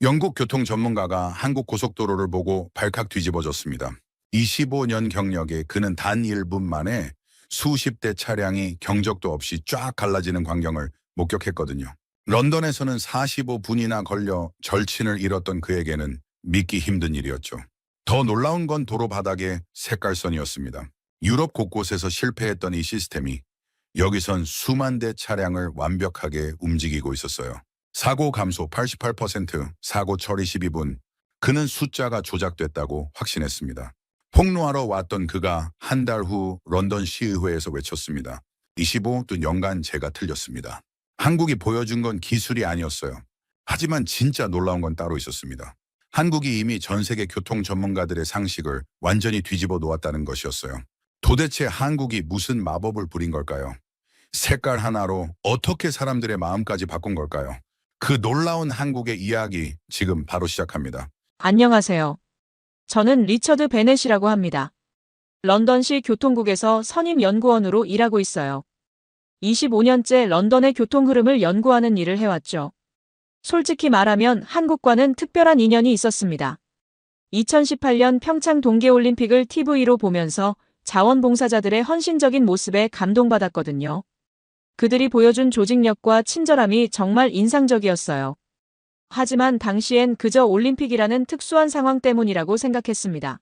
영국 교통 전문가가 한국 고속도로를 보고 발칵 뒤집어졌습니다. 25년 경력에 그는 단 1분 만에 수십 대 차량이 경적도 없이 쫙 갈라지는 광경을 목격했거든요. 런던에서는 45분이나 걸려 절친을 잃었던 그에게는 믿기 힘든 일이었죠. 더 놀라운 건 도로 바닥의 색깔선이었습니다. 유럽 곳곳에서 실패했던 이 시스템이 여기선 수만 대 차량을 완벽하게 움직이고 있었어요. 사고 감소 88%, 사고 처리 12분. 그는 숫자가 조작됐다고 확신했습니다. 폭로하러 왔던 그가 한 달 후 런던 시의회에서 외쳤습니다. 25, 또 연간 제가 틀렸습니다. 한국이 보여준 건 기술이 아니었어요. 하지만 진짜 놀라운 건 따로 있었습니다. 한국이 이미 전 세계 교통 전문가들의 상식을 완전히 뒤집어 놓았다는 것이었어요. 도대체 한국이 무슨 마법을 부린 걸까요? 색깔 하나로 어떻게 사람들의 마음까지 바꾼 걸까요? 그 놀라운 한국의 이야기 지금 바로 시작합니다. 안녕하세요. 저는 리처드 베넷이라고 합니다. 런던시 교통국에서 선임연구원으로 일하고 있어요. 25년째 런던의 교통 흐름을 연구하는 일을 해왔죠. 솔직히 말하면 한국과는 특별한 인연이 있었습니다. 2018년 평창 동계올림픽을 TV로 보면서 자원봉사자들의 헌신적인 모습에 감동받았거든요. 그들이 보여준 조직력과 친절함이 정말 인상적이었어요. 하지만 당시엔 그저 올림픽이라는 특수한 상황 때문이라고 생각했습니다.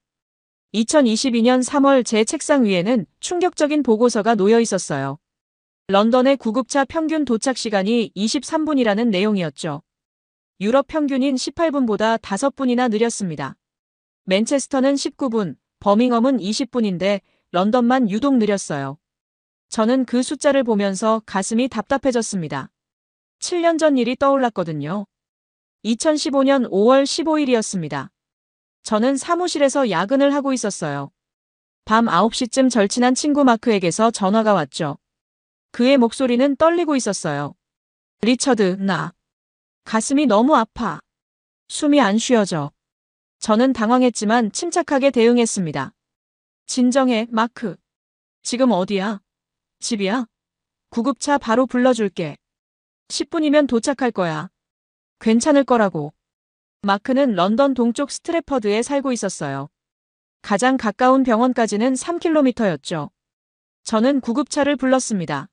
2022년 3월 제 책상 위에는 충격적인 보고서가 놓여 있었어요. 런던의 구급차 평균 도착 시간이 23분이라는 내용이었죠. 유럽 평균인 18분보다 5분이나 느렸습니다. 맨체스터는 19분, 버밍엄은 20분인데 런던만 유독 느렸어요. 저는 그 숫자를 보면서 가슴이 답답해졌습니다. 7년 전 일이 떠올랐거든요. 2015년 5월 15일이었습니다. 저는 사무실에서 야근을 하고 있었어요. 밤 9시쯤 절친한 친구 마크에게서 전화가 왔죠. 그의 목소리는 떨리고 있었어요. 리처드, 나 가슴이 너무 아파. 숨이 안 쉬어져. 저는 당황했지만 침착하게 대응했습니다. 진정해, 마크. 지금 어디야? 집이야? 구급차 바로 불러줄게. 10분이면 도착할 거야. 괜찮을 거라고. 마크는 런던 동쪽 스트래퍼드에 살고 있었어요. 가장 가까운 병원까지는 3km였죠. 저는 구급차를 불렀습니다.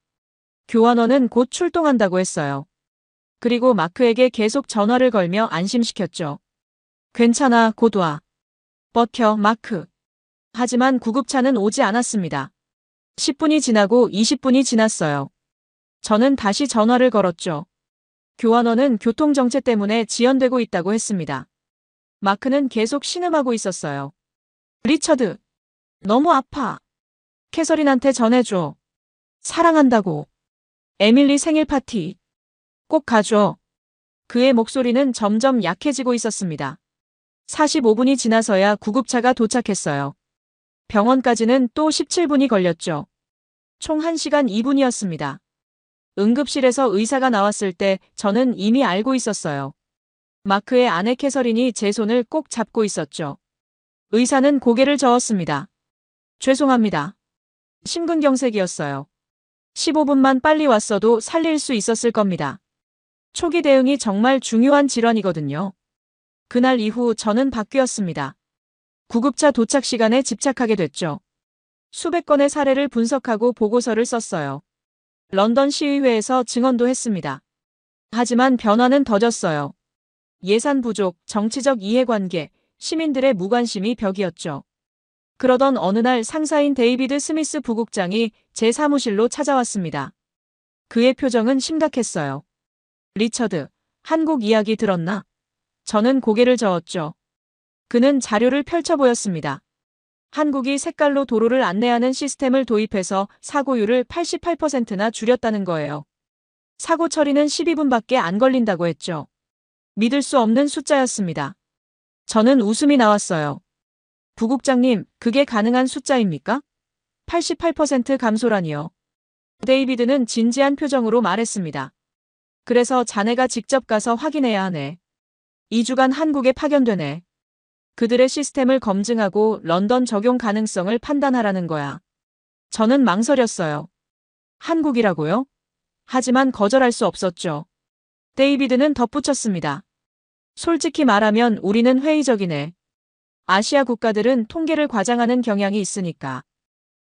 교환원은 곧 출동한다고 했어요. 그리고 마크에게 계속 전화를 걸며 안심시켰죠. 괜찮아, 곧 와. 버텨, 마크. 하지만 구급차는 오지 않았습니다. 10분이 지나고 20분이 지났어요. 저는 다시 전화를 걸었죠. 교환원은 교통정체 때문에 지연되고 있다고 했습니다. 마크는 계속 신음하고 있었어요. 리처드, 너무 아파. 캐서린한테 전해줘. 사랑한다고. 에밀리 생일 파티. 꼭 가줘. 그의 목소리는 점점 약해지고 있었습니다. 45분이 지나서야 구급차가 도착했어요. 병원까지는 또 17분이 걸렸죠. 총 1시간 2분이었습니다. 응급실에서 의사가 나왔을 때 저는 이미 알고 있었어요. 마크의 아내 캐서린이 제 손을 꼭 잡고 있었죠. 의사는 고개를 저었습니다. 죄송합니다. 심근경색이었어요. 15분만 빨리 왔어도 살릴 수 있었을 겁니다. 초기 대응이 정말 중요한 질환이거든요. 그날 이후 저는 바뀌었습니다. 구급차 도착 시간에 집착하게 됐죠. 수백 건의 사례를 분석하고 보고서를 썼어요. 런던 시의회에서 증언도 했습니다. 하지만 변화는 더뎠어요. 예산 부족, 정치적 이해관계, 시민들의 무관심이 벽이었죠. 그러던 어느 날 상사인 데이비드 스미스 부국장이 제 사무실로 찾아왔습니다. 그의 표정은 심각했어요. 리처드, 한국 이야기 들었나? 저는 고개를 저었죠. 그는 자료를 펼쳐 보였습니다. 한국이 색깔로 도로를 안내하는 시스템을 도입해서 사고율을 88%나 줄였다는 거예요. 사고 처리는 12분밖에 안 걸린다고 했죠. 믿을 수 없는 숫자였습니다. 저는 웃음이 나왔어요. 부국장님, 그게 가능한 숫자입니까? 88% 감소라니요. 데이비드는 진지한 표정으로 말했습니다. 그래서 자네가 직접 가서 확인해야 하네. 2주간 한국에 파견되네. 그들의 시스템을 검증하고 런던 적용 가능성을 판단하라는 거야. 저는 망설였어요. 한국이라고요? 하지만 거절할 수 없었죠. 데이비드는 덧붙였습니다. 솔직히 말하면 우리는 회의적이네. 아시아 국가들은 통계를 과장하는 경향이 있으니까.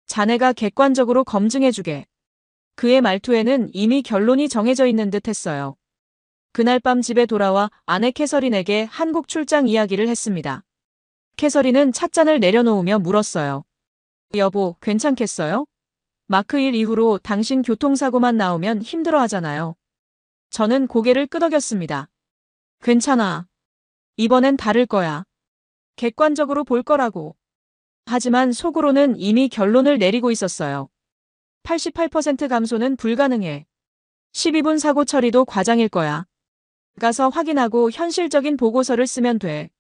자네가 객관적으로 검증해주게. 그의 말투에는 이미 결론이 정해져 있는 듯 했어요. 그날 밤 집에 돌아와 아내 캐서린에게 한국 출장 이야기를 했습니다. 캐서린은 찻잔을 내려놓으며 물었어요. 여보, 괜찮겠어요? 마크 1 이후로 당신 교통사고만 나오면 힘들어 하잖아요. 저는 고개를 끄덕였습니다. 괜찮아. 이번엔 다를 거야. 객관적으로 볼 거라고. 하지만 속으로는 이미 결론을 내리고 있었어요. 88% 감소는 불가능해. 12분 사고 처리도 과장일 거야. 가서 확인하고 현실적인 보고서를 쓰면 돼.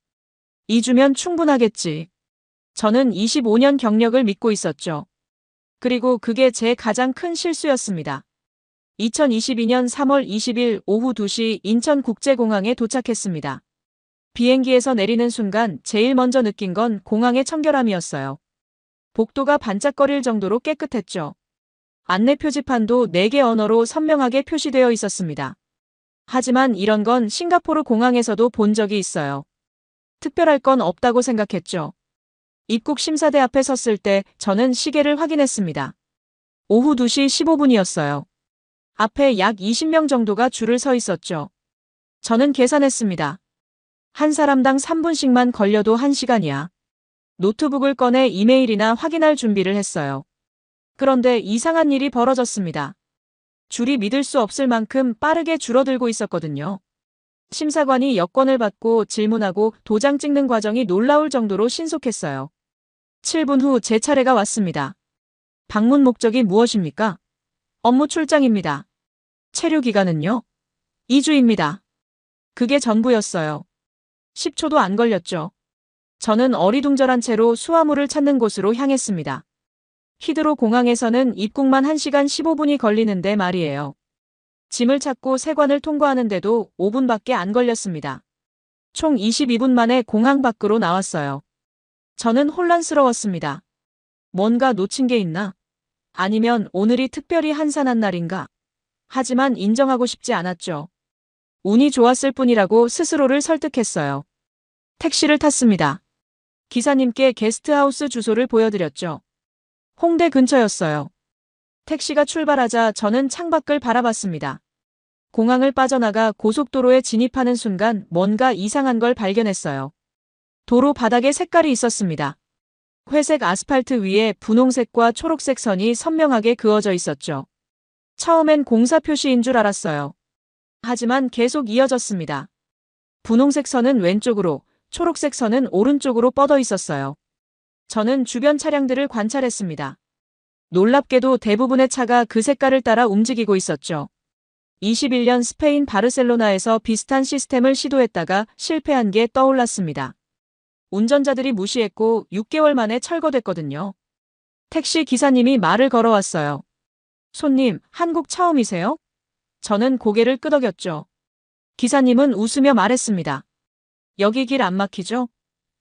2주면 충분하겠지. 저는 25년 경력을 믿고 있었죠. 그리고 그게 제 가장 큰 실수였습니다. 2022년 3월 20일 오후 2시 인천국제공항에 도착했습니다. 비행기에서 내리는 순간 제일 먼저 느낀 건 공항의 청결함이었어요. 복도가 반짝거릴 정도로 깨끗했죠. 안내 표지판도 4개 언어로 선명하게 표시되어 있었습니다. 하지만 이런 건 싱가포르 공항에서도 본 적이 있어요. 특별할 건 없다고 생각했죠. 입국 심사대 앞에 섰을 때 저는 시계를 확인했습니다. 오후 2시 15분이었어요. 앞에 약 20명 정도가 줄을 서 있었죠. 저는 계산했습니다. 한 사람당 3분씩만 걸려도 1시간이야. 노트북을 꺼내 이메일이나 확인할 준비를 했어요. 그런데 이상한 일이 벌어졌습니다. 줄이 믿을 수 없을 만큼 빠르게 줄어들고 있었거든요. 심사관이 여권을 받고 질문하고 도장 찍는 과정이 놀라울 정도로 신속했어요. 7분 후 제 차례가 왔습니다. 방문 목적이 무엇입니까? 업무 출장입니다. 체류 기간은요? 2주입니다. 그게 전부였어요. 10초도 안 걸렸죠. 저는 어리둥절한 채로 수화물을 찾는 곳으로 향했습니다. 히드로 공항에서는 입국만 1시간 15분이 걸리는데 말이에요. 짐을 찾고 세관을 통과하는데도 5분밖에 안 걸렸습니다. 총 22분 만에 공항 밖으로 나왔어요. 저는 혼란스러웠습니다. 뭔가 놓친 게 있나? 아니면 오늘이 특별히 한산한 날인가? 하지만 인정하고 싶지 않았죠. 운이 좋았을 뿐이라고 스스로를 설득했어요. 택시를 탔습니다. 기사님께 게스트하우스 주소를 보여드렸죠. 홍대 근처였어요. 택시가 출발하자 저는 창밖을 바라봤습니다. 공항을 빠져나가 고속도로에 진입하는 순간 뭔가 이상한 걸 발견했어요. 도로 바닥에 색깔이 있었습니다. 회색 아스팔트 위에 분홍색과 초록색 선이 선명하게 그어져 있었죠. 처음엔 공사 표시인 줄 알았어요. 하지만 계속 이어졌습니다. 분홍색 선은 왼쪽으로, 초록색 선은 오른쪽으로 뻗어 있었어요. 저는 주변 차량들을 관찰했습니다. 놀랍게도 대부분의 차가 그 색깔을 따라 움직이고 있었죠. 21년 스페인 바르셀로나에서 비슷한 시스템을 시도했다가 실패한 게 떠올랐습니다. 운전자들이 무시했고 6개월 만에 철거됐거든요. 택시 기사님이 말을 걸어왔어요. 손님, 한국 처음이세요? 저는 고개를 끄덕였죠. 기사님은 웃으며 말했습니다. 여기 길 안 막히죠?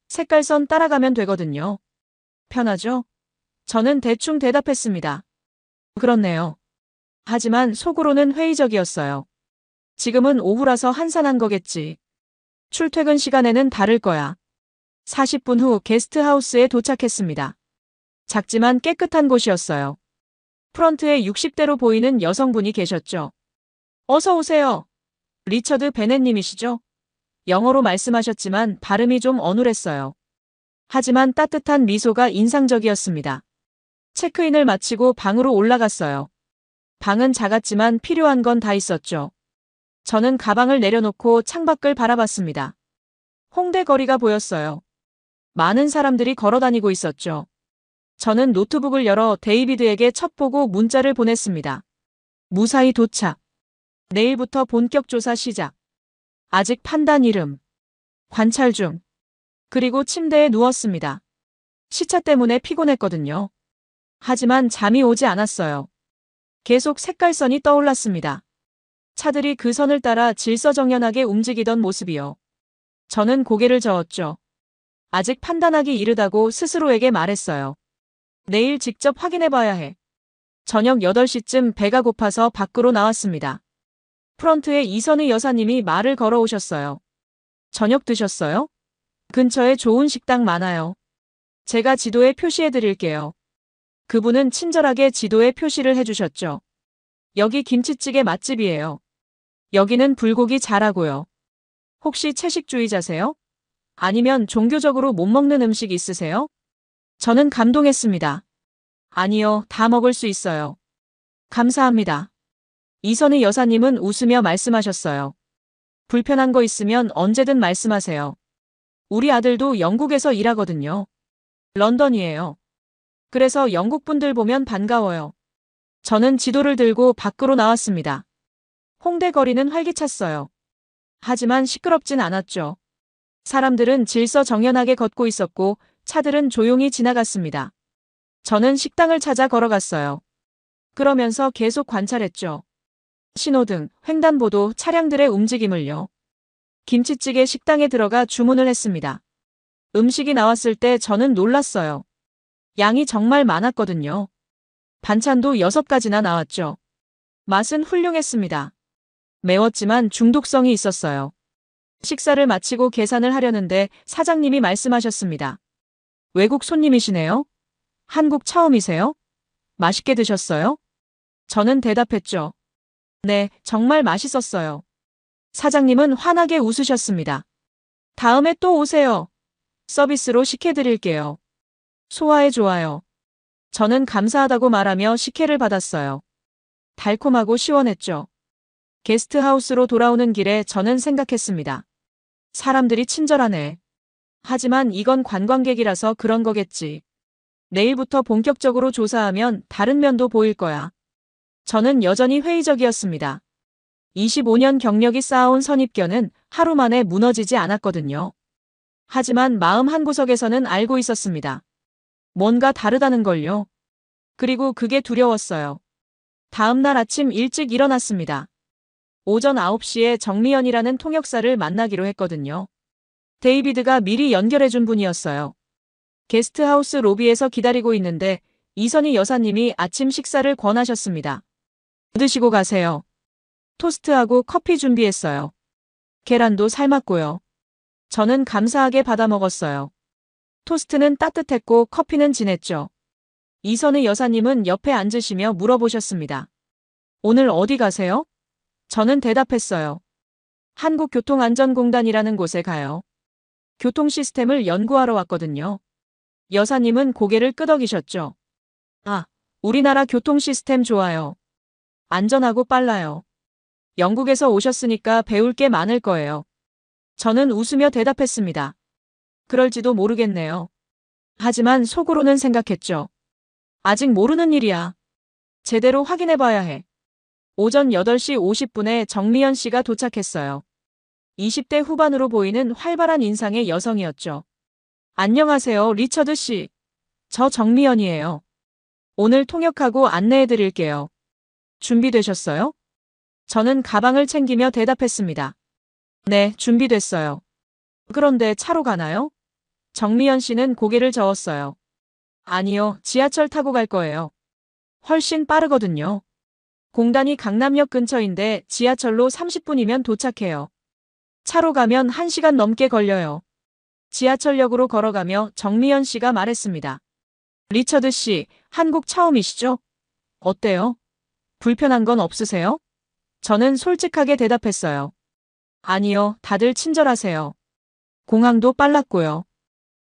색깔선 따라가면 되거든요. 편하죠? 저는 대충 대답했습니다. 그렇네요. 하지만 속으로는 회의적이었어요. 지금은 오후라서 한산한 거겠지. 출퇴근 시간에는 다를 거야. 40분 후 게스트하우스에 도착했습니다. 작지만 깨끗한 곳이었어요. 프런트에 60대로 보이는 여성분이 계셨죠. 어서 오세요. 리처드 베넷님이시죠? 영어로 말씀하셨지만 발음이 좀 어눌했어요. 하지만 따뜻한 미소가 인상적이었습니다. 체크인을 마치고 방으로 올라갔어요. 방은 작았지만 필요한 건 다 있었죠. 저는 가방을 내려놓고 창밖을 바라봤습니다. 홍대 거리가 보였어요. 많은 사람들이 걸어다니고 있었죠. 저는 노트북을 열어 데이비드에게 첩보고 문자를 보냈습니다. 무사히 도착. 내일부터 본격 조사 시작. 아직 판단 이름. 관찰 중. 그리고 침대에 누웠습니다. 시차 때문에 피곤했거든요. 하지만 잠이 오지 않았어요. 계속 색깔선이 떠올랐습니다. 차들이 그 선을 따라 질서정연하게 움직이던 모습이요. 저는 고개를 저었죠. 아직 판단하기 이르다고 스스로에게 말했어요. 내일 직접 확인해봐야 해. 저녁 8시쯤 배가 고파서 밖으로 나왔습니다. 프런트에 이선의 여사님이 말을 걸어오셨어요. 저녁 드셨어요? 근처에 좋은 식당 많아요. 제가 지도에 표시해 드릴게요. 그분은 친절하게 지도에 표시를 해주셨죠. 여기 김치찌개 맛집이에요. 여기는 불고기 잘하고요. 혹시 채식주의자세요? 아니면 종교적으로 못 먹는 음식 있으세요? 저는 감동했습니다. 아니요, 다 먹을 수 있어요. 감사합니다. 이선희 여사님은 웃으며 말씀하셨어요. 불편한 거 있으면 언제든 말씀하세요. 우리 아들도 영국에서 일하거든요. 런던이에요. 그래서 영국 분들 보면 반가워요. 저는 지도를 들고 밖으로 나왔습니다. 홍대 거리는 활기찼어요. 하지만 시끄럽진 않았죠. 사람들은 질서정연하게 걷고 있었고 차들은 조용히 지나갔습니다. 저는 식당을 찾아 걸어갔어요. 그러면서 계속 관찰했죠. 신호등, 횡단보도, 차량들의 움직임을요. 김치찌개 식당에 들어가 주문을 했습니다. 음식이 나왔을 때 저는 놀랐어요. 양이 정말 많았거든요. 반찬도 6가지나 나왔죠. 맛은 훌륭했습니다. 매웠지만 중독성이 있었어요. 식사를 마치고 계산을 하려는데 사장님이 말씀하셨습니다. 외국 손님이시네요? 한국 처음이세요? 맛있게 드셨어요? 저는 대답했죠. 네, 정말 맛있었어요. 사장님은 환하게 웃으셨습니다. 다음에 또 오세요. 서비스로 식혜드릴게요. 소화에 좋아요. 저는 감사하다고 말하며 식혜를 받았어요. 달콤하고 시원했죠. 게스트하우스로 돌아오는 길에 저는 생각했습니다. 사람들이 친절하네. 하지만 이건 관광객이라서 그런 거겠지. 내일부터 본격적으로 조사하면 다른 면도 보일 거야. 저는 여전히 회의적이었습니다. 25년 경력이 쌓아온 선입견은 하루 만에 무너지지 않았거든요. 하지만 마음 한구석에서는 알고 있었습니다. 뭔가 다르다는 걸요. 그리고 그게 두려웠어요. 다음 날 아침 일찍 일어났습니다. 오전 9시에 정미연이라는 통역사를 만나기로 했거든요. 데이비드가 미리 연결해준 분이었어요. 게스트하우스 로비에서 기다리고 있는데 이선희 여사님이 아침 식사를 권하셨습니다. 드시고 가세요. 토스트하고 커피 준비했어요. 계란도 삶았고요. 저는 감사하게 받아 먹었어요. 토스트는 따뜻했고 커피는 진했죠. 이선희 여사님은 옆에 앉으시며 물어보셨습니다. 오늘 어디 가세요? 저는 대답했어요. 한국교통안전공단이라는 곳에 가요. 교통 시스템을 연구하러 왔거든요. 여사님은 고개를 끄덕이셨죠. 아, 우리나라 교통 시스템 좋아요. 안전하고 빨라요. 영국에서 오셨으니까 배울 게 많을 거예요. 저는 웃으며 대답했습니다. 그럴지도 모르겠네요. 하지만 속으로는 생각했죠. 아직 모르는 일이야. 제대로 확인해봐야 해. 오전 8시 50분에 정미연 씨가 도착했어요. 20대 후반으로 보이는 활발한 인상의 여성이었죠. 안녕하세요, 리처드 씨. 저 정미연이에요. 오늘 통역하고 안내해 드릴게요. 준비되셨어요? 저는 가방을 챙기며 대답했습니다. 네, 준비됐어요. 그런데 차로 가나요? 정미연 씨는 고개를 저었어요. 아니요, 지하철 타고 갈 거예요. 훨씬 빠르거든요. 공단이 강남역 근처인데 지하철로 30분이면 도착해요. 차로 가면 1시간 넘게 걸려요. 지하철역으로 걸어가며 정미연 씨가 말했습니다. 리처드 씨, 한국 처음이시죠? 어때요? 불편한 건 없으세요? 저는 솔직하게 대답했어요. 아니요, 다들 친절하세요. 공항도 빨랐고요.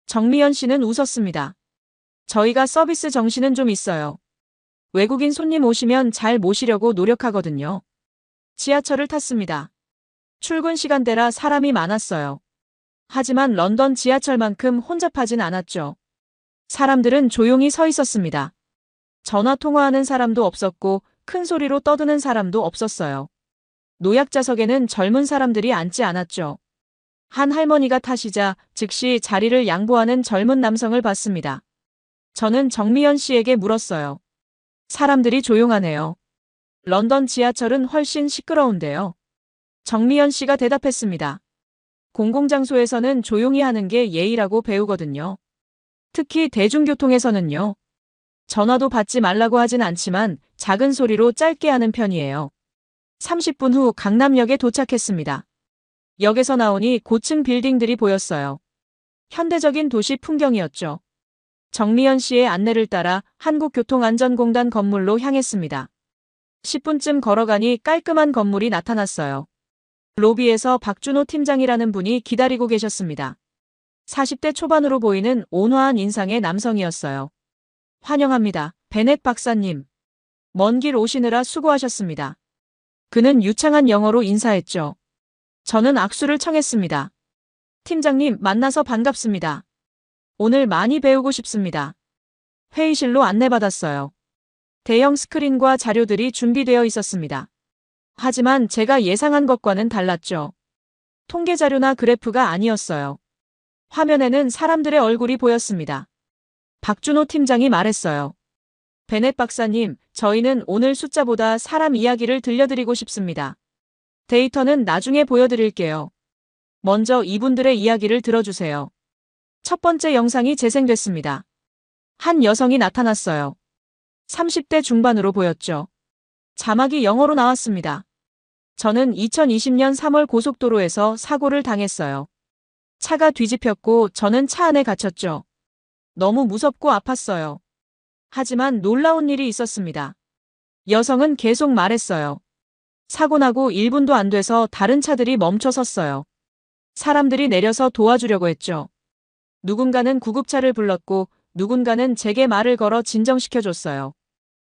정미연 씨는 웃었습니다. 저희가 서비스 정신은 좀 있어요. 외국인 손님 오시면 잘 모시려고 노력하거든요. 지하철을 탔습니다. 출근 시간대라 사람이 많았어요. 하지만 런던 지하철만큼 혼잡하진 않았죠. 사람들은 조용히 서 있었습니다. 전화 통화하는 사람도 없었고 큰 소리로 떠드는 사람도 없었어요. 노약자석에는 젊은 사람들이 앉지 않았죠. 한 할머니가 타시자 즉시 자리를 양보하는 젊은 남성을 봤습니다. 저는 정미연 씨에게 물었어요. 사람들이 조용하네요. 런던 지하철은 훨씬 시끄러운데요. 정미연 씨가 대답했습니다. 공공장소에서는 조용히 하는 게 예의라고 배우거든요. 특히 대중교통에서는요. 전화도 받지 말라고 하진 않지만 작은 소리로 짧게 하는 편이에요. 30분 후 강남역에 도착했습니다. 역에서 나오니 고층 빌딩들이 보였어요. 현대적인 도시 풍경이었죠. 정미연 씨의 안내를 따라 한국교통안전공단 건물로 향했습니다. 10분쯤 걸어가니 깔끔한 건물이 나타났어요. 로비에서 박준호 팀장이라는 분이 기다리고 계셨습니다. 40대 초반으로 보이는 온화한 인상의 남성이었어요. 환영합니다, 베넷 박사님. 먼 길 오시느라 수고하셨습니다. 그는 유창한 영어로 인사했죠. 저는 악수를 청했습니다. 팀장님, 만나서 반갑습니다. 오늘 많이 배우고 싶습니다. 회의실로 안내받았어요. 대형 스크린과 자료들이 준비되어 있었습니다. 하지만 제가 예상한 것과는 달랐죠. 통계 자료나 그래프가 아니었어요. 화면에는 사람들의 얼굴이 보였습니다. 박준호 팀장이 말했어요. 베넷 박사님, 저희는 오늘 숫자보다 사람 이야기를 들려드리고 싶습니다. 데이터는 나중에 보여드릴게요. 먼저 이분들의 이야기를 들어주세요. 첫 번째 영상이 재생됐습니다. 한 여성이 나타났어요. 30대 중반으로 보였죠. 자막이 영어로 나왔습니다. 저는 2020년 3월 고속도로에서 사고를 당했어요. 차가 뒤집혔고 저는 차 안에 갇혔죠. 너무 무섭고 아팠어요. 하지만 놀라운 일이 있었습니다. 여성은 계속 말했어요. 사고 나고 1분도 안 돼서 다른 차들이 멈춰 섰어요. 사람들이 내려서 도와주려고 했죠. 누군가는 구급차를 불렀고 누군가는 제게 말을 걸어 진정시켜줬어요.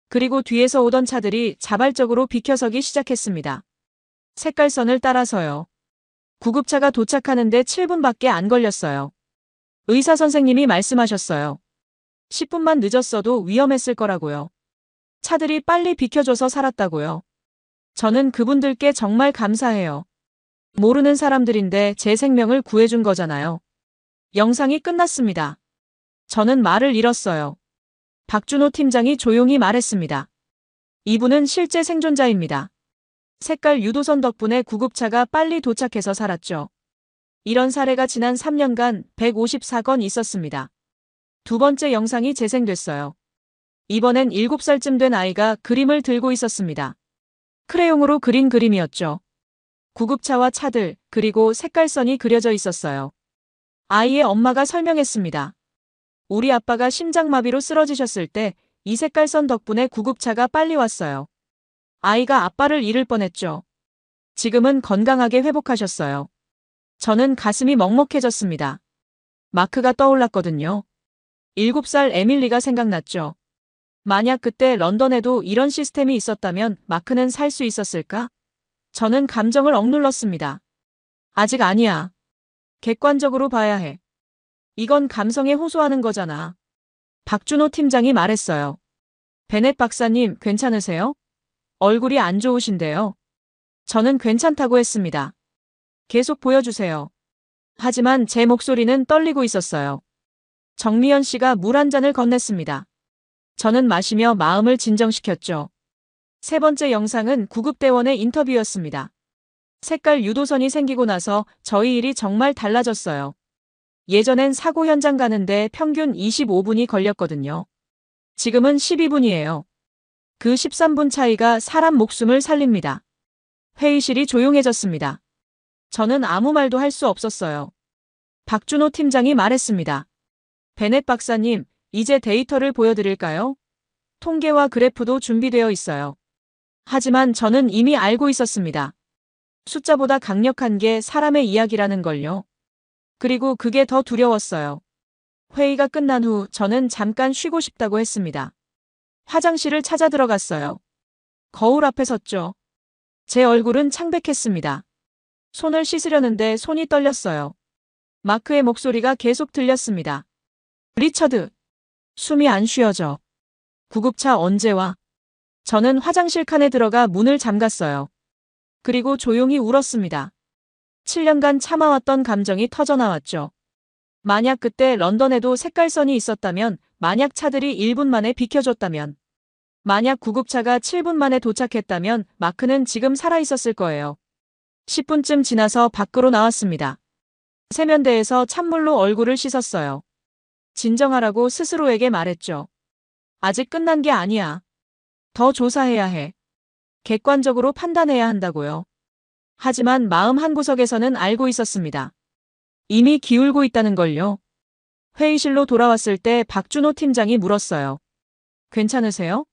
그리고 뒤에서 오던 차들이 자발적으로 비켜서기 시작했습니다. 색깔선을 따라서요. 구급차가 도착하는데 7분밖에 안 걸렸어요. 의사 선생님이 말씀하셨어요. 10분만 늦었어도 위험했을 거라고요. 차들이 빨리 비켜줘서 살았다고요. 저는 그분들께 정말 감사해요. 모르는 사람들인데 제 생명을 구해준 거잖아요. 영상이 끝났습니다. 저는 말을 잃었어요. 박준호 팀장이 조용히 말했습니다. 이분은 실제 생존자입니다. 색깔 유도선 덕분에 구급차가 빨리 도착해서 살았죠. 이런 사례가 지난 3년간 154건 있었습니다. 두 번째 영상이 재생됐어요. 이번엔 7살쯤 된 아이가 그림을 들고 있었습니다. 크레용으로 그린 그림이었죠. 구급차와 차들, 그리고 색깔선이 그려져 있었어요. 아이의 엄마가 설명했습니다. 우리 아빠가 심장마비로 쓰러지셨을 때 이 색깔선 덕분에 구급차가 빨리 왔어요. 아이가 아빠를 잃을 뻔했죠. 지금은 건강하게 회복하셨어요. 저는 가슴이 먹먹해졌습니다. 마크가 떠올랐거든요. 7살 에밀리가 생각났죠. 만약 그때 런던에도 이런 시스템이 있었다면 마크는 살 수 있었을까? 저는 감정을 억눌렀습니다. 아직 아니야. 객관적으로 봐야 해. 이건 감성에 호소하는 거잖아. 박준호 팀장이 말했어요. 베넷 박사님, 괜찮으세요? 얼굴이 안 좋으신데요. 저는 괜찮다고 했습니다. 계속 보여주세요. 하지만 제 목소리는 떨리고 있었어요. 정미연 씨가 물 한 잔을 건넸습니다. 저는 마시며 마음을 진정시켰죠. 세 번째 영상은 구급대원의 인터뷰였습니다. 색깔 유도선이 생기고 나서 저희 일이 정말 달라졌어요. 예전엔 사고 현장 가는데 평균 25분이 걸렸거든요. 지금은 12분이에요. 그 13분 차이가 사람 목숨을 살립니다. 회의실이 조용해졌습니다. 저는 아무 말도 할 수 없었어요. 박준호 팀장이 말했습니다. 베넷 박사님, 이제 데이터를 보여드릴까요? 통계와 그래프도 준비되어 있어요. 하지만 저는 이미 알고 있었습니다. 숫자보다 강력한 게 사람의 이야기라는 걸요. 그리고 그게 더 두려웠어요. 회의가 끝난 후 저는 잠깐 쉬고 싶다고 했습니다. 화장실을 찾아 들어갔어요. 거울 앞에 섰죠. 제 얼굴은 창백했습니다. 손을 씻으려는데 손이 떨렸어요. 마크의 목소리가 계속 들렸습니다. 리처드. 숨이 안 쉬어져. 구급차 언제 와? 저는 화장실 칸에 들어가 문을 잠갔어요. 그리고 조용히 울었습니다. 7년간 참아왔던 감정이 터져나왔죠. 만약 그때 런던에도 색깔선이 있었다면, 만약 차들이 1분 만에 비켜줬다면, 만약 구급차가 7분 만에 도착했다면 마크는 지금 살아있었을 거예요. 10분쯤 지나서 밖으로 나왔습니다. 세면대에서 찬물로 얼굴을 씻었어요. 진정하라고 스스로에게 말했죠. 아직 끝난 게 아니야. 더 조사해야 해. 객관적으로 판단해야 한다고요. 하지만 마음 한구석에서는 알고 있었습니다. 이미 기울고 있다는 걸요. 회의실로 돌아왔을 때 박준호 팀장이 물었어요. 괜찮으세요?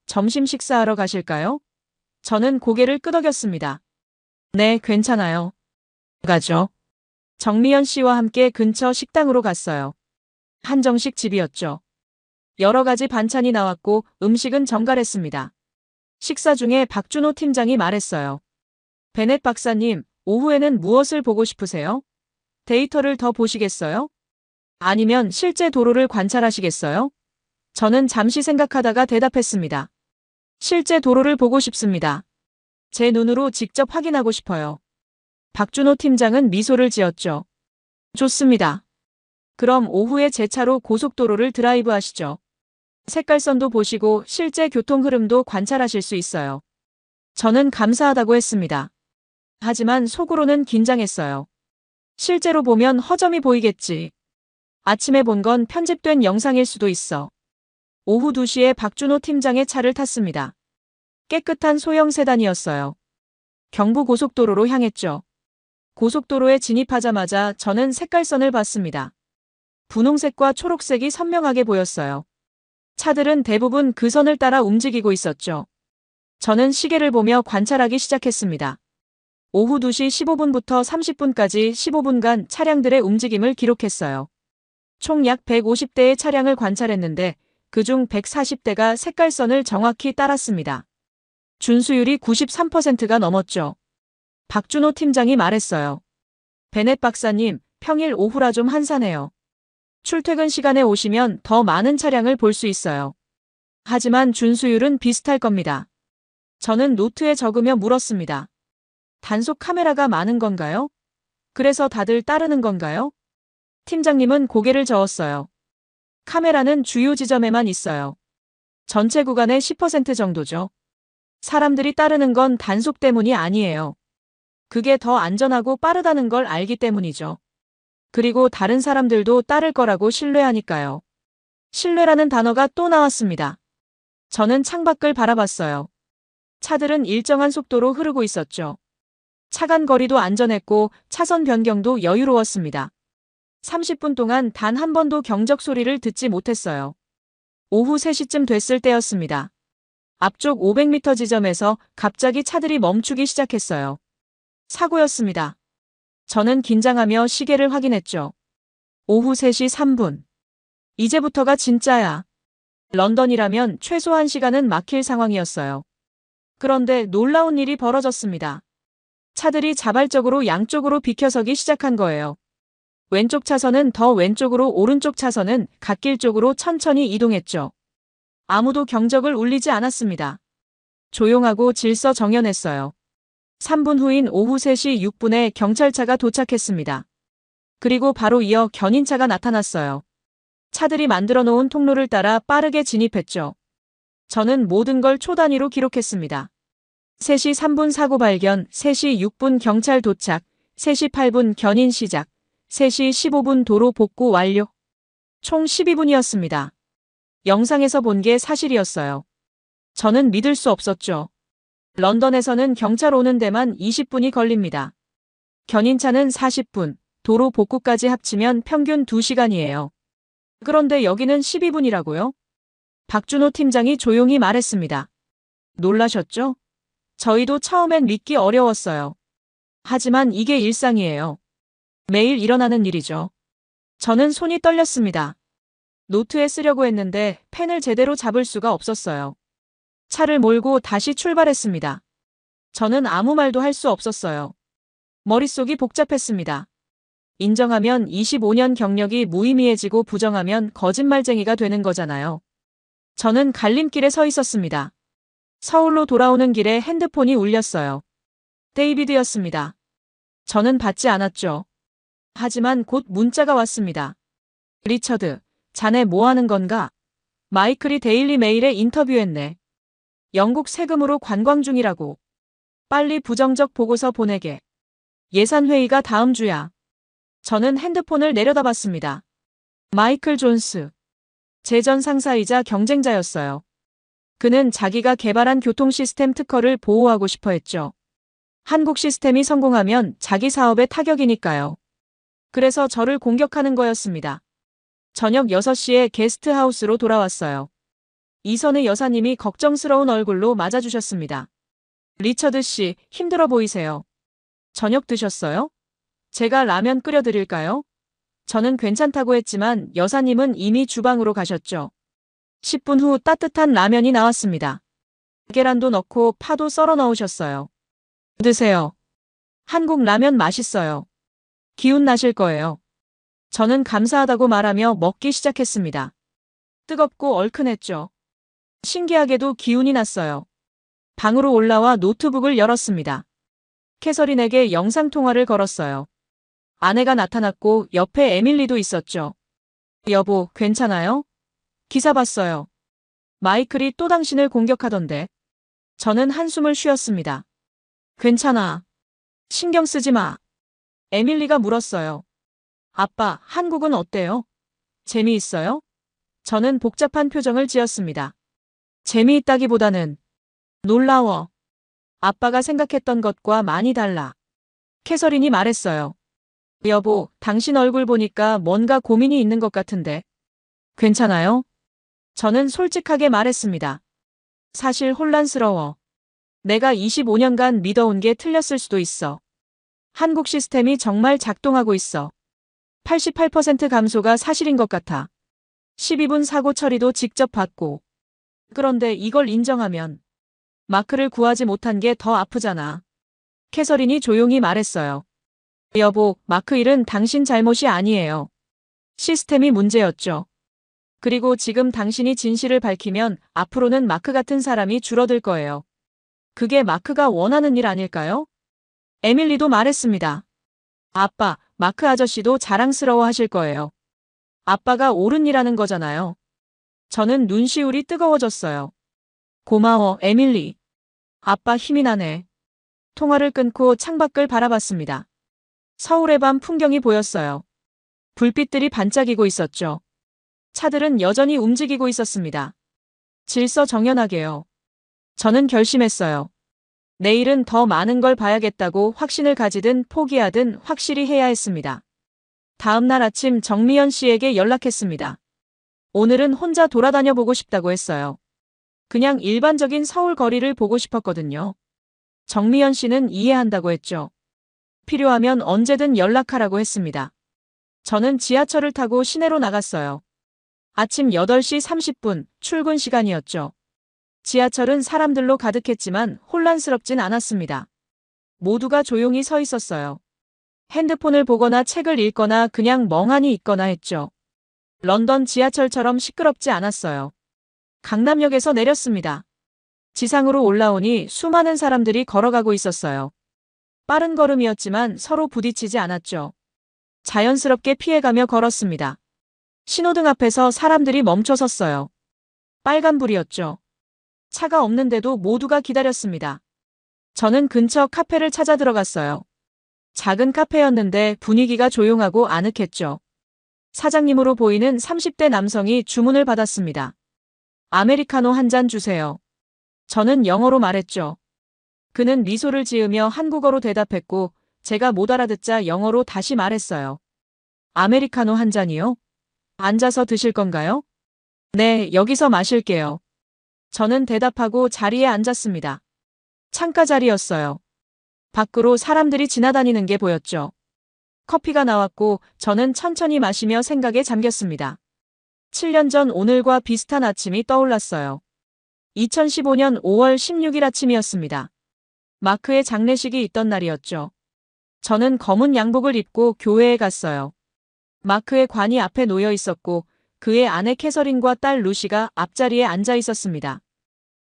점심 식사하러 가실까요? 저는 고개를 끄덕였습니다. 네, 괜찮아요. 가죠. 정미연 씨와 함께 근처 식당으로 갔어요. 한정식 집이었죠. 여러 가지 반찬이 나왔고 음식은 정갈했습니다. 식사 중에 박준호 팀장이 말했어요. 베넷 박사님, 오후에는 무엇을 보고 싶으세요? 데이터를 더 보시겠어요? 아니면 실제 도로를 관찰하시겠어요? 저는 잠시 생각하다가 대답했습니다. 실제 도로를 보고 싶습니다. 제 눈으로 직접 확인하고 싶어요. 박준호 팀장은 미소를 지었죠. 좋습니다. 그럼 오후에 제 차로 고속도로를 드라이브 하시죠. 색깔선도 보시고 실제 교통 흐름도 관찰하실 수 있어요. 저는 감사하다고 했습니다. 하지만 속으로는 긴장했어요. 실제로 보면 허점이 보이겠지. 아침에 본 건 편집된 영상일 수도 있어. 오후 2시에 박준호 팀장의 차를 탔습니다. 깨끗한 소형 세단이었어요. 경부고속도로로 향했죠. 고속도로에 진입하자마자 저는 색깔선을 봤습니다. 분홍색과 초록색이 선명하게 보였어요. 차들은 대부분 그 선을 따라 움직이고 있었죠. 저는 시계를 보며 관찰하기 시작했습니다. 오후 2시 15분부터 30분까지 15분간 차량들의 움직임을 기록했어요. 총 약 150대의 차량을 관찰했는데 그중 140대가 색깔선을 정확히 따랐습니다. 준수율이 93%가 넘었죠. 박준호 팀장이 말했어요. 베넷 박사님, 평일 오후라 좀 한산해요. 출퇴근 시간에 오시면 더 많은 차량을 볼 수 있어요. 하지만 준수율은 비슷할 겁니다. 저는 노트에 적으며 물었습니다. 단속 카메라가 많은 건가요? 그래서 다들 따르는 건가요? 팀장님은 고개를 저었어요. 카메라는 주요 지점에만 있어요. 전체 구간의 10% 정도죠. 사람들이 따르는 건 단속 때문이 아니에요. 그게 더 안전하고 빠르다는 걸 알기 때문이죠. 그리고 다른 사람들도 따를 거라고 신뢰하니까요. 신뢰라는 단어가 또 나왔습니다. 저는 창밖을 바라봤어요. 차들은 일정한 속도로 흐르고 있었죠. 차간 거리도 안전했고 차선 변경도 여유로웠습니다. 30분 동안 단 한 번도 경적 소리를 듣지 못했어요. 오후 3시쯤 됐을 때였습니다. 앞쪽 500m 지점에서 갑자기 차들이 멈추기 시작했어요. 사고였습니다. 저는 긴장하며 시계를 확인했죠. 오후 3시 3분. 이제부터가 진짜야. 런던이라면 최소 1시간은 막힐 상황이었어요. 그런데 놀라운 일이 벌어졌습니다. 차들이 자발적으로 양쪽으로 비켜서기 시작한 거예요. 왼쪽 차선은 더 왼쪽으로, 오른쪽 차선은 갓길 쪽으로 천천히 이동했죠. 아무도 경적을 울리지 않았습니다. 조용하고 질서 정연했어요. 3분 후인 오후 3시 6분에 경찰차가 도착했습니다. 그리고 바로 이어 견인차가 나타났어요. 차들이 만들어 놓은 통로를 따라 빠르게 진입했죠. 저는 모든 걸 초 단위로 기록했습니다. 3시 3분 사고 발견, 3시 6분 경찰 도착, 3시 8분 견인 시작, 3시 15분 도로 복구 완료. 총 12분이었습니다. 영상에서 본 게 사실이었어요. 저는 믿을 수 없었죠. 런던에서는 경찰 오는 데만 20분이 걸립니다. 견인차는 40분, 도로 복구까지 합치면 평균 2시간이에요. 그런데 여기는 12분이라고요? 박준호 팀장이 조용히 말했습니다. 놀라셨죠? 저희도 처음엔 믿기 어려웠어요. 하지만 이게 일상이에요. 매일 일어나는 일이죠. 저는 손이 떨렸습니다. 노트에 쓰려고 했는데 펜을 제대로 잡을 수가 없었어요. 차를 몰고 다시 출발했습니다. 저는 아무 말도 할 수 없었어요. 머릿속이 복잡했습니다. 인정하면 25년 경력이 무의미해지고 부정하면 거짓말쟁이가 되는 거잖아요. 저는 갈림길에 서 있었습니다. 서울로 돌아오는 길에 핸드폰이 울렸어요. 데이비드였습니다. 저는 받지 않았죠. 하지만 곧 문자가 왔습니다. 리처드, 자네 뭐 하는 건가? 마이클이 데일리 메일에 인터뷰했네. 영국 세금으로 관광 중이라고. 빨리 부정적 보고서 보내게. 예산회의가 다음 주야. 저는 핸드폰을 내려다봤습니다. 마이클 존스. 제 전 상사이자 경쟁자였어요. 그는 자기가 개발한 교통 시스템 특허를 보호하고 싶어 했죠. 한국 시스템이 성공하면 자기 사업에 타격이니까요. 그래서 저를 공격하는 거였습니다. 저녁 6시에 게스트하우스로 돌아왔어요. 이선의 여사님이 걱정스러운 얼굴로 맞아주셨습니다. 리처드 씨, 힘들어 보이세요. 저녁 드셨어요? 제가 라면 끓여드릴까요? 저는 괜찮다고 했지만 여사님은 이미 주방으로 가셨죠. 10분 후 따뜻한 라면이 나왔습니다. 계란도 넣고 파도 썰어 넣으셨어요. 드세요. 한국 라면 맛있어요. 기운 나실 거예요. 저는 감사하다고 말하며 먹기 시작했습니다. 뜨겁고 얼큰했죠. 신기하게도 기운이 났어요. 방으로 올라와 노트북을 열었습니다. 캐서린에게 영상통화를 걸었어요. 아내가 나타났고 옆에 에밀리도 있었죠. 여보, 괜찮아요? 기사 봤어요. 마이클이 또 당신을 공격하던데. 저는 한숨을 쉬었습니다. 괜찮아. 신경 쓰지 마. 에밀리가 물었어요. 아빠, 한국은 어때요? 재미있어요? 저는 복잡한 표정을 지었습니다. 재미있다기보다는 놀라워. 아빠가 생각했던 것과 많이 달라. 캐서린이 말했어요. 여보, 당신 얼굴 보니까 뭔가 고민이 있는 것 같은데. 괜찮아요? 저는 솔직하게 말했습니다. 사실 혼란스러워. 내가 25년간 믿어온 게 틀렸을 수도 있어. 한국 시스템이 정말 작동하고 있어. 88% 감소가 사실인 것 같아. 12분 사고 처리도 직접 받고. 그런데 이걸 인정하면 마크를 구하지 못한 게 더 아프잖아. 캐서린이 조용히 말했어요. 여보, 마크 일은 당신 잘못이 아니에요. 시스템이 문제였죠. 그리고 지금 당신이 진실을 밝히면 앞으로는 마크 같은 사람이 줄어들 거예요. 그게 마크가 원하는 일 아닐까요? 에밀리도 말했습니다. 아빠, 마크 아저씨도 자랑스러워 하실 거예요. 아빠가 옳은 일하는 거잖아요. 저는 눈시울이 뜨거워졌어요. 고마워, 에밀리. 아빠 힘이 나네. 통화를 끊고 창밖을 바라봤습니다. 서울의 밤 풍경이 보였어요. 불빛들이 반짝이고 있었죠. 차들은 여전히 움직이고 있었습니다. 질서정연하게요. 저는 결심했어요. 내일은 더 많은 걸 봐야겠다고 확신을 가지든 포기하든 확실히 해야 했습니다. 다음 날 아침 정미연 씨에게 연락했습니다. 오늘은 혼자 돌아다녀 보고 싶다고 했어요. 그냥 일반적인 서울 거리를 보고 싶었거든요. 정미연 씨는 이해한다고 했죠. 필요하면 언제든 연락하라고 했습니다. 저는 지하철을 타고 시내로 나갔어요. 아침 8시 30분 출근 시간이었죠. 지하철은 사람들로 가득했지만 혼란스럽진 않았습니다. 모두가 조용히 서 있었어요. 핸드폰을 보거나 책을 읽거나 그냥 멍하니 있거나 했죠. 런던 지하철처럼 시끄럽지 않았어요. 강남역에서 내렸습니다. 지상으로 올라오니 수많은 사람들이 걸어가고 있었어요. 빠른 걸음이었지만 서로 부딪히지 않았죠. 자연스럽게 피해가며 걸었습니다. 신호등 앞에서 사람들이 멈춰 섰어요. 빨간불이었죠. 차가 없는데도 모두가 기다렸습니다. 저는 근처 카페를 찾아 들어갔어요. 작은 카페였는데 분위기가 조용하고 아늑했죠. 사장님으로 보이는 30대 남성이 주문을 받았습니다. 아메리카노 한 잔 주세요. 저는 영어로 말했죠. 그는 미소를 지으며 한국어로 대답했고 제가 못 알아듣자 영어로 다시 말했어요. 아메리카노 한 잔이요? 앉아서 드실 건가요? 네, 여기서 마실게요. 저는 대답하고 자리에 앉았습니다. 창가 자리였어요. 밖으로 사람들이 지나다니는 게 보였죠. 커피가 나왔고 저는 천천히 마시며 생각에 잠겼습니다. 7년 전 오늘과 비슷한 아침이 떠올랐어요. 2015년 5월 16일 아침이었습니다. 마크의 장례식이 있던 날이었죠. 저는 검은 양복을 입고 교회에 갔어요. 마크의 관이 앞에 놓여 있었고 그의 아내 캐서린과 딸 루시가 앞자리에 앉아 있었습니다.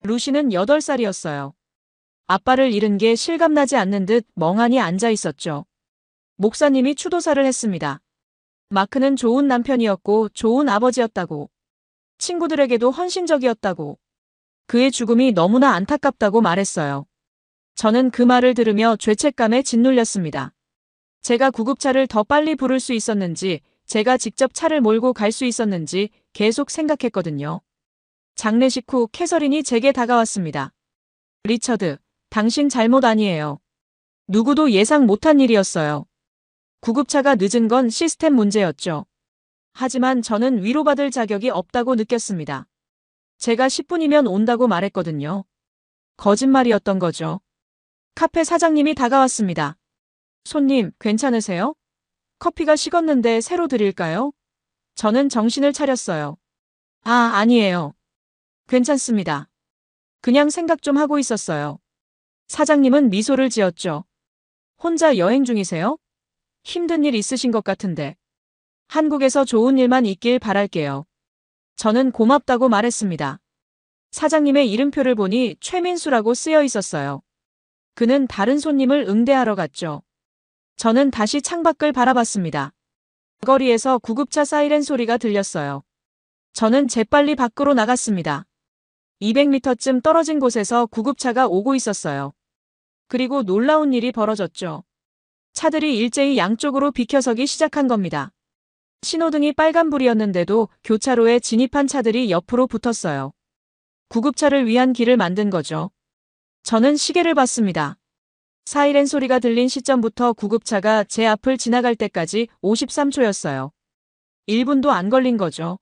루시는 8살이었어요. 아빠를 잃은 게 실감나지 않는 듯 멍하니 앉아 있었죠. 목사님이 추도사를 했습니다. 마크는 좋은 남편이었고 좋은 아버지였다고. 친구들에게도 헌신적이었다고. 그의 죽음이 너무나 안타깝다고 말했어요. 저는 그 말을 들으며 죄책감에 짓눌렸습니다. 제가 구급차를 더 빨리 부를 수 있었는지, 제가 직접 차를 몰고 갈 수 있었는지 계속 생각했거든요. 장례식 후 캐서린이 제게 다가왔습니다. 리처드, 당신 잘못 아니에요. 누구도 예상 못한 일이었어요. 구급차가 늦은 건 시스템 문제였죠. 하지만 저는 위로받을 자격이 없다고 느꼈습니다. 제가 10분이면 온다고 말했거든요. 거짓말이었던 거죠. 카페 사장님이 다가왔습니다. 손님, 괜찮으세요? 커피가 식었는데 새로 드릴까요? 저는 정신을 차렸어요. 아니에요. 괜찮습니다. 그냥 생각 좀 하고 있었어요. 사장님은 미소를 지었죠. 혼자 여행 중이세요? 힘든 일 있으신 것 같은데. 한국에서 좋은 일만 있길 바랄게요. 저는 고맙다고 말했습니다. 사장님의 이름표를 보니 최민수라고 쓰여 있었어요. 그는 다른 손님을 응대하러 갔죠. 저는 다시 창밖을 바라봤습니다. 거리에서 구급차 사이렌 소리가 들렸어요. 저는 재빨리 밖으로 나갔습니다. 200m쯤 떨어진 곳에서 구급차가 오고 있었어요. 그리고 놀라운 일이 벌어졌죠. 차들이 일제히 양쪽으로 비켜서기 시작한 겁니다. 신호등이 빨간불이었는데도 교차로에 진입한 차들이 옆으로 붙었어요. 구급차를 위한 길을 만든 거죠. 저는 시계를 봤습니다. 사이렌 소리가 들린 시점부터 구급차가 제 앞을 지나갈 때까지 53초였어요. 1분도 안 걸린 거죠.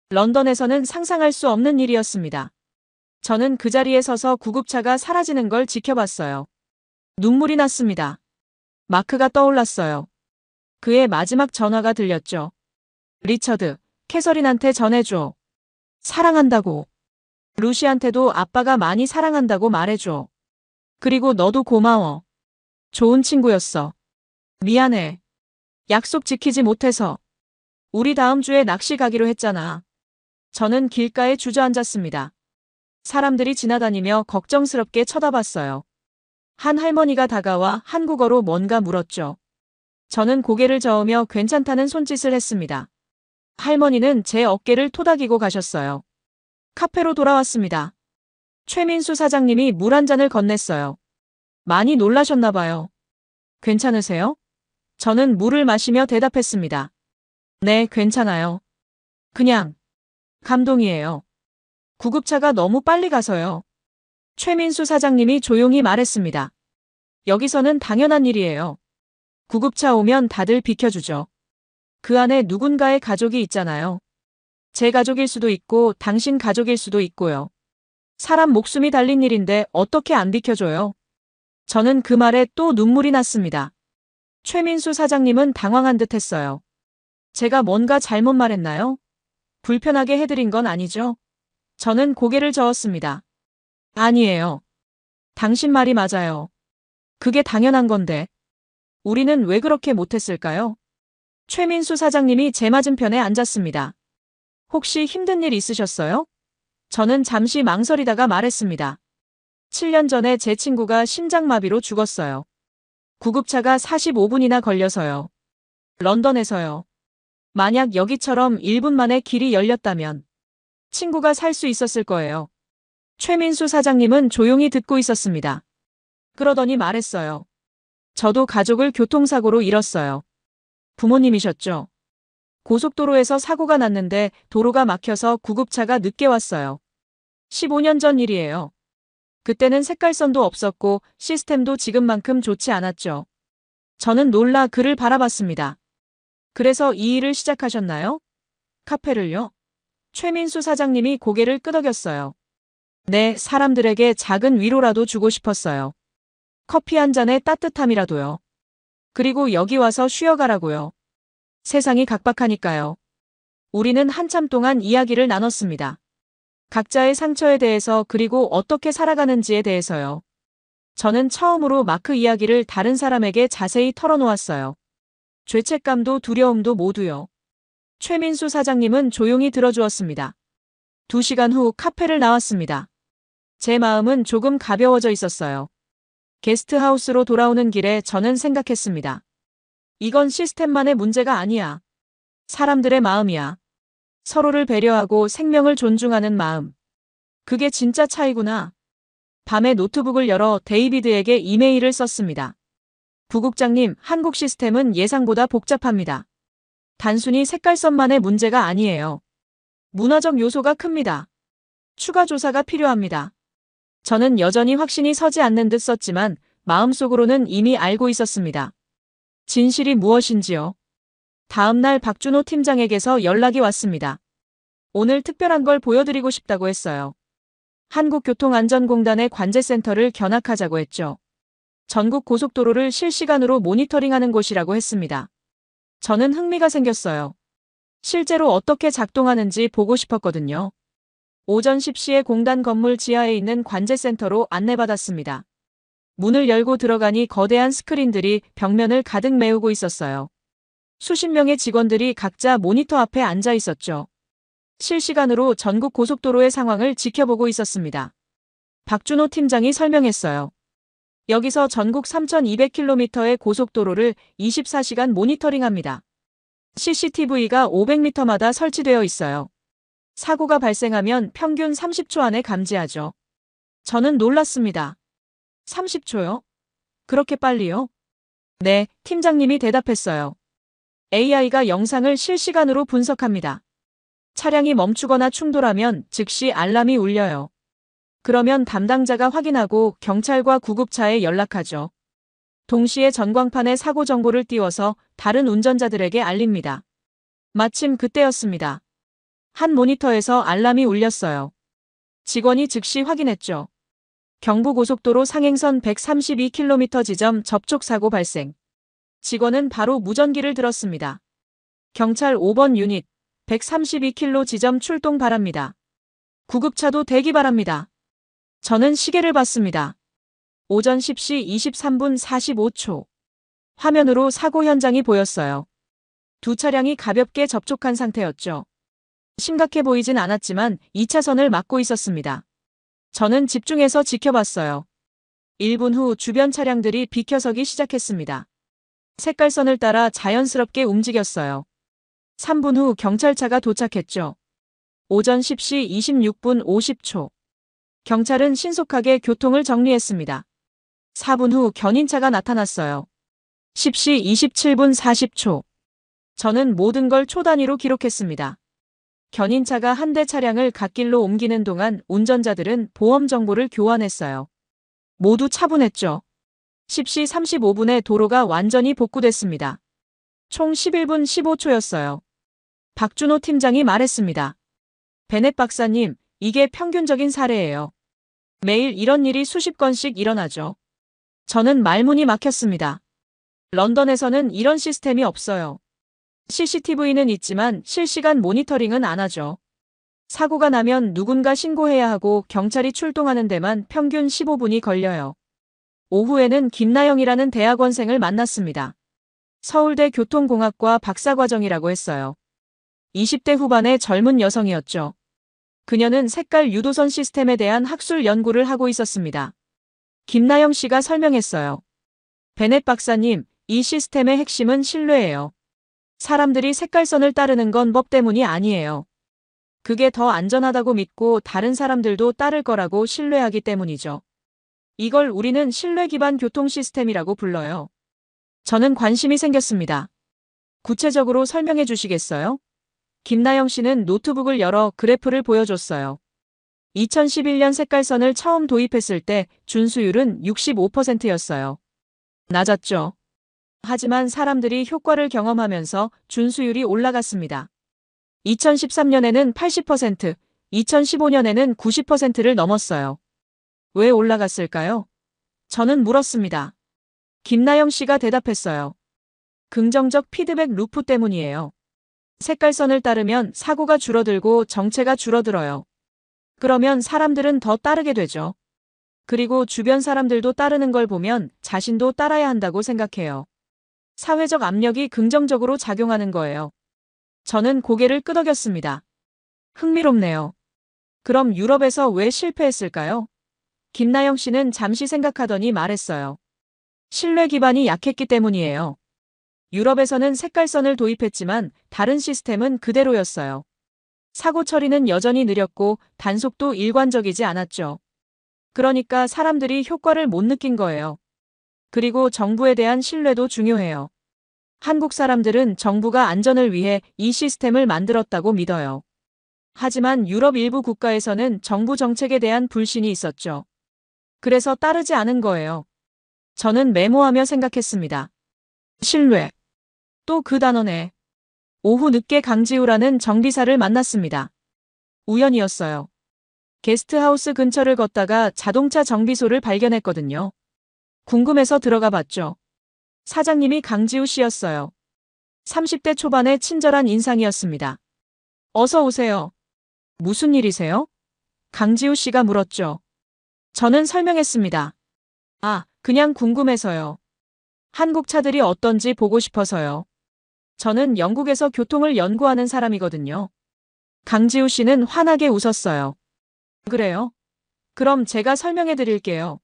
런던에서는 상상할 수 없는 일이었습니다. 저는 그 자리에 서서 구급차가 사라지는 걸 지켜봤어요. 눈물이 났습니다. 마크가 떠올랐어요. 그의 마지막 전화가 들렸죠. 리처드, 캐서린한테 전해줘. 사랑한다고. 루시한테도 아빠가 많이 사랑한다고 말해줘. 그리고 너도 고마워. 좋은 친구였어. 미안해. 약속 지키지 못해서. 우리 다음 주에 낚시 가기로 했잖아. 저는 길가에 주저앉았습니다. 사람들이 지나다니며 걱정스럽게 쳐다봤어요. 한 할머니가 다가와 한국어로 뭔가 물었죠. 저는 고개를 저으며 괜찮다는 손짓을 했습니다. 할머니는 제 어깨를 토닥이고 가셨어요. 카페로 돌아왔습니다. 최민수 사장님이 물 한 잔을 건넸어요. 많이 놀라셨나 봐요. 괜찮으세요? 저는 물을 마시며 대답했습니다. 네, 괜찮아요. 그냥 감동이에요. 구급차가 너무 빨리 가서요. 최민수 사장님이 조용히 말했습니다. 여기서는 당연한 일이에요. 구급차 오면 다들 비켜주죠. 그 안에 누군가의 가족이 있잖아요. 제 가족일 수도 있고 당신 가족일 수도 있고요. 사람 목숨이 달린 일인데 어떻게 안 비켜줘요? 저는 그 말에 또 눈물이 났습니다. 최민수 사장님은 당황한 듯 했어요. 제가 뭔가 잘못 말했나요? 불편하게 해드린 건 아니죠? 저는 고개를 저었습니다. 아니에요. 당신 말이 맞아요. 그게 당연한 건데. 우리는 왜 그렇게 못했을까요? 최민수 사장님이 제 맞은편에 앉았습니다. 혹시 힘든 일 있으셨어요? 저는 잠시 망설이다가 말했습니다. 7년 전에 제 친구가 심장마비로 죽었어요. 구급차가 45분이나 걸려서요. 런던에서요. 만약 여기처럼 1분 만에 길이 열렸다면 친구가 살 수 있었을 거예요. 최민수 사장님은 조용히 듣고 있었습니다. 그러더니 말했어요. 저도 가족을 교통사고로 잃었어요. 부모님이셨죠? 고속도로에서 사고가 났는데 도로가 막혀서 구급차가 늦게 왔어요. 15년 전 일이에요. 그때는 색깔선도 없었고 시스템도 지금만큼 좋지 않았죠. 저는 놀라 그를 바라봤습니다. 그래서 이 일을 시작하셨나요? 카페를요? 최민수 사장님이 고개를 끄덕였어요. 네, 사람들에게 작은 위로라도 주고 싶었어요. 커피 한 잔의 따뜻함이라도요. 그리고 여기 와서 쉬어가라고요. 세상이 각박하니까요. 우리는 한참 동안 이야기를 나눴습니다. 각자의 상처에 대해서 그리고 어떻게 살아가는지에 대해서요. 저는 처음으로 마크 이야기를 다른 사람에게 자세히 털어놓았어요. 죄책감도 두려움도 모두요. 최민수 사장님은 조용히 들어주었습니다. 2시간 후 카페를 나왔습니다. 제 마음은 조금 가벼워져 있었어요. 게스트하우스로 돌아오는 길에 저는 생각했습니다. 이건 시스템만의 문제가 아니야. 사람들의 마음이야. 서로를 배려하고 생명을 존중하는 마음. 그게 진짜 차이구나. 밤에 노트북을 열어 데이비드에게 이메일을 썼습니다. 부국장님, 한국 시스템은 예상보다 복잡합니다. 단순히 색깔선만의 문제가 아니에요. 문화적 요소가 큽니다. 추가 조사가 필요합니다. 저는 여전히 확신이 서지 않는 듯 썼지만 마음속으로는 이미 알고 있었습니다. 진실이 무엇인지요? 다음 날 박준호 팀장에게서 연락이 왔습니다. 오늘 특별한 걸 보여드리고 싶다고 했어요. 한국교통안전공단의 관제센터를 견학하자고 했죠. 전국 고속도로를 실시간으로 모니터링하는 곳이라고 했습니다. 저는 흥미가 생겼어요. 실제로 어떻게 작동하는지 보고 싶었거든요. 오전 10시에 공단 건물 지하에 있는 관제센터로 안내받았습니다. 문을 열고 들어가니 거대한 스크린들이 벽면을 가득 메우고 있었어요. 수십 명의 직원들이 각자 모니터 앞에 앉아 있었죠. 실시간으로 전국 고속도로의 상황을 지켜보고 있었습니다. 박준호 팀장이 설명했어요. 여기서 전국 3,200km의 고속도로를 24시간 모니터링합니다. CCTV가 500m마다 설치되어 있어요. 사고가 발생하면 평균 30초 안에 감지하죠. 저는 놀랐습니다. 30초요? 그렇게 빨리요? 네, 팀장님이 대답했어요. AI가 영상을 실시간으로 분석합니다. 차량이 멈추거나 충돌하면 즉시 알람이 울려요. 그러면 담당자가 확인하고 경찰과 구급차에 연락하죠. 동시에 전광판에 사고 정보를 띄워서 다른 운전자들에게 알립니다. 마침 그때였습니다. 한 모니터에서 알람이 울렸어요. 직원이 즉시 확인했죠. 경부고속도로 상행선 132km 지점 접촉사고 발생. 직원은 바로 무전기를 들었습니다. 경찰 5번 유닛 132km 지점 출동 바랍니다. 구급차도 대기 바랍니다. 저는 시계를 봤습니다. 오전 10시 23분 45초. 화면으로 사고 현장이 보였어요. 두 차량이 가볍게 접촉한 상태였죠. 심각해 보이진 않았지만 2차선을 막고 있었습니다. 저는 집중해서 지켜봤어요. 1분 후 주변 차량들이 비켜서기 시작했습니다. 색깔선을 따라 자연스럽게 움직였어요. 3분 후 경찰차가 도착했죠. 오전 10시 26분 50초. 경찰은 신속하게 교통을 정리했습니다. 4분 후 견인차가 나타났어요. 10시 27분 40초. 저는 모든 걸 초 단위로 기록했습니다. 견인차가 한 대 차량을 갓길로 옮기는 동안 운전자들은 보험 정보를 교환했어요. 모두 차분했죠. 10시 35분에 도로가 완전히 복구됐습니다. 총 11분 15초였어요. 박준호 팀장이 말했습니다. 베넷 박사님, 이게 평균적인 사례예요. 매일 이런 일이 수십 건씩 일어나죠. 저는 말문이 막혔습니다. 런던에서는 이런 시스템이 없어요. CCTV는 있지만 실시간 모니터링은 안 하죠. 사고가 나면 누군가 신고해야 하고 경찰이 출동하는 데만 평균 15분이 걸려요. 오후에는 김나영이라는 대학원생을 만났습니다. 서울대 교통공학과 박사과정이라고 했어요. 20대 후반의 젊은 여성이었죠. 그녀는 색깔 유도선 시스템에 대한 학술 연구를 하고 있었습니다. 김나영 씨가 설명했어요. 베넷 박사님, 이 시스템의 핵심은 신뢰예요. 사람들이 색깔선을 따르는 건 법 때문이 아니에요. 그게 더 안전하다고 믿고 다른 사람들도 따를 거라고 신뢰하기 때문이죠. 이걸 우리는 신뢰 기반 교통 시스템이라고 불러요. 저는 관심이 생겼습니다. 구체적으로 설명해 주시겠어요? 김나영 씨는 노트북을 열어 그래프를 보여줬어요. 2011년 색깔선을 처음 도입했을 때 준수율은 65%였어요. 낮았죠. 하지만 사람들이 효과를 경험하면서 준수율이 올라갔습니다. 2013년에는 80%, 2015년에는 90%를 넘었어요. 왜 올라갔을까요? 저는 물었습니다. 김나영 씨가 대답했어요. 긍정적 피드백 루프 때문이에요. 색깔선을 따르면 사고가 줄어들고 정체가 줄어들어요. 그러면 사람들은 더 따르게 되죠. 그리고 주변 사람들도 따르는 걸 보면 자신도 따라야 한다고 생각해요. 사회적 압력이 긍정적으로 작용하는 거예요. 저는 고개를 끄덕였습니다. 흥미롭네요. 그럼 유럽에서 왜 실패했을까요? 김나영 씨는 잠시 생각하더니 말했어요. 신뢰 기반이 약했기 때문이에요. 유럽에서는 색깔선을 도입했지만 다른 시스템은 그대로였어요. 사고 처리는 여전히 느렸고 단속도 일관적이지 않았죠. 그러니까 사람들이 효과를 못 느낀 거예요. 그리고 정부에 대한 신뢰도 중요해요. 한국 사람들은 정부가 안전을 위해 이 시스템을 만들었다고 믿어요. 하지만 유럽 일부 국가에서는 정부 정책에 대한 불신이 있었죠. 그래서 따르지 않은 거예요. 저는 메모하며 생각했습니다. 신뢰. 또 그 단어네. 오후 늦게 강지우라는 정비사를 만났습니다. 우연이었어요. 게스트하우스 근처를 걷다가 자동차 정비소를 발견했거든요. 궁금해서 들어가 봤죠. 사장님이 강지우 씨였어요. 30대 초반의 친절한 인상이었습니다. 어서 오세요. 무슨 일이세요? 강지우 씨가 물었죠. 저는 설명했습니다. 아, 그냥 궁금해서요. 한국 차들이 어떤지 보고 싶어서요. 저는 영국에서 교통을 연구하는 사람이거든요. 강지우 씨는 환하게 웃었어요. 그래요? 그럼 제가 설명해 드릴게요.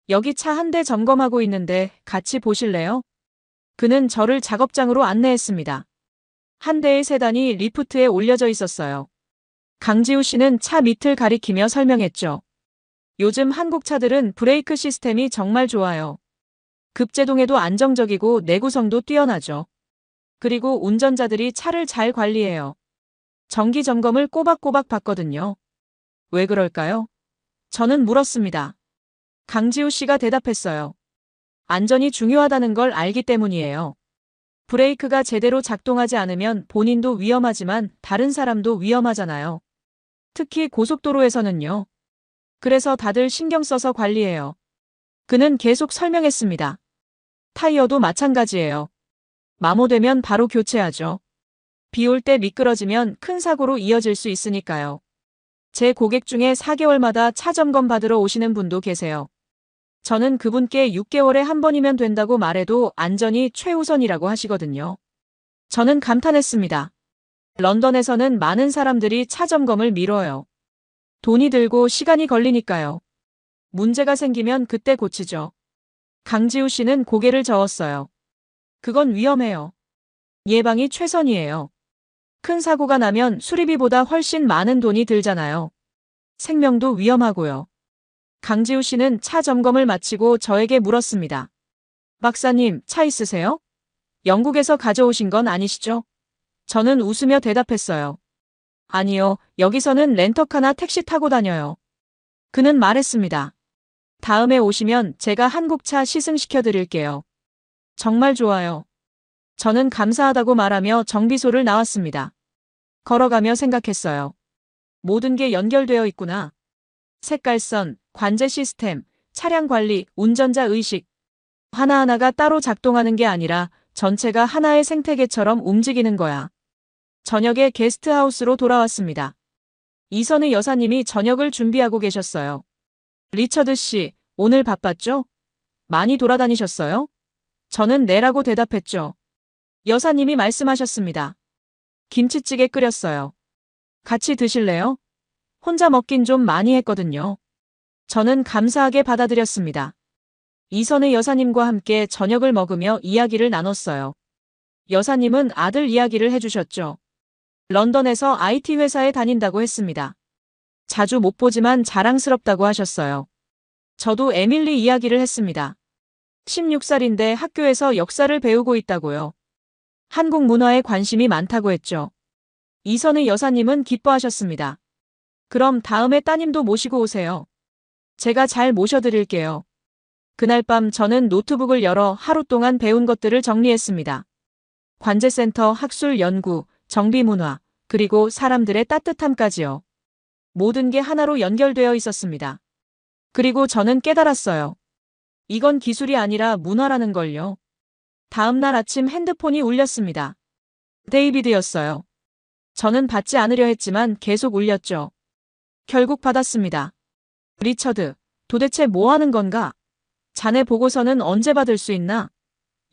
여기 차 한 대 점검하고 있는데 같이 보실래요? 그는 저를 작업장으로 안내했습니다. 한 대의 세단이 리프트에 올려져 있었어요. 강지우 씨는 차 밑을 가리키며 설명했죠. 요즘 한국 차들은 브레이크 시스템이 정말 좋아요. 급제동에도 안정적이고 내구성도 뛰어나죠. 그리고 운전자들이 차를 잘 관리해요. 정기 점검을 꼬박꼬박 받거든요. 왜 그럴까요? 저는 물었습니다. 강지우 씨가 대답했어요. 안전이 중요하다는 걸 알기 때문이에요. 브레이크가 제대로 작동하지 않으면 본인도 위험하지만 다른 사람도 위험하잖아요. 특히 고속도로에서는요. 그래서 다들 신경 써서 관리해요. 그는 계속 설명했습니다. 타이어도 마찬가지예요. 마모되면 바로 교체하죠. 비 올 때 미끄러지면 큰 사고로 이어질 수 있으니까요. 제 고객 중에 4개월마다 차 점검 받으러 오시는 분도 계세요. 저는 그분께 6개월에 한 번이면 된다고 말해도 안전이 최우선이라고 하시거든요. 저는 감탄했습니다. 런던에서는 많은 사람들이 차 점검을 미뤄요. 돈이 들고 시간이 걸리니까요. 문제가 생기면 그때 고치죠. 강지우 씨는 고개를 저었어요. 그건 위험해요. 예방이 최선이에요. 큰 사고가 나면 수리비보다 훨씬 많은 돈이 들잖아요. 생명도 위험하고요. 강지우 씨는 차 점검을 마치고 저에게 물었습니다. 박사님, 차 있으세요? 영국에서 가져오신 건 아니시죠? 저는 웃으며 대답했어요. 아니요, 여기서는 렌터카나 택시 타고 다녀요. 그는 말했습니다. 다음에 오시면 제가 한국 차 시승시켜 드릴게요. 정말 좋아요. 저는 감사하다고 말하며 정비소를 나왔습니다. 걸어가며 생각했어요. 모든 게 연결되어 있구나. 색깔선, 관제 시스템, 차량 관리, 운전자 의식. 하나하나가 따로 작동하는 게 아니라 전체가 하나의 생태계처럼 움직이는 거야. 저녁에 게스트하우스로 돌아왔습니다. 이선의 여사님이 저녁을 준비하고 계셨어요. 리처드 씨, 오늘 바빴죠? 많이 돌아다니셨어요? 저는 네라고 대답했죠. 여사님이 말씀하셨습니다. 김치찌개 끓였어요. 같이 드실래요? 혼자 먹긴 좀 많이 했거든요. 저는 감사하게 받아들였습니다. 이선의 여사님과 함께 저녁을 먹으며 이야기를 나눴어요. 여사님은 아들 이야기를 해주셨죠. 런던에서 IT 회사에 다닌다고 했습니다. 자주 못 보지만 자랑스럽다고 하셨어요. 저도 에밀리 이야기를 했습니다. 16살인데 학교에서 역사를 배우고 있다고요. 한국 문화에 관심이 많다고 했죠. 이선의 여사님은 기뻐하셨습니다. 그럼 다음에 따님도 모시고 오세요. 제가 잘 모셔드릴게요. 그날 밤 저는 노트북을 열어 하루 동안 배운 것들을 정리했습니다. 관제센터 학술 연구, 정비 문화, 그리고 사람들의 따뜻함까지요. 모든 게 하나로 연결되어 있었습니다. 그리고 저는 깨달았어요. 이건 기술이 아니라 문화라는 걸요. 다음 날 아침 핸드폰이 울렸습니다. 데이비드였어요. 저는 받지 않으려 했지만 계속 울렸죠. 결국 받았습니다. 리처드, 도대체 뭐 하는 건가? 자네 보고서는 언제 받을 수 있나?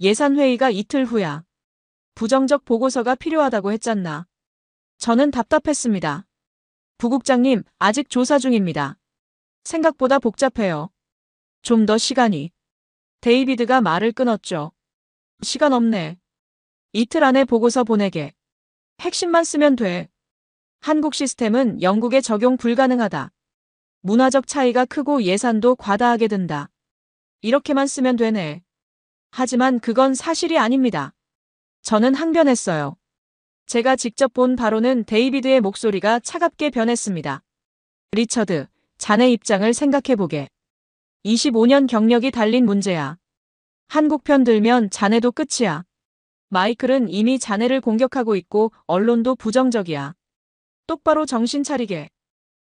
예산회의가 이틀 후야. 부정적 보고서가 필요하다고 했잖나. 저는 답답했습니다. 부국장님, 아직 조사 중입니다. 생각보다 복잡해요. 좀 더 시간이. 데이비드가 말을 끊었죠. 시간 없네. 이틀 안에 보고서 보내게. 핵심만 쓰면 돼. 한국 시스템은 영국에 적용 불가능하다. 문화적 차이가 크고 예산도 과다하게 든다. 이렇게만 쓰면 되네. 하지만 그건 사실이 아닙니다. 저는 항변했어요. 제가 직접 본 바로는 데이비드의 목소리가 차갑게 변했습니다. 리처드, 자네 입장을 생각해보게. 25년 경력이 달린 문제야. 한국 편 들면 자네도 끝이야. 마이클은 이미 자네를 공격하고 있고 언론도 부정적이야. 똑바로 정신 차리게.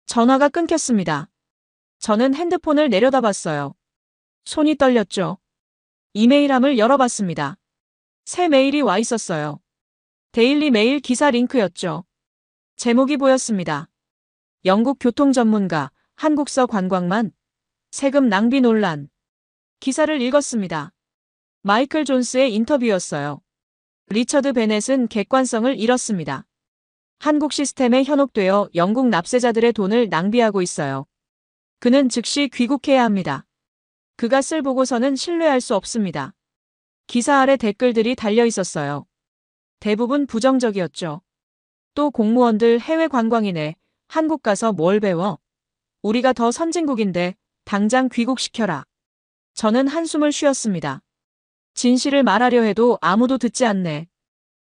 전화가 끊겼습니다. 저는 핸드폰을 내려다봤어요. 손이 떨렸죠. 이메일함을 열어봤습니다. 새 메일이 와 있었어요. 데일리 메일 기사 링크였죠. 제목이 보였습니다. 영국 교통 전문가, 한국서 관광만, 세금 낭비 논란. 기사를 읽었습니다. 마이클 존스의 인터뷰였어요. 리처드 베넷은 객관성을 잃었습니다. 한국 시스템에 현혹되어 영국 납세자들의 돈을 낭비하고 있어요. 그는 즉시 귀국해야 합니다. 그가 쓸 보고서는 신뢰할 수 없습니다. 기사 아래 댓글들이 달려 있었어요. 대부분 부정적이었죠. 또 공무원들 해외 관광이네. 한국 가서 뭘 배워? 우리가 더 선진국인데 당장 귀국시켜라. 저는 한숨을 쉬었습니다. 진실을 말하려 해도 아무도 듣지 않네.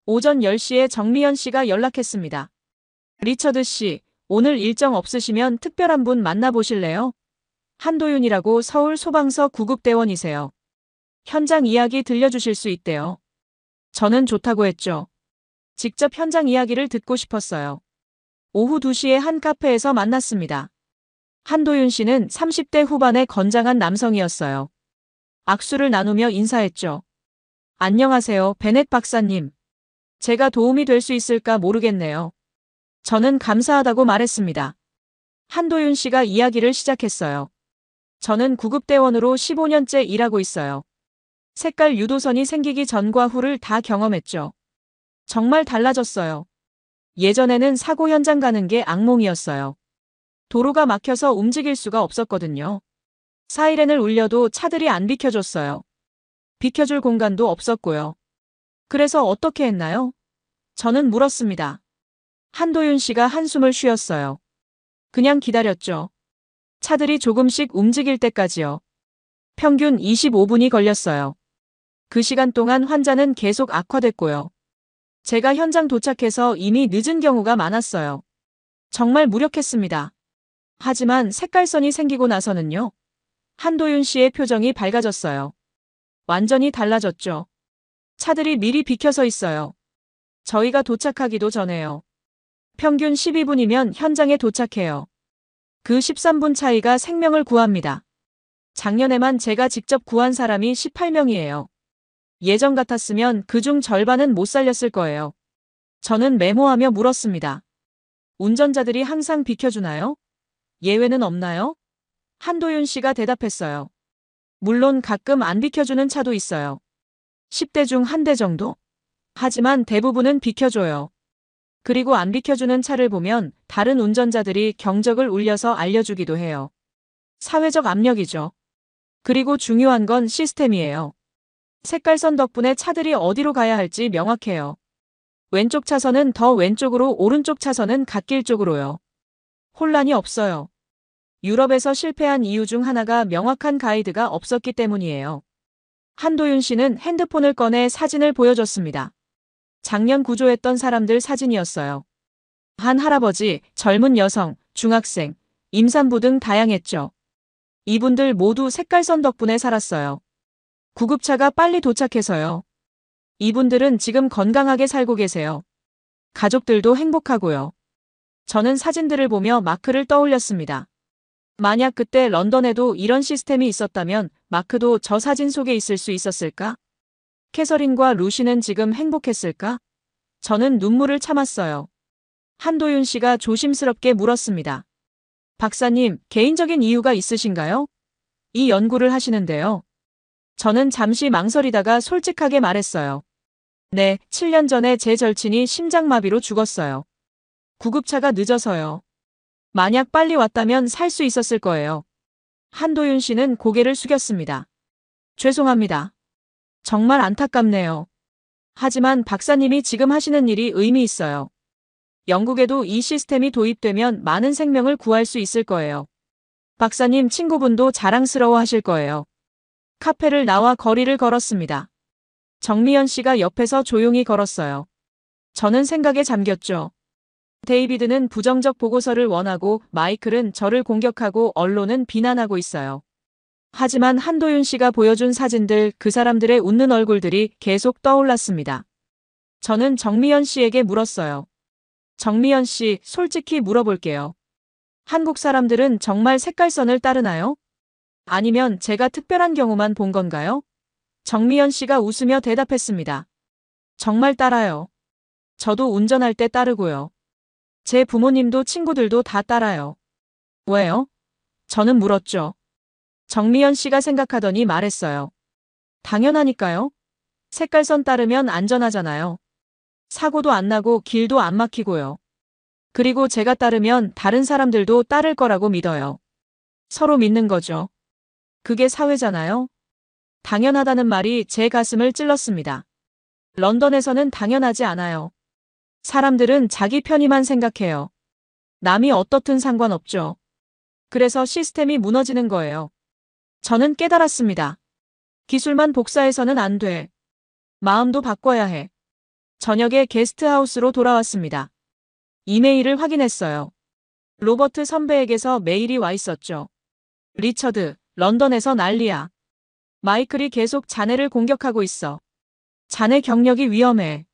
오전 10시에 정미연 씨가 연락했습니다. 리처드 씨, 오늘 일정 없으시면 특별한 분 만나보실래요? 한도윤이라고 서울 소방서 구급대원이세요. 현장 이야기 들려주실 수 있대요. 저는 좋다고 했죠. 직접 현장 이야기를 듣고 싶었어요. 오후 2시에 한 카페에서 만났습니다. 한도윤 씨는 30대 후반의 건장한 남성이었어요. 악수를 나누며 인사했죠. 안녕하세요, 베넷 박사님. 제가 도움이 될 수 있을까 모르겠네요. 저는 감사하다고 말했습니다. 한도윤 씨가 이야기를 시작했어요. 저는 구급대원으로 15년째 일하고 있어요. 색깔 유도선이 생기기 전과 후를 다 경험했죠. 정말 달라졌어요. 예전에는 사고 현장 가는 게 악몽이었어요. 도로가 막혀서 움직일 수가 없었거든요. 사이렌을 울려도 차들이 안 비켜줬어요. 비켜줄 공간도 없었고요. 그래서 어떻게 했나요? 저는 물었습니다. 한도윤 씨가 한숨을 쉬었어요. 그냥 기다렸죠. 차들이 조금씩 움직일 때까지요. 평균 25분이 걸렸어요. 그 시간 동안 환자는 계속 악화됐고요. 제가 현장 도착해서 이미 늦은 경우가 많았어요. 정말 무력했습니다. 하지만 색깔선이 생기고 나서는요. 한도윤 씨의 표정이 밝아졌어요. 완전히 달라졌죠. 차들이 미리 비켜서 있어요. 저희가 도착하기도 전에요. 평균 12분이면 현장에 도착해요. 그 13분 차이가 생명을 구합니다. 작년에만 제가 직접 구한 사람이 18명이에요. 예전 같았으면 그중 절반은 못 살렸을 거예요. 저는 메모하며 물었습니다. 운전자들이 항상 비켜주나요? 예외는 없나요? 한도윤 씨가 대답했어요. 물론 가끔 안 비켜주는 차도 있어요. 10대 중 한 대 정도? 하지만 대부분은 비켜줘요. 그리고 안 비켜주는 차를 보면 다른 운전자들이 경적을 울려서 알려주기도 해요. 사회적 압력이죠. 그리고 중요한 건 시스템이에요. 색깔선 덕분에 차들이 어디로 가야 할지 명확해요. 왼쪽 차선은 더 왼쪽으로, 오른쪽 차선은 갓길 쪽으로요. 혼란이 없어요. 유럽에서 실패한 이유 중 하나가 명확한 가이드가 없었기 때문이에요. 한도윤 씨는 핸드폰을 꺼내 사진을 보여줬습니다. 작년 구조했던 사람들 사진이었어요. 한 할아버지, 젊은 여성, 중학생, 임산부 등 다양했죠. 이분들 모두 색깔선 덕분에 살았어요. 구급차가 빨리 도착해서요. 이분들은 지금 건강하게 살고 계세요. 가족들도 행복하고요. 저는 사진들을 보며 마크를 떠올렸습니다. 만약 그때 런던에도 이런 시스템이 있었다면 마크도 저 사진 속에 있을 수 있었을까? 캐서린과 루시는 지금 행복했을까? 저는 눈물을 참았어요. 한도윤 씨가 조심스럽게 물었습니다. 박사님, 개인적인 이유가 있으신가요? 이 연구를 하시는데요. 저는 잠시 망설이다가 솔직하게 말했어요. 네, 7년 전에 제 절친이 심장마비로 죽었어요. 구급차가 늦어서요. 만약 빨리 왔다면 살 수 있었을 거예요. 한도윤 씨는 고개를 숙였습니다. 죄송합니다. 정말 안타깝네요. 하지만 박사님이 지금 하시는 일이 의미 있어요. 영국에도 이 시스템이 도입되면 많은 생명을 구할 수 있을 거예요. 박사님 친구분도 자랑스러워 하실 거예요. 카페를 나와 거리를 걸었습니다. 정미연 씨가 옆에서 조용히 걸었어요. 저는 생각에 잠겼죠. 데이비드는 부정적 보고서를 원하고 마이클은 저를 공격하고 언론은 비난하고 있어요. 하지만 한도윤 씨가 보여준 사진들, 그 사람들의 웃는 얼굴들이 계속 떠올랐습니다. 저는 정미연 씨에게 물었어요. 정미연 씨, 솔직히 물어볼게요. 한국 사람들은 정말 색깔선을 따르나요? 아니면 제가 특별한 경우만 본 건가요? 정미연 씨가 웃으며 대답했습니다. 정말 따라요. 저도 운전할 때 따르고요. 제 부모님도 친구들도 다 따라요. 왜요? 저는 물었죠. 정미연 씨가 생각하더니 말했어요. 당연하니까요. 색깔선 따르면 안전하잖아요. 사고도 안 나고 길도 안 막히고요. 그리고 제가 따르면 다른 사람들도 따를 거라고 믿어요. 서로 믿는 거죠. 그게 사회잖아요. 당연하다는 말이 제 가슴을 찔렀습니다. 런던에서는 당연하지 않아요. 사람들은 자기 편의만 생각해요. 남이 어떻든 상관없죠. 그래서 시스템이 무너지는 거예요. 저는 깨달았습니다. 기술만 복사해서는 안 돼. 마음도 바꿔야 해. 저녁에 게스트하우스로 돌아왔습니다. 이메일을 확인했어요. 로버트 선배에게서 메일이 와 있었죠. 리처드, 런던에서 난리야. 마이클이 계속 자네를 공격하고 있어. 자네 경력이 위험해.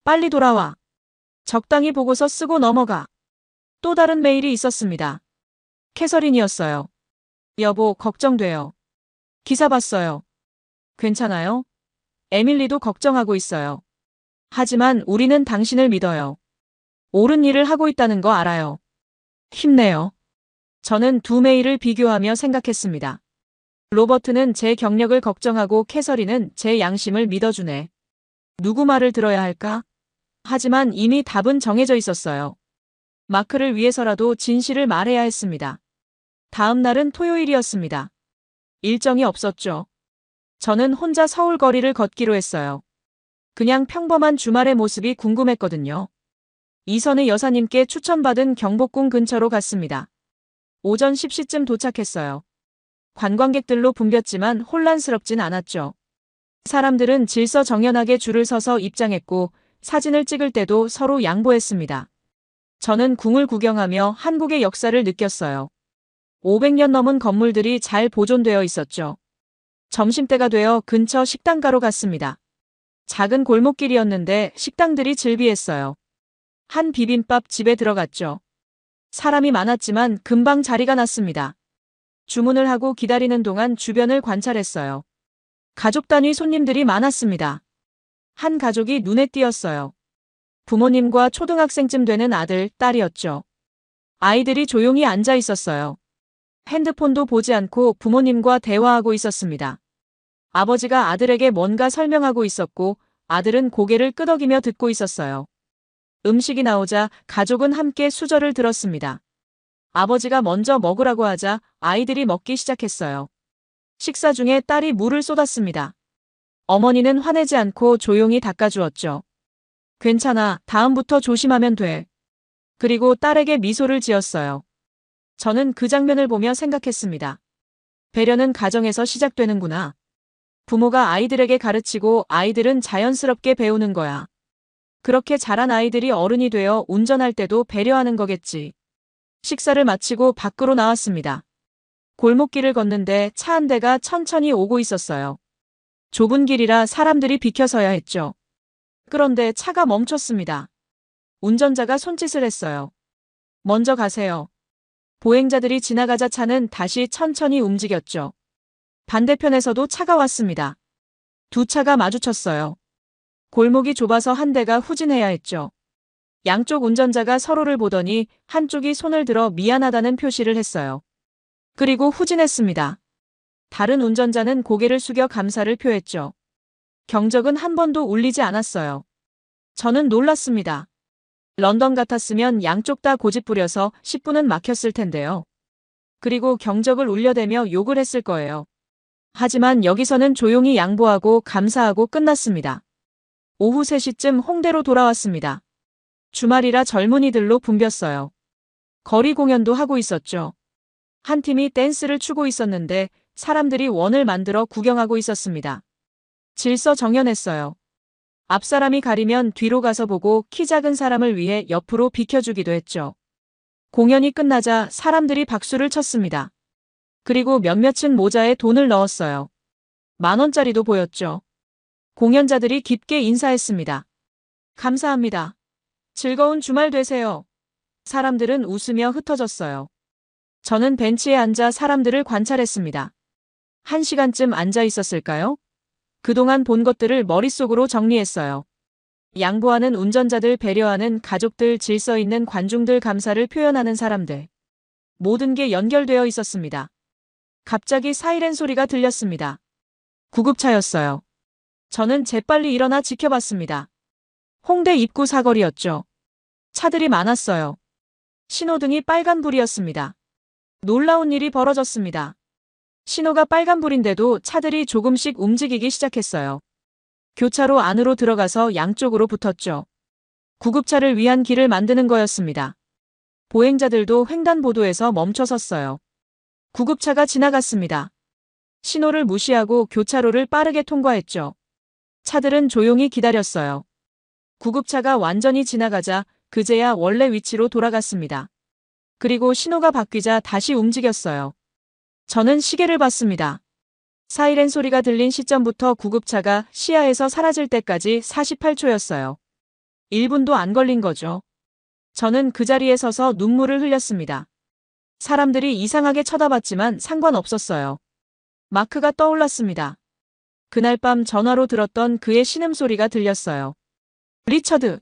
빨리 돌아와. 적당히 보고서 쓰고 넘어가. 또 다른 메일이 있었습니다. 캐서린이었어요. 여보, 걱정돼요. 기사 봤어요. 괜찮아요? 에밀리도 걱정하고 있어요. 하지만 우리는 당신을 믿어요. 옳은 일을 하고 있다는 거 알아요. 힘내요. 저는 두 메일을 비교하며 생각했습니다. 로버트는 제 경력을 걱정하고 캐서린은 제 양심을 믿어주네. 누구 말을 들어야 할까? 하지만 이미 답은 정해져 있었어요. 마크를 위해서라도 진실을 말해야 했습니다. 다음 날은 토요일이었습니다. 일정이 없었죠. 저는 혼자 서울 거리를 걷기로 했어요. 그냥 평범한 주말의 모습이 궁금했거든요. 이선의 여사님께 추천받은 경복궁 근처로 갔습니다. 오전 10시쯤 도착했어요. 관광객들로 붐볐지만 혼란스럽진 않았죠. 사람들은 질서정연하게 줄을 서서 입장했고 사진을 찍을 때도 서로 양보했습니다. 저는 궁을 구경하며 한국의 역사를 느꼈어요. 500년 넘은 건물들이 잘 보존되어 있었죠. 점심때가 되어 근처 식당가로 갔습니다. 작은 골목길이었는데 식당들이 즐비했어요. 한 비빔밥 집에 들어갔죠. 사람이 많았지만 금방 자리가 났습니다. 주문을 하고 기다리는 동안 주변을 관찰했어요. 가족 단위 손님들이 많았습니다. 한 가족이 눈에 띄었어요. 부모님과 초등학생쯤 되는 아들, 딸이었죠. 아이들이 조용히 앉아 있었어요. 핸드폰도 보지 않고 부모님과 대화하고 있었습니다. 아버지가 아들에게 뭔가 설명하고 있었고 아들은 고개를 끄덕이며 듣고 있었어요. 음식이 나오자 가족은 함께 수저를 들었습니다. 아버지가 먼저 먹으라고 하자 아이들이 먹기 시작했어요. 식사 중에 딸이 물을 쏟았습니다. 어머니는 화내지 않고 조용히 닦아주었죠. 괜찮아, 다음부터 조심하면 돼. 그리고 딸에게 미소를 지었어요. 저는 그 장면을 보며 생각했습니다. 배려는 가정에서 시작되는구나. 부모가 아이들에게 가르치고 아이들은 자연스럽게 배우는 거야. 그렇게 자란 아이들이 어른이 되어 운전할 때도 배려하는 거겠지. 식사를 마치고 밖으로 나왔습니다. 골목길을 걷는데 차 한 대가 천천히 오고 있었어요. 좁은 길이라 사람들이 비켜서야 했죠. 그런데 차가 멈췄습니다. 운전자가 손짓을 했어요. 먼저 가세요. 보행자들이 지나가자 차는 다시 천천히 움직였죠. 반대편에서도 차가 왔습니다. 두 차가 마주쳤어요. 골목이 좁아서 한 대가 후진해야 했죠. 양쪽 운전자가 서로를 보더니 한쪽이 손을 들어 미안하다는 표시를 했어요. 그리고 후진했습니다. 다른 운전자는 고개를 숙여 감사를 표했죠. 경적은 한 번도 울리지 않았어요. 저는 놀랐습니다. 런던 같았으면 양쪽 다 고집부려서 10분은 막혔을 텐데요. 그리고 경적을 울려대며 욕을 했을 거예요. 하지만 여기서는 조용히 양보하고 감사하고 끝났습니다. 오후 3시쯤 홍대로 돌아왔습니다. 주말이라 젊은이들로 붐볐어요. 거리 공연도 하고 있었죠. 한 팀이 댄스를 추고 있었는데 사람들이 원을 만들어 구경하고 있었습니다. 질서정연했어요. 앞 사람이 가리면 뒤로 가서 보고 키 작은 사람을 위해 옆으로 비켜주기도 했죠. 공연이 끝나자 사람들이 박수를 쳤습니다. 그리고 몇몇은 모자에 돈을 넣었어요. 10,000원짜리도 보였죠. 공연자들이 깊게 인사했습니다. 감사합니다. 즐거운 주말 되세요. 사람들은 웃으며 흩어졌어요. 저는 벤치에 앉아 사람들을 관찰했습니다. 1시간쯤 앉아 있었을까요? 그동안 본 것들을 머릿속으로 정리했어요. 양보하는 운전자들, 배려하는 가족들, 질서 있는 관중들, 감사를 표현하는 사람들. 모든 게 연결되어 있었습니다. 갑자기 사이렌 소리가 들렸습니다. 구급차였어요. 저는 재빨리 일어나 지켜봤습니다. 홍대 입구 사거리였죠. 차들이 많았어요. 신호등이 빨간불이었습니다. 놀라운 일이 벌어졌습니다. 신호가 빨간불인데도 차들이 조금씩 움직이기 시작했어요. 교차로 안으로 들어가서 양쪽으로 붙었죠. 구급차를 위한 길을 만드는 거였습니다. 보행자들도 횡단보도에서 멈춰 섰어요. 구급차가 지나갔습니다. 신호를 무시하고 교차로를 빠르게 통과했죠. 차들은 조용히 기다렸어요. 구급차가 완전히 지나가자 그제야 원래 위치로 돌아갔습니다. 그리고 신호가 바뀌자 다시 움직였어요. 저는 시계를 봤습니다. 사이렌 소리가 들린 시점부터 구급차가 시야에서 사라질 때까지 48초였어요. 1분도 안 걸린 거죠. 저는 그 자리에 서서 눈물을 흘렸습니다. 사람들이 이상하게 쳐다봤지만 상관없었어요. 마크가 떠올랐습니다. 그날 밤 전화로 들었던 그의 신음소리가 들렸어요. 리처드.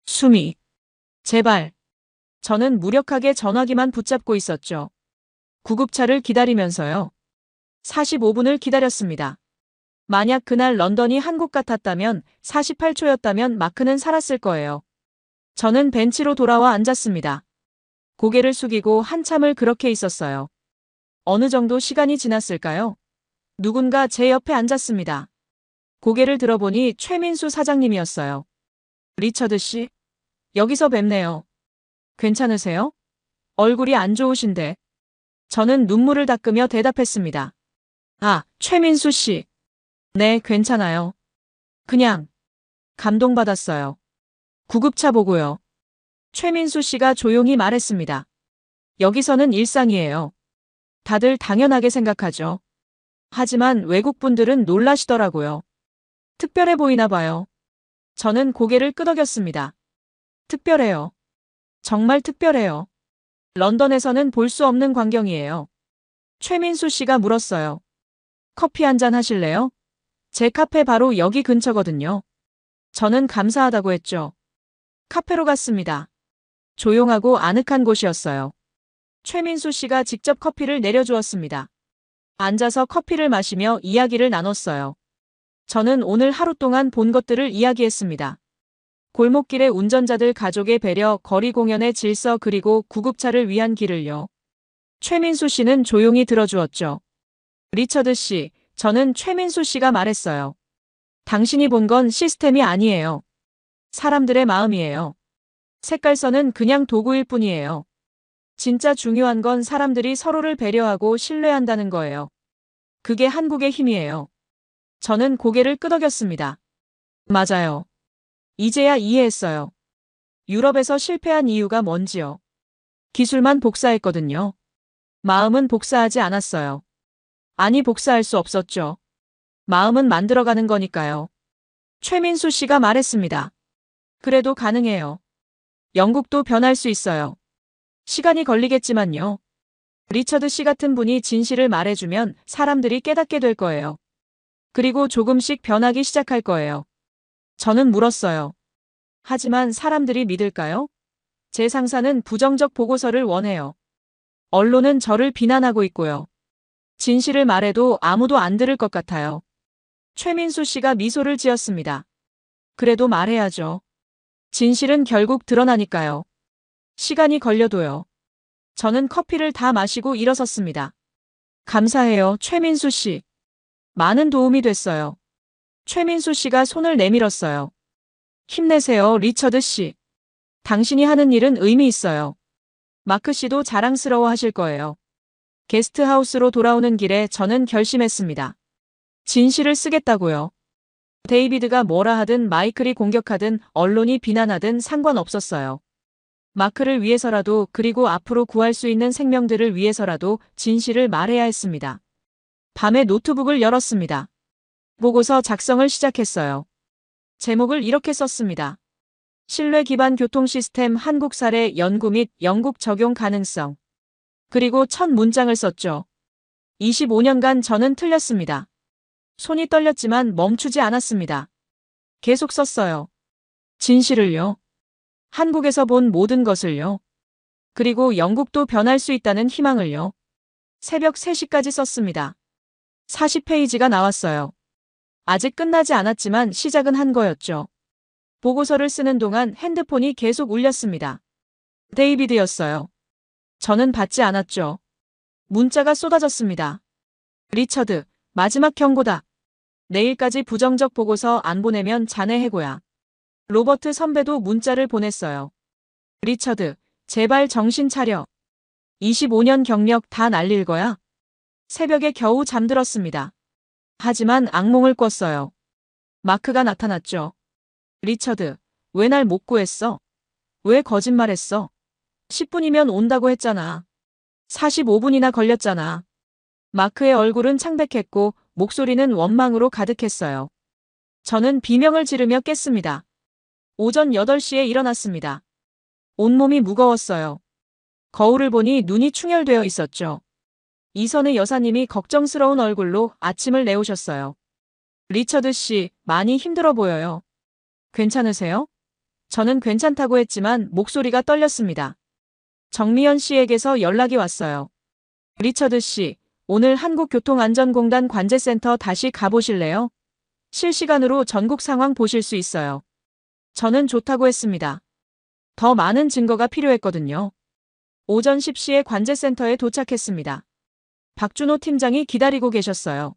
숨이. 제발. 저는 무력하게 전화기만 붙잡고 있었죠. 구급차를 기다리면서요. 45분을 기다렸습니다. 만약 그날 런던이 한국 같았다면 48초였다면 마크는 살았을 거예요. 저는 벤치로 돌아와 앉았습니다. 고개를 숙이고 한참을 그렇게 있었어요. 어느 정도 시간이 지났을까요? 누군가 제 옆에 앉았습니다. 고개를 들어보니 최민수 사장님이었어요. 리처드 씨, 여기서 뵙네요. 괜찮으세요? 얼굴이 안 좋으신데. 저는 눈물을 닦으며 대답했습니다. 아, 최민수 씨. 네, 괜찮아요. 그냥 감동받았어요. 구급차 보고요. 최민수 씨가 조용히 말했습니다. 여기서는 일상이에요. 다들 당연하게 생각하죠. 하지만 외국 분들은 놀라시더라고요. 특별해 보이나 봐요. 저는 고개를 끄덕였습니다. 특별해요. 정말 특별해요. 런던에서는 볼 수 없는 광경이에요. 최민수 씨가 물었어요. 커피 한잔 하실래요? 제 카페 바로 여기 근처거든요. 저는 감사하다고 했죠. 카페로 갔습니다. 조용하고 아늑한 곳이었어요. 최민수 씨가 직접 커피를 내려주었습니다. 앉아서 커피를 마시며 이야기를 나눴어요. 저는 오늘 하루 동안 본 것들을 이야기했습니다. 골목길의 운전자들, 가족의 배려, 거리 공연의 질서, 그리고 구급차를 위한 길을요. 최민수 씨는 조용히 들어주었죠. 리처드 씨, 저는 최민수 씨가 말했어요. 당신이 본 건 시스템이 아니에요. 사람들의 마음이에요. 색깔선은 그냥 도구일 뿐이에요. 진짜 중요한 건 사람들이 서로를 배려하고 신뢰한다는 거예요. 그게 한국의 힘이에요. 저는 고개를 끄덕였습니다. 맞아요. 이제야 이해했어요. 유럽에서 실패한 이유가 뭔지요. 기술만 복사했거든요. 마음은 복사하지 않았어요. 아니, 복사할 수 없었죠. 마음은 만들어가는 거니까요. 최민수 씨가 말했습니다. 그래도 가능해요. 영국도 변할 수 있어요. 시간이 걸리겠지만요. 리처드 씨 같은 분이 진실을 말해주면 사람들이 깨닫게 될 거예요. 그리고 조금씩 변하기 시작할 거예요. 저는 물었어요. 하지만 사람들이 믿을까요? 제 상사는 부정적 보고서를 원해요. 언론은 저를 비난하고 있고요. 진실을 말해도 아무도 안 들을 것 같아요. 최민수 씨가 미소를 지었습니다. 그래도 말해야죠. 진실은 결국 드러나니까요. 시간이 걸려도요. 저는 커피를 다 마시고 일어섰습니다. 감사해요, 최민수 씨. 많은 도움이 됐어요. 최민수 씨가 손을 내밀었어요. 힘내세요, 리처드 씨. 당신이 하는 일은 의미 있어요. 마크 씨도 자랑스러워 하실 거예요. 게스트하우스로 돌아오는 길에 저는 결심했습니다. 진실을 쓰겠다고요. 데이비드가 뭐라 하든, 마이클이 공격하든, 언론이 비난하든 상관없었어요. 마크를 위해서라도 그리고 앞으로 구할 수 있는 생명들을 위해서라도 진실을 말해야 했습니다. 밤에 노트북을 열었습니다. 보고서 작성을 시작했어요. 제목을 이렇게 썼습니다. 신뢰 기반 교통 시스템 한국 사례 연구 및 영국 적용 가능성. 그리고 첫 문장을 썼죠. 25년간 저는 틀렸습니다. 손이 떨렸지만 멈추지 않았습니다. 계속 썼어요. 진실을요. 한국에서 본 모든 것을요. 그리고 영국도 변할 수 있다는 희망을요. 새벽 3시까지 썼습니다. 40페이지가 나왔어요. 아직 끝나지 않았지만 시작은 한 거였죠. 보고서를 쓰는 동안 핸드폰이 계속 울렸습니다. 데이비드였어요. 저는 받지 않았죠. 문자가 쏟아졌습니다. 리처드, 마지막 경고다. 내일까지 부정적 보고서 안 보내면 자네 해고야. 로버트 선배도 문자를 보냈어요. 리처드, 제발 정신 차려. 25년 경력 다 날릴 거야. 새벽에 겨우 잠들었습니다. 하지만 악몽을 꿨어요. 마크가 나타났죠. 리처드, 왜 날 못 구했어? 왜 거짓말했어? 10분이면 온다고 했잖아. 45분이나 걸렸잖아. 마크의 얼굴은 창백했고 목소리는 원망으로 가득했어요. 저는 비명을 지르며 깼습니다. 오전 8시에 일어났습니다. 온몸이 무거웠어요. 거울을 보니 눈이 충혈되어 있었죠. 이선의 여사님이 걱정스러운 얼굴로 아침을 내오셨어요. 리처드 씨, 많이 힘들어 보여요. 괜찮으세요? 저는 괜찮다고 했지만 목소리가 떨렸습니다. 정미연 씨에게서 연락이 왔어요. 리처드 씨, 오늘 한국교통안전공단 관제센터 다시 가보실래요? 실시간으로 전국 상황 보실 수 있어요. 저는 좋다고 했습니다. 더 많은 증거가 필요했거든요. 오전 10시에 관제센터에 도착했습니다. 박준호 팀장이 기다리고 계셨어요.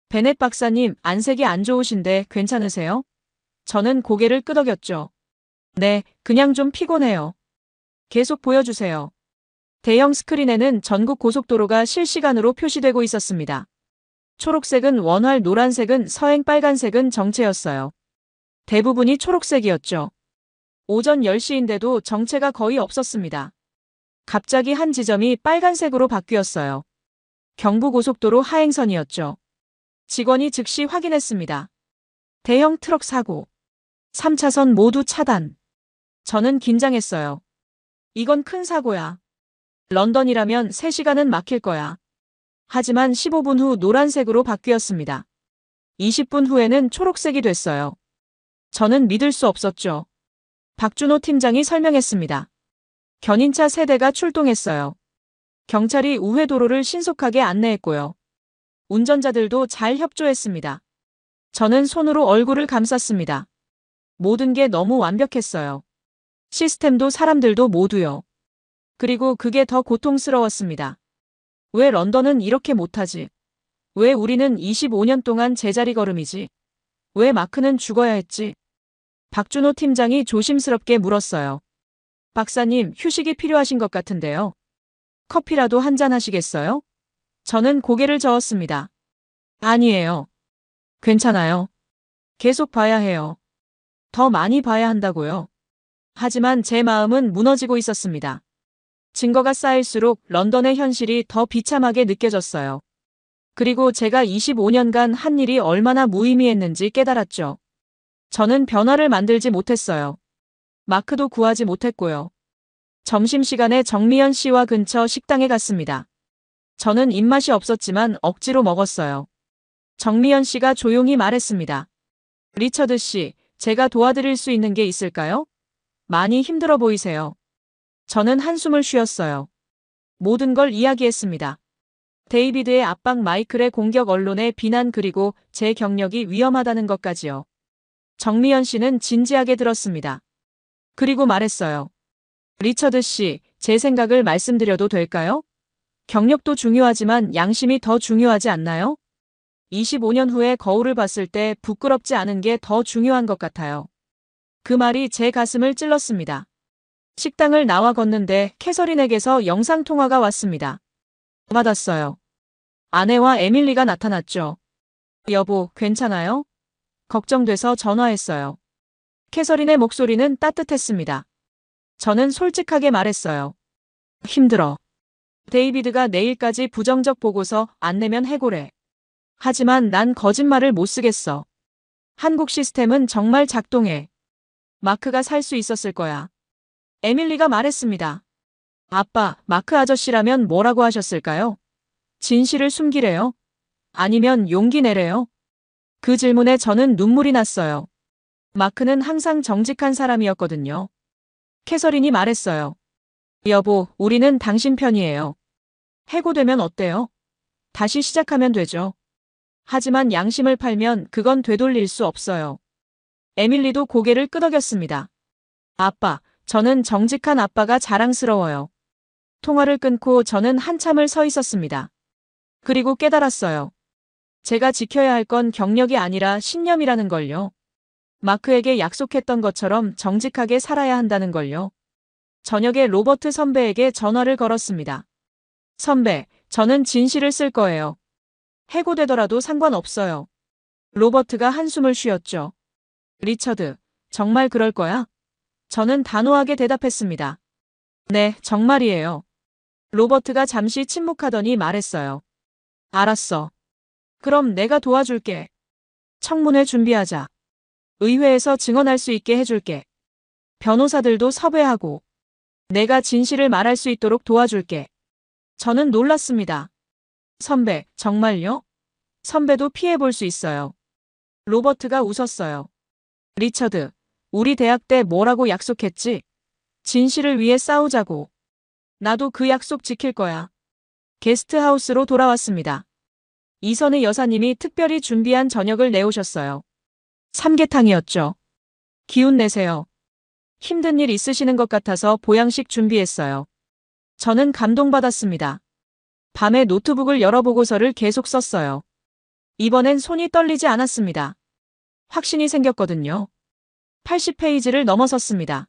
베넷 박사님, 안색이 안 좋으신데 괜찮으세요? 저는 고개를 끄덕였죠. 네, 그냥 좀 피곤해요. 계속 보여주세요. 대형 스크린에는 전국 고속도로가 실시간으로 표시되고 있었습니다. 초록색은 원활, 노란색은 서행, 빨간색은 정체였어요. 대부분이 초록색이었죠. 오전 10시인데도 정체가 거의 없었습니다. 갑자기 한 지점이 빨간색으로 바뀌었어요. 경부고속도로 하행선이었죠. 직원이 즉시 확인했습니다. 대형 트럭 사고. 3차선 모두 차단. 저는 긴장했어요. 이건 큰 사고야. 런던이라면 3시간은 막힐 거야. 하지만 15분 후 노란색으로 바뀌었습니다. 20분 후에는 초록색이 됐어요. 저는 믿을 수 없었죠. 박준호 팀장이 설명했습니다. 견인차 3대가 출동했어요. 경찰이 우회도로를 신속하게 안내했고요. 운전자들도 잘 협조했습니다. 저는 손으로 얼굴을 감쌌습니다. 모든 게 너무 완벽했어요. 시스템도 사람들도 모두요. 그리고 그게 더 고통스러웠습니다. 왜 런던은 이렇게 못하지? 왜 우리는 25년 동안 제자리 걸음이지? 왜 마크는 죽어야 했지? 박준호 팀장이 조심스럽게 물었어요. 박사님, 휴식이 필요하신 것 같은데요. 커피라도 한잔 하시겠어요? 저는 고개를 저었습니다. 아니에요. 괜찮아요. 계속 봐야 해요. 더 많이 봐야 한다고요. 하지만 제 마음은 무너지고 있었습니다. 증거가 쌓일수록 런던의 현실이 더 비참하게 느껴졌어요. 그리고 제가 25년간 한 일이 얼마나 무의미했는지 깨달았죠. 저는 변화를 만들지 못했어요. 마크도 구하지 못했고요. 점심시간에 정미연 씨와 근처 식당에 갔습니다. 저는 입맛이 없었지만 억지로 먹었어요. 정미연 씨가 조용히 말했습니다. 리처드 씨, 제가 도와드릴 수 있는 게 있을까요? 많이 힘들어 보이세요. 저는 한숨을 쉬었어요. 모든 걸 이야기했습니다. 데이비드의 압박, 마이클의 공격, 언론의 비난, 그리고 제 경력이 위험하다는 것까지요. 정미연 씨는 진지하게 들었습니다. 그리고 말했어요. 리처드 씨, 제 생각을 말씀드려도 될까요? 경력도 중요하지만 양심이 더 중요하지 않나요? 25년 후에 거울을 봤을 때 부끄럽지 않은 게 더 중요한 것 같아요. 그 말이 제 가슴을 찔렀습니다. 식당을 나와 걷는데 캐서린에게서 영상통화가 왔습니다. 받았어요. 아내와 에밀리가 나타났죠. 여보, 괜찮아요? 걱정돼서 전화했어요. 캐서린의 목소리는 따뜻했습니다. 저는 솔직하게 말했어요. 힘들어. 데이비드가 내일까지 부정적 보고서 안 내면 해고래. 하지만 난 거짓말을 못 쓰겠어. 한국 시스템은 정말 작동해. 마크가 살 수 있었을 거야. 에밀리가 말했습니다. 아빠, 마크 아저씨라면 뭐라고 하셨을까요? 진실을 숨기래요? 아니면 용기 내래요? 그 질문에 저는 눈물이 났어요. 마크는 항상 정직한 사람이었거든요. 캐서린이 말했어요. 여보, 우리는 당신 편이에요. 해고되면 어때요? 다시 시작하면 되죠. 하지만 양심을 팔면 그건 되돌릴 수 없어요. 에밀리도 고개를 끄덕였습니다. 아빠, 저는 정직한 아빠가 자랑스러워요. 통화를 끊고 저는 한참을 서 있었습니다. 그리고 깨달았어요. 제가 지켜야 할 건 경력이 아니라 신념이라는 걸요. 마크에게 약속했던 것처럼 정직하게 살아야 한다는 걸요. 저녁에 로버트 선배에게 전화를 걸었습니다. 선배, 저는 진실을 쓸 거예요. 해고되더라도 상관없어요. 로버트가 한숨을 쉬었죠. 리처드, 정말 그럴 거야? 저는 단호하게 대답했습니다. 네, 정말이에요. 로버트가 잠시 침묵하더니 말했어요. 알았어. 그럼 내가 도와줄게. 청문회 준비하자. 의회에서 증언할 수 있게 해줄게. 변호사들도 섭외하고. 내가 진실을 말할 수 있도록 도와줄게. 저는 놀랐습니다. 선배, 정말요? 선배도 피해볼 수 있어요. 로버트가 웃었어요. 리처드, 우리 대학 때 뭐라고 약속했지? 진실을 위해 싸우자고. 나도 그 약속 지킬 거야. 게스트하우스로 돌아왔습니다. 이선의 여사님이 특별히 준비한 저녁을 내오셨어요. 삼계탕이었죠. 기운 내세요. 힘든 일 있으시는 것 같아서 보양식 준비했어요. 저는 감동받았습니다. 밤에 노트북을 열어 보고서를 계속 썼어요. 이번엔 손이 떨리지 않았습니다. 확신이 생겼거든요. 80페이지를 넘어섰습니다.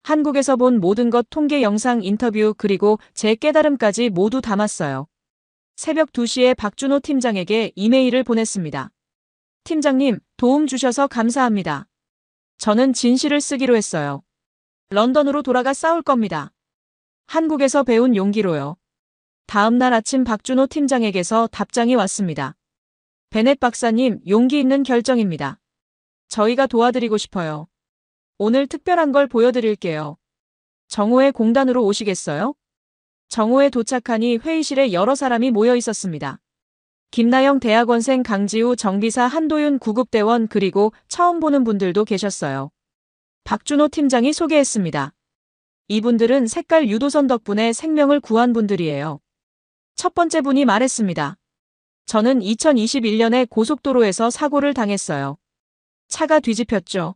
한국에서 본 모든 것 통계 영상 인터뷰 그리고 제 깨달음까지 모두 담았어요. 새벽 2시에 박준호 팀장에게 이메일을 보냈습니다. 팀장님, 도움 주셔서 감사합니다. 저는 진실을 쓰기로 했어요. 런던으로 돌아가 싸울 겁니다. 한국에서 배운 용기로요. 다음 날 아침 박준호 팀장에게서 답장이 왔습니다. 베넷 박사님, 용기 있는 결정입니다. 저희가 도와드리고 싶어요. 오늘 특별한 걸 보여드릴게요. 정오에 공단으로 오시겠어요? 정오에 도착하니 회의실에 여러 사람이 모여 있었습니다. 김나영 대학원생 강지우 정비사 한도윤 구급대원 그리고 처음 보는 분들도 계셨어요. 박준호 팀장이 소개했습니다. 이분들은 색깔 유도선 덕분에 생명을 구한 분들이에요. 첫 번째 분이 말했습니다. 저는 2021년에 고속도로에서 사고를 당했어요. 차가 뒤집혔죠.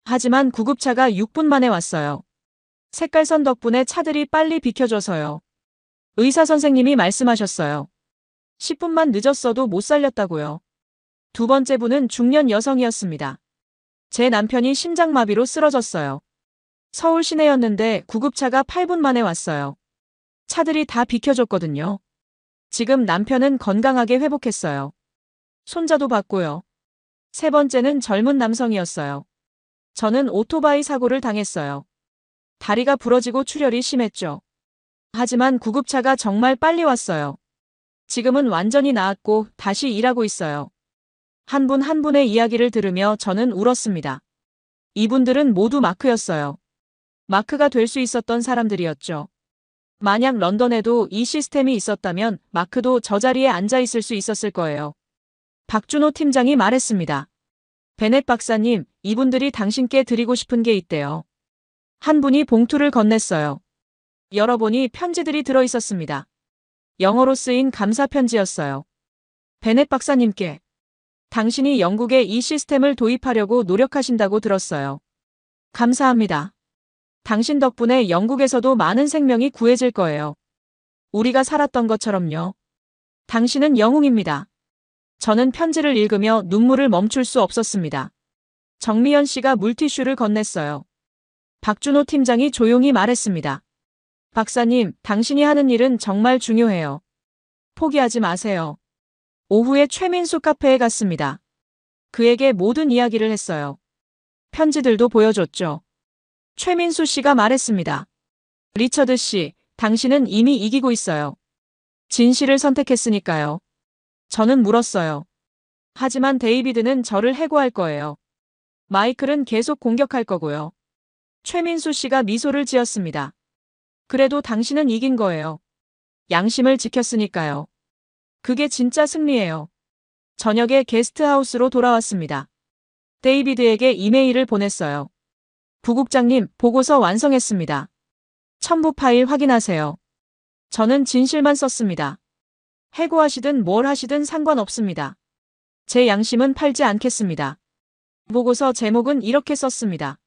하지만 구급차가 6분 만에 왔어요. 색깔선 덕분에 차들이 빨리 비켜줘서요. 의사 선생님이 말씀하셨어요. 10분만 늦었어도 못 살렸다고요. 두 번째 분은 중년 여성이었습니다. 제 남편이 심장마비로 쓰러졌어요. 서울 시내였는데 구급차가 8분 만에 왔어요. 차들이 다 비켜줬거든요. 지금 남편은 건강하게 회복했어요. 손자도 봤고요. 세 번째는 젊은 남성이었어요. 저는 오토바이 사고를 당했어요. 다리가 부러지고 출혈이 심했죠. 하지만 구급차가 정말 빨리 왔어요. 지금은 완전히 나았고 다시 일하고 있어요. 한 분 한 분의 이야기를 들으며 저는 울었습니다. 이분들은 모두 마크였어요. 마크가 될 수 있었던 사람들이었죠. 만약 런던에도 이 시스템이 있었다면 마크도 저 자리에 앉아 있을 수 있었을 거예요. 박준호 팀장이 말했습니다. 베넷 박사님, 이분들이 당신께 드리고 싶은 게 있대요. 한 분이 봉투를 건넸어요. 열어보니 편지들이 들어 있었습니다. 영어로 쓰인 감사 편지였어요. 베넷 박사님께 당신이 영국에 이 시스템을 도입하려고 노력하신다고 들었어요. 감사합니다. 당신 덕분에 영국에서도 많은 생명이 구해질 거예요. 우리가 살았던 것처럼요. 당신은 영웅입니다. 저는 편지를 읽으며 눈물을 멈출 수 없었습니다. 정미연 씨가 물티슈를 건넸어요. 박준호 팀장이 조용히 말했습니다. 박사님, 당신이 하는 일은 정말 중요해요. 포기하지 마세요. 오후에 최민수 카페에 갔습니다. 그에게 모든 이야기를 했어요. 편지들도 보여줬죠. 최민수 씨가 말했습니다. 리처드 씨, 당신은 이미 이기고 있어요. 진실을 선택했으니까요. 저는 물었어요. 하지만 데이비드는 저를 해고할 거예요. 마이클은 계속 공격할 거고요. 최민수 씨가 미소를 지었습니다. 그래도 당신은 이긴 거예요. 양심을 지켰으니까요. 그게 진짜 승리예요. 저녁에 게스트하우스로 돌아왔습니다. 데이비드에게 이메일을 보냈어요. 부국장님, 보고서 완성했습니다. 첨부 파일 확인하세요. 저는 진실만 썼습니다. 해고하시든 뭘 하시든 상관없습니다. 제 양심은 팔지 않겠습니다. 보고서 제목은 이렇게 썼습니다.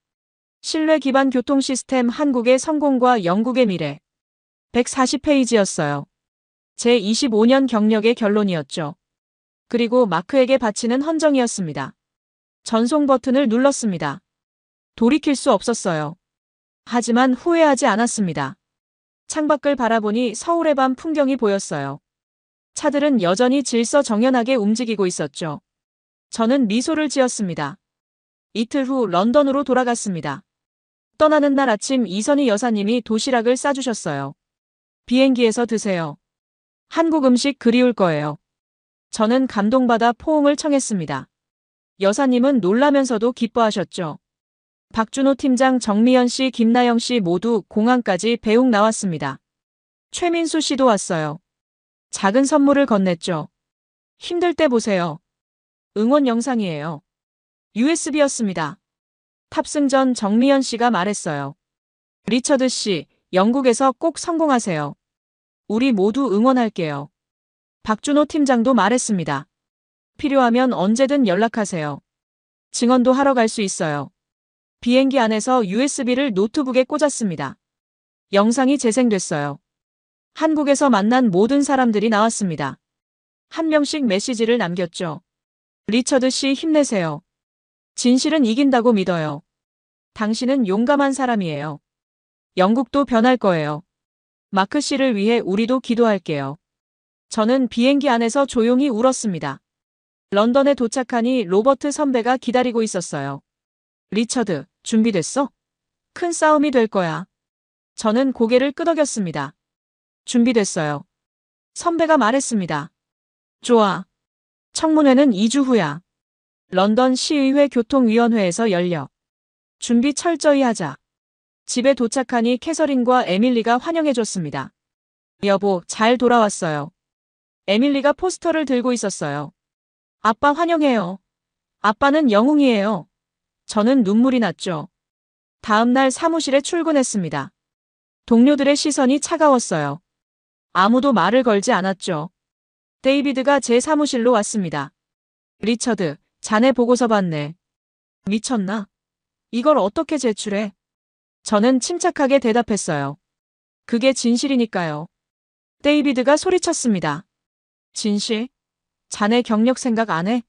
신뢰 기반 교통 시스템 한국의 성공과 영국의 미래. 140페이지였어요. 제 25년 경력의 결론이었죠. 그리고 마크에게 바치는 헌정이었습니다. 전송 버튼을 눌렀습니다. 돌이킬 수 없었어요. 하지만 후회하지 않았습니다. 창밖을 바라보니 서울의 밤 풍경이 보였어요. 차들은 여전히 질서정연하게 움직이고 있었죠. 저는 미소를 지었습니다. 이틀 후 런던으로 돌아갔습니다. 떠나는 날 아침 이선희 여사님이 도시락을 싸주셨어요. 비행기에서 드세요. 한국 음식 그리울 거예요. 저는 감동받아 포옹을 청했습니다. 여사님은 놀라면서도 기뻐하셨죠. 박준호 팀장, 정미연 씨, 김나영 씨 모두 공항까지 배웅 나왔습니다. 최민수 씨도 왔어요. 작은 선물을 건넸죠. 힘들 때 보세요. 응원 영상이에요. USB였습니다. 탑승 전 정미연 씨가 말했어요. 리처드 씨, 영국에서 꼭 성공하세요. 우리 모두 응원할게요. 박준호 팀장도 말했습니다. 필요하면 언제든 연락하세요. 증언도 하러 갈 수 있어요. 비행기 안에서 USB를 노트북에 꽂았습니다. 영상이 재생됐어요. 한국에서 만난 모든 사람들이 나왔습니다. 한 명씩 메시지를 남겼죠. 리처드 씨 힘내세요. 진실은 이긴다고 믿어요. 당신은 용감한 사람이에요. 영국도 변할 거예요. 마크 씨를 위해 우리도 기도할게요. 저는 비행기 안에서 조용히 울었습니다. 런던에 도착하니 로버트 선배가 기다리고 있었어요. 리처드, 준비됐어? 큰 싸움이 될 거야. 저는 고개를 끄덕였습니다. 준비됐어요. 선배가 말했습니다. 좋아. 청문회는 2주 후야. 런던 시의회 교통위원회에서 열려. 준비 철저히 하자. 집에 도착하니 캐서린과 에밀리가 환영해줬습니다. 여보, 잘 돌아왔어요. 에밀리가 포스터를 들고 있었어요. 아빠 환영해요. 아빠는 영웅이에요. 저는 눈물이 났죠. 다음 날 사무실에 출근했습니다. 동료들의 시선이 차가웠어요. 아무도 말을 걸지 않았죠. 데이비드가 제 사무실로 왔습니다. 리처드, 자네 보고서 봤네. 미쳤나? 이걸 어떻게 제출해? 저는 침착하게 대답했어요. 그게 진실이니까요. 데이비드가 소리쳤습니다. 진실? 자네 경력 생각 안 해?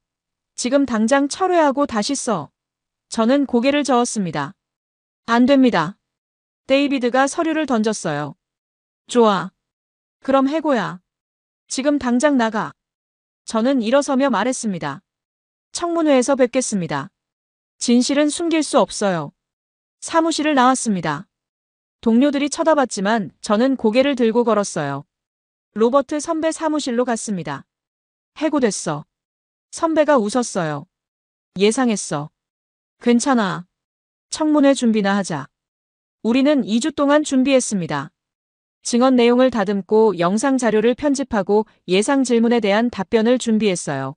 지금 당장 철회하고 다시 써. 저는 고개를 저었습니다. 안 됩니다. 데이비드가 서류를 던졌어요. 좋아. 그럼 해고야. 지금 당장 나가. 저는 일어서며 말했습니다. 청문회에서 뵙겠습니다. 진실은 숨길 수 없어요. 사무실을 나왔습니다. 동료들이 쳐다봤지만 저는 고개를 들고 걸었어요. 로버트 선배 사무실로 갔습니다. 해고됐어. 선배가 웃었어요. 예상했어. 괜찮아. 청문회 준비나 하자. 우리는 2주 동안 준비했습니다. 증언 내용을 다듬고 영상 자료를 편집하고 예상 질문에 대한 답변을 준비했어요.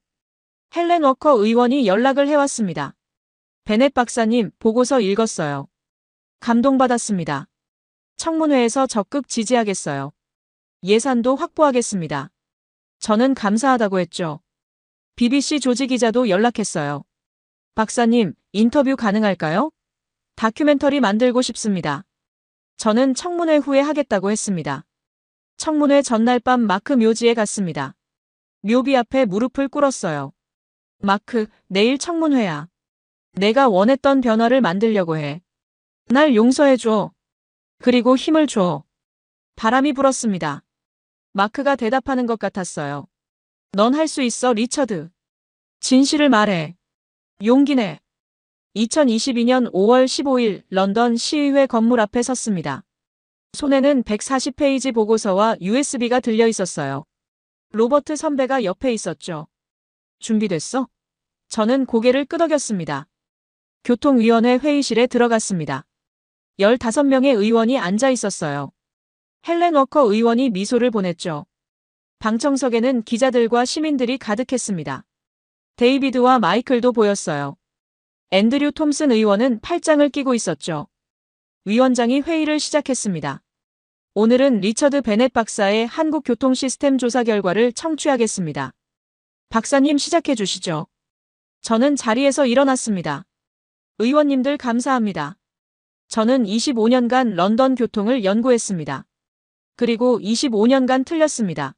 헬렌 워커 의원이 연락을 해왔습니다. 베넷 박사님, 보고서 읽었어요. 감동받았습니다. 청문회에서 적극 지지하겠어요. 예산도 확보하겠습니다. 저는 감사하다고 했죠. BBC 조지 기자도 연락했어요. 박사님, 인터뷰 가능할까요? 다큐멘터리 만들고 싶습니다. 저는 청문회 후에 하겠다고 했습니다. 청문회 전날 밤 마크 묘지에 갔습니다. 묘비 앞에 무릎을 꿇었어요. 마크, 내일 청문회야. 내가 원했던 변화를 만들려고 해. 날 용서해줘. 그리고 힘을 줘. 바람이 불었습니다. 마크가 대답하는 것 같았어요. 넌 할 수 있어, 리처드. 진실을 말해. 용기 내. 2022년 5월 15일 런던 시의회 건물 앞에 섰습니다. 손에는 140페이지 보고서와 USB가 들려 있었어요. 로버트 선배가 옆에 있었죠. 준비됐어? 저는 고개를 끄덕였습니다. 교통위원회 회의실에 들어갔습니다. 15명의 의원이 앉아 있었어요. 헬렌 워커 의원이 미소를 보냈죠. 방청석에는 기자들과 시민들이 가득했습니다. 데이비드와 마이클도 보였어요. 앤드류 톰슨 의원은 팔짱을 끼고 있었죠. 위원장이 회의를 시작했습니다. 오늘은 리처드 베넷 박사의 한국 교통 시스템 조사 결과를 청취하겠습니다. 박사님 시작해 주시죠. 저는 자리에서 일어났습니다. 의원님들 감사합니다. 저는 25년간 런던 교통을 연구했습니다. 그리고 25년간 틀렸습니다.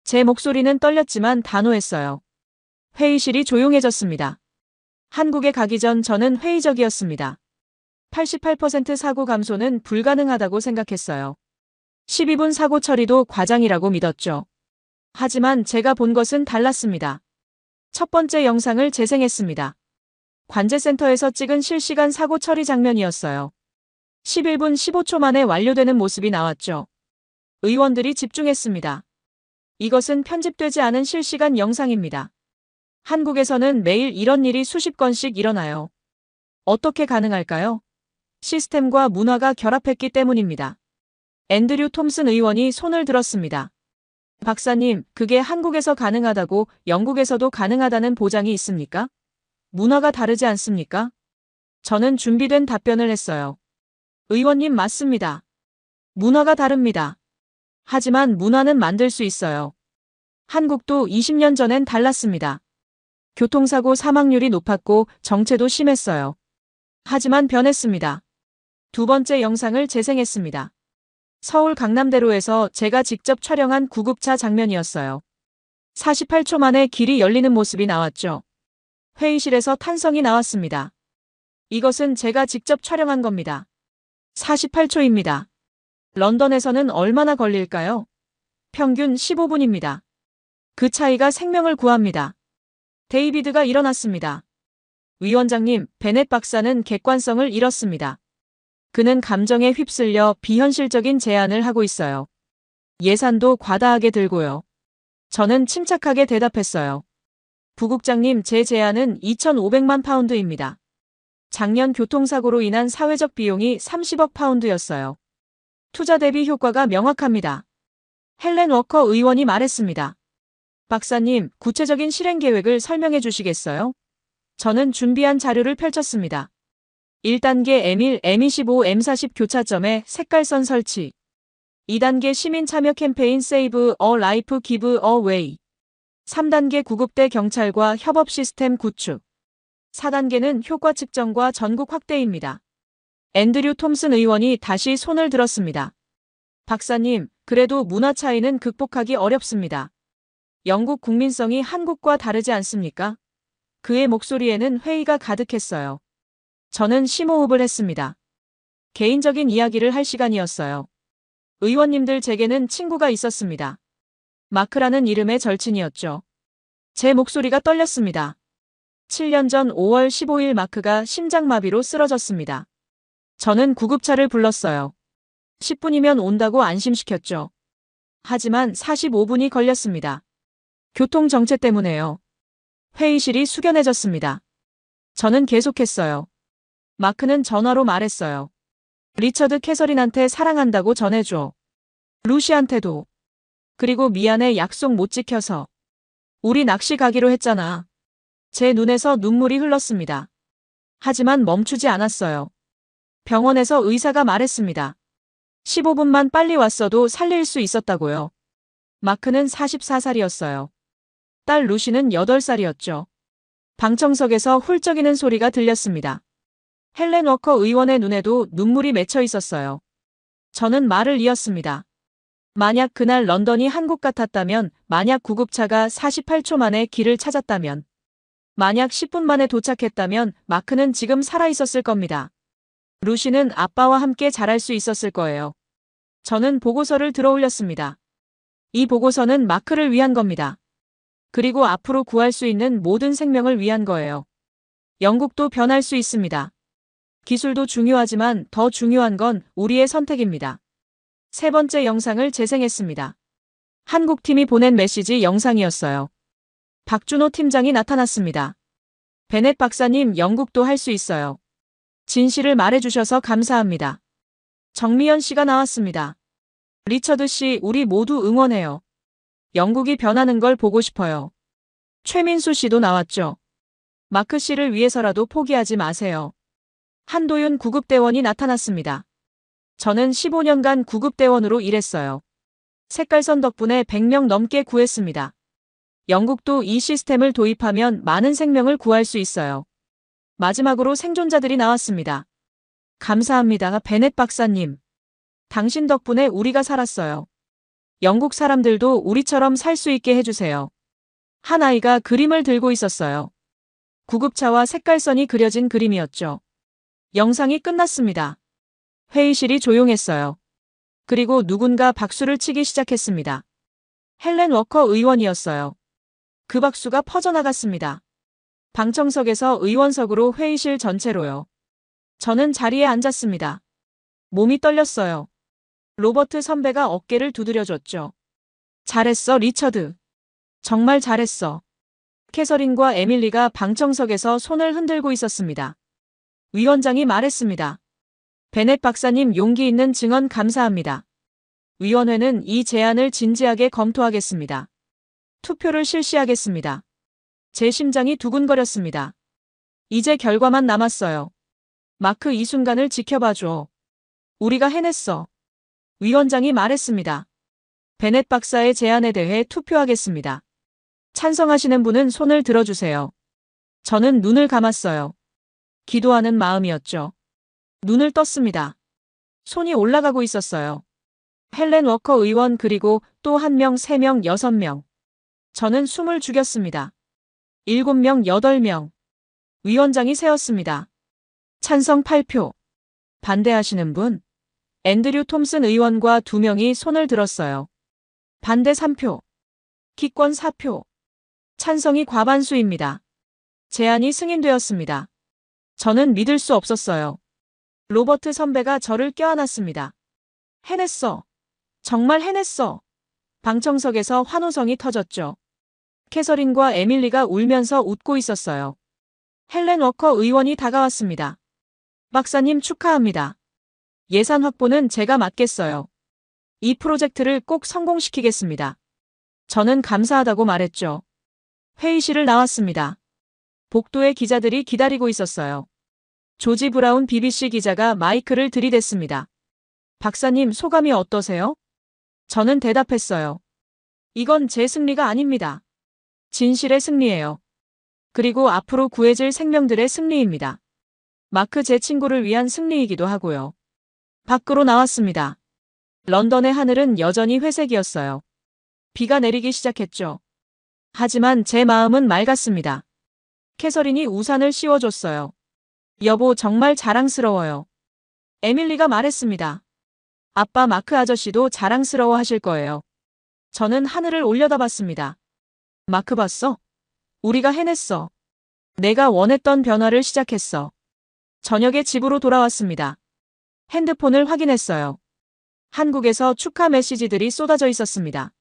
제 목소리는 떨렸지만 단호했어요. 회의실이 조용해졌습니다. 한국에 가기 전 저는 회의적이었습니다. 88% 사고 감소는 불가능하다고 생각했어요. 12분 사고 처리도 과장이라고 믿었죠. 하지만 제가 본 것은 달랐습니다. 첫 번째 영상을 재생했습니다. 관제센터에서 찍은 실시간 사고 처리 장면이었어요. 11분 15초 만에 완료되는 모습이 나왔죠. 의원들이 집중했습니다. 이것은 편집되지 않은 실시간 영상입니다. 한국에서는 매일 이런 일이 수십 건씩 일어나요. 어떻게 가능할까요? 시스템과 문화가 결합했기 때문입니다. 앤드류 톰슨 의원이 손을 들었습니다. 박사님, 그게 한국에서 가능하다고 영국에서도 가능하다는 보장이 있습니까? 문화가 다르지 않습니까? 저는 준비된 답변을 했어요. 의원님 맞습니다. 문화가 다릅니다. 하지만 문화는 만들 수 있어요. 한국도 20년 전엔 달랐습니다. 교통사고 사망률이 높았고 정체도 심했어요. 하지만 변했습니다. 두 번째 영상을 재생했습니다. 서울 강남대로에서 제가 직접 촬영한 구급차 장면이었어요. 48초 만에 길이 열리는 모습이 나왔죠. 회의실에서 탄성이 나왔습니다. 이것은 제가 직접 촬영한 겁니다. 48초입니다. 런던에서는 얼마나 걸릴까요? 평균 15분입니다. 그 차이가 생명을 구합니다. 데이비드가 일어났습니다. 위원장님, 베넷 박사는 객관성을 잃었습니다. 그는 감정에 휩쓸려 비현실적인 제안을 하고 있어요. 예산도 과다하게 들고요. 저는 침착하게 대답했어요. 부국장님, 제 제안은 2,500만 파운드입니다. 작년 교통사고로 인한 사회적 비용이 30억 파운드였어요. 투자 대비 효과가 명확합니다. 헬렌 워커 의원이 말했습니다. 박사님, 구체적인 실행 계획을 설명해 주시겠어요? 저는 준비한 자료를 펼쳤습니다. 1단계 M1, M25, M40 교차점에 색깔선 설치. 2단계 시민 참여 캠페인 Save a Life Give Away. 3단계 구급대 경찰과 협업 시스템 구축. 4단계는 효과 측정과 전국 확대입니다. 앤드류 톰슨 의원이 다시 손을 들었습니다. 박사님, 그래도 문화 차이는 극복하기 어렵습니다. 영국 국민성이 한국과 다르지 않습니까? 그의 목소리에는 회의가 가득했어요. 저는 심호흡을 했습니다. 개인적인 이야기를 할 시간이었어요. 의원님들 제게는 친구가 있었습니다. 마크라는 이름의 절친이었죠. 제 목소리가 떨렸습니다. 7년 전 5월 15일 마크가 심장마비로 쓰러졌습니다. 저는 구급차를 불렀어요. 10분이면 온다고 안심시켰죠. 하지만 45분이 걸렸습니다. 교통정체 때문에요. 회의실이 숙연해졌습니다. 저는 계속했어요. 마크는 전화로 말했어요. 리처드 캐서린한테 사랑한다고 전해줘. 루시한테도. 그리고 미안해 약속 못 지켜서. 우리 낚시 가기로 했잖아. 제 눈에서 눈물이 흘렀습니다. 하지만 멈추지 않았어요. 병원에서 의사가 말했습니다. 15분만 빨리 왔어도 살릴 수 있었다고요. 마크는 44살이었어요. 딸 루시는 8살이었죠. 방청석에서 훌쩍이는 소리가 들렸습니다. 헬렌 워커 의원의 눈에도 눈물이 맺혀 있었어요. 저는 말을 이었습니다. 만약 그날 런던이 한국 같았다면, 만약 구급차가 48초 만에 길을 찾았다면, 만약 10분 만에 도착했다면 마크는 지금 살아있었을 겁니다. 루시는 아빠와 함께 자랄 수 있었을 거예요. 저는 보고서를 들어올렸습니다. 이 보고서는 마크를 위한 겁니다. 그리고 앞으로 구할 수 있는 모든 생명을 위한 거예요. 영국도 변할 수 있습니다. 기술도 중요하지만 더 중요한 건 우리의 선택입니다. 세 번째 영상을 재생했습니다. 한국팀이 보낸 메시지 영상이었어요. 박준호 팀장이 나타났습니다. 베넷 박사님, 영국도 할 수 있어요. 진실을 말해주셔서 감사합니다. 정미연 씨가 나왔습니다. 리처드 씨, 우리 모두 응원해요. 영국이 변하는 걸 보고 싶어요. 최민수 씨도 나왔죠. 마크 씨를 위해서라도 포기하지 마세요. 한도윤 구급대원이 나타났습니다. 저는 15년간 구급대원으로 일했어요. 색깔선 덕분에 100명 넘게 구했습니다. 영국도 이 시스템을 도입하면 많은 생명을 구할 수 있어요. 마지막으로 생존자들이 나왔습니다. 감사합니다, 베넷 박사님. 당신 덕분에 우리가 살았어요. 영국 사람들도 우리처럼 살 수 있게 해주세요. 한 아이가 그림을 들고 있었어요. 구급차와 색깔선이 그려진 그림이었죠. 영상이 끝났습니다. 회의실이 조용했어요. 그리고 누군가 박수를 치기 시작했습니다. 헬렌 워커 의원이었어요. 그 박수가 퍼져나갔습니다. 방청석에서 의원석으로 회의실 전체로요. 저는 자리에 앉았습니다. 몸이 떨렸어요. 로버트 선배가 어깨를 두드려줬죠. 잘했어, 리처드. 정말 잘했어. 캐서린과 에밀리가 방청석에서 손을 흔들고 있었습니다. 위원장이 말했습니다. 베넷 박사님, 용기 있는 증언 감사합니다. 위원회는 이 제안을 진지하게 검토하겠습니다. 투표를 실시하겠습니다. 제 심장이 두근거렸습니다. 이제 결과만 남았어요. 마크, 이 순간을 지켜봐줘. 우리가 해냈어. 위원장이 말했습니다. 베넷 박사의 제안에 대해 투표하겠습니다. 찬성하시는 분은 손을 들어주세요. 저는 눈을 감았어요. 기도하는 마음이었죠. 눈을 떴습니다. 손이 올라가고 있었어요. 헬렌 워커 의원, 그리고 또 한 명, 3명, 6명. 저는 숨을 죽였습니다. 7명, 8명. 위원장이 세었습니다. 찬성 8표. 반대하시는 분? 앤드류 톰슨 의원과 2명이 손을 들었어요. 반대 3표. 기권 4표. 찬성이 과반수입니다. 제안이 승인되었습니다. 저는 믿을 수 없었어요. 로버트 선배가 저를 껴안았습니다. 해냈어. 정말 해냈어. 방청석에서 환호성이 터졌죠. 캐서린과 에밀리가 울면서 웃고 있었어요. 헬렌 워커 의원이 다가왔습니다. 박사님, 축하합니다. 예산 확보는 제가 맡겠어요. 이 프로젝트를 꼭 성공시키겠습니다. 저는 감사하다고 말했죠. 회의실을 나왔습니다. 복도에 기자들이 기다리고 있었어요. 조지 브라운 BBC 기자가 마이크를 들이댔습니다. 박사님, 소감이 어떠세요? 저는 대답했어요. 이건 제 승리가 아닙니다. 진실의 승리예요. 그리고 앞으로 구해질 생명들의 승리입니다. 마크, 제 친구를 위한 승리이기도 하고요. 밖으로 나왔습니다. 런던의 하늘은 여전히 회색이었어요. 비가 내리기 시작했죠. 하지만 제 마음은 맑았습니다. 캐서린이 우산을 씌워줬어요. 여보, 정말 자랑스러워요. 에밀리가 말했습니다. 아빠, 마크 아저씨도 자랑스러워 하실 거예요. 저는 하늘을 올려다봤습니다. 마크, 봤어? 우리가 해냈어. 내가 원했던 변화를 시작했어. 저녁에 집으로 돌아왔습니다. 핸드폰을 확인했어요. 한국에서 축하 메시지들이 쏟아져 있었습니다.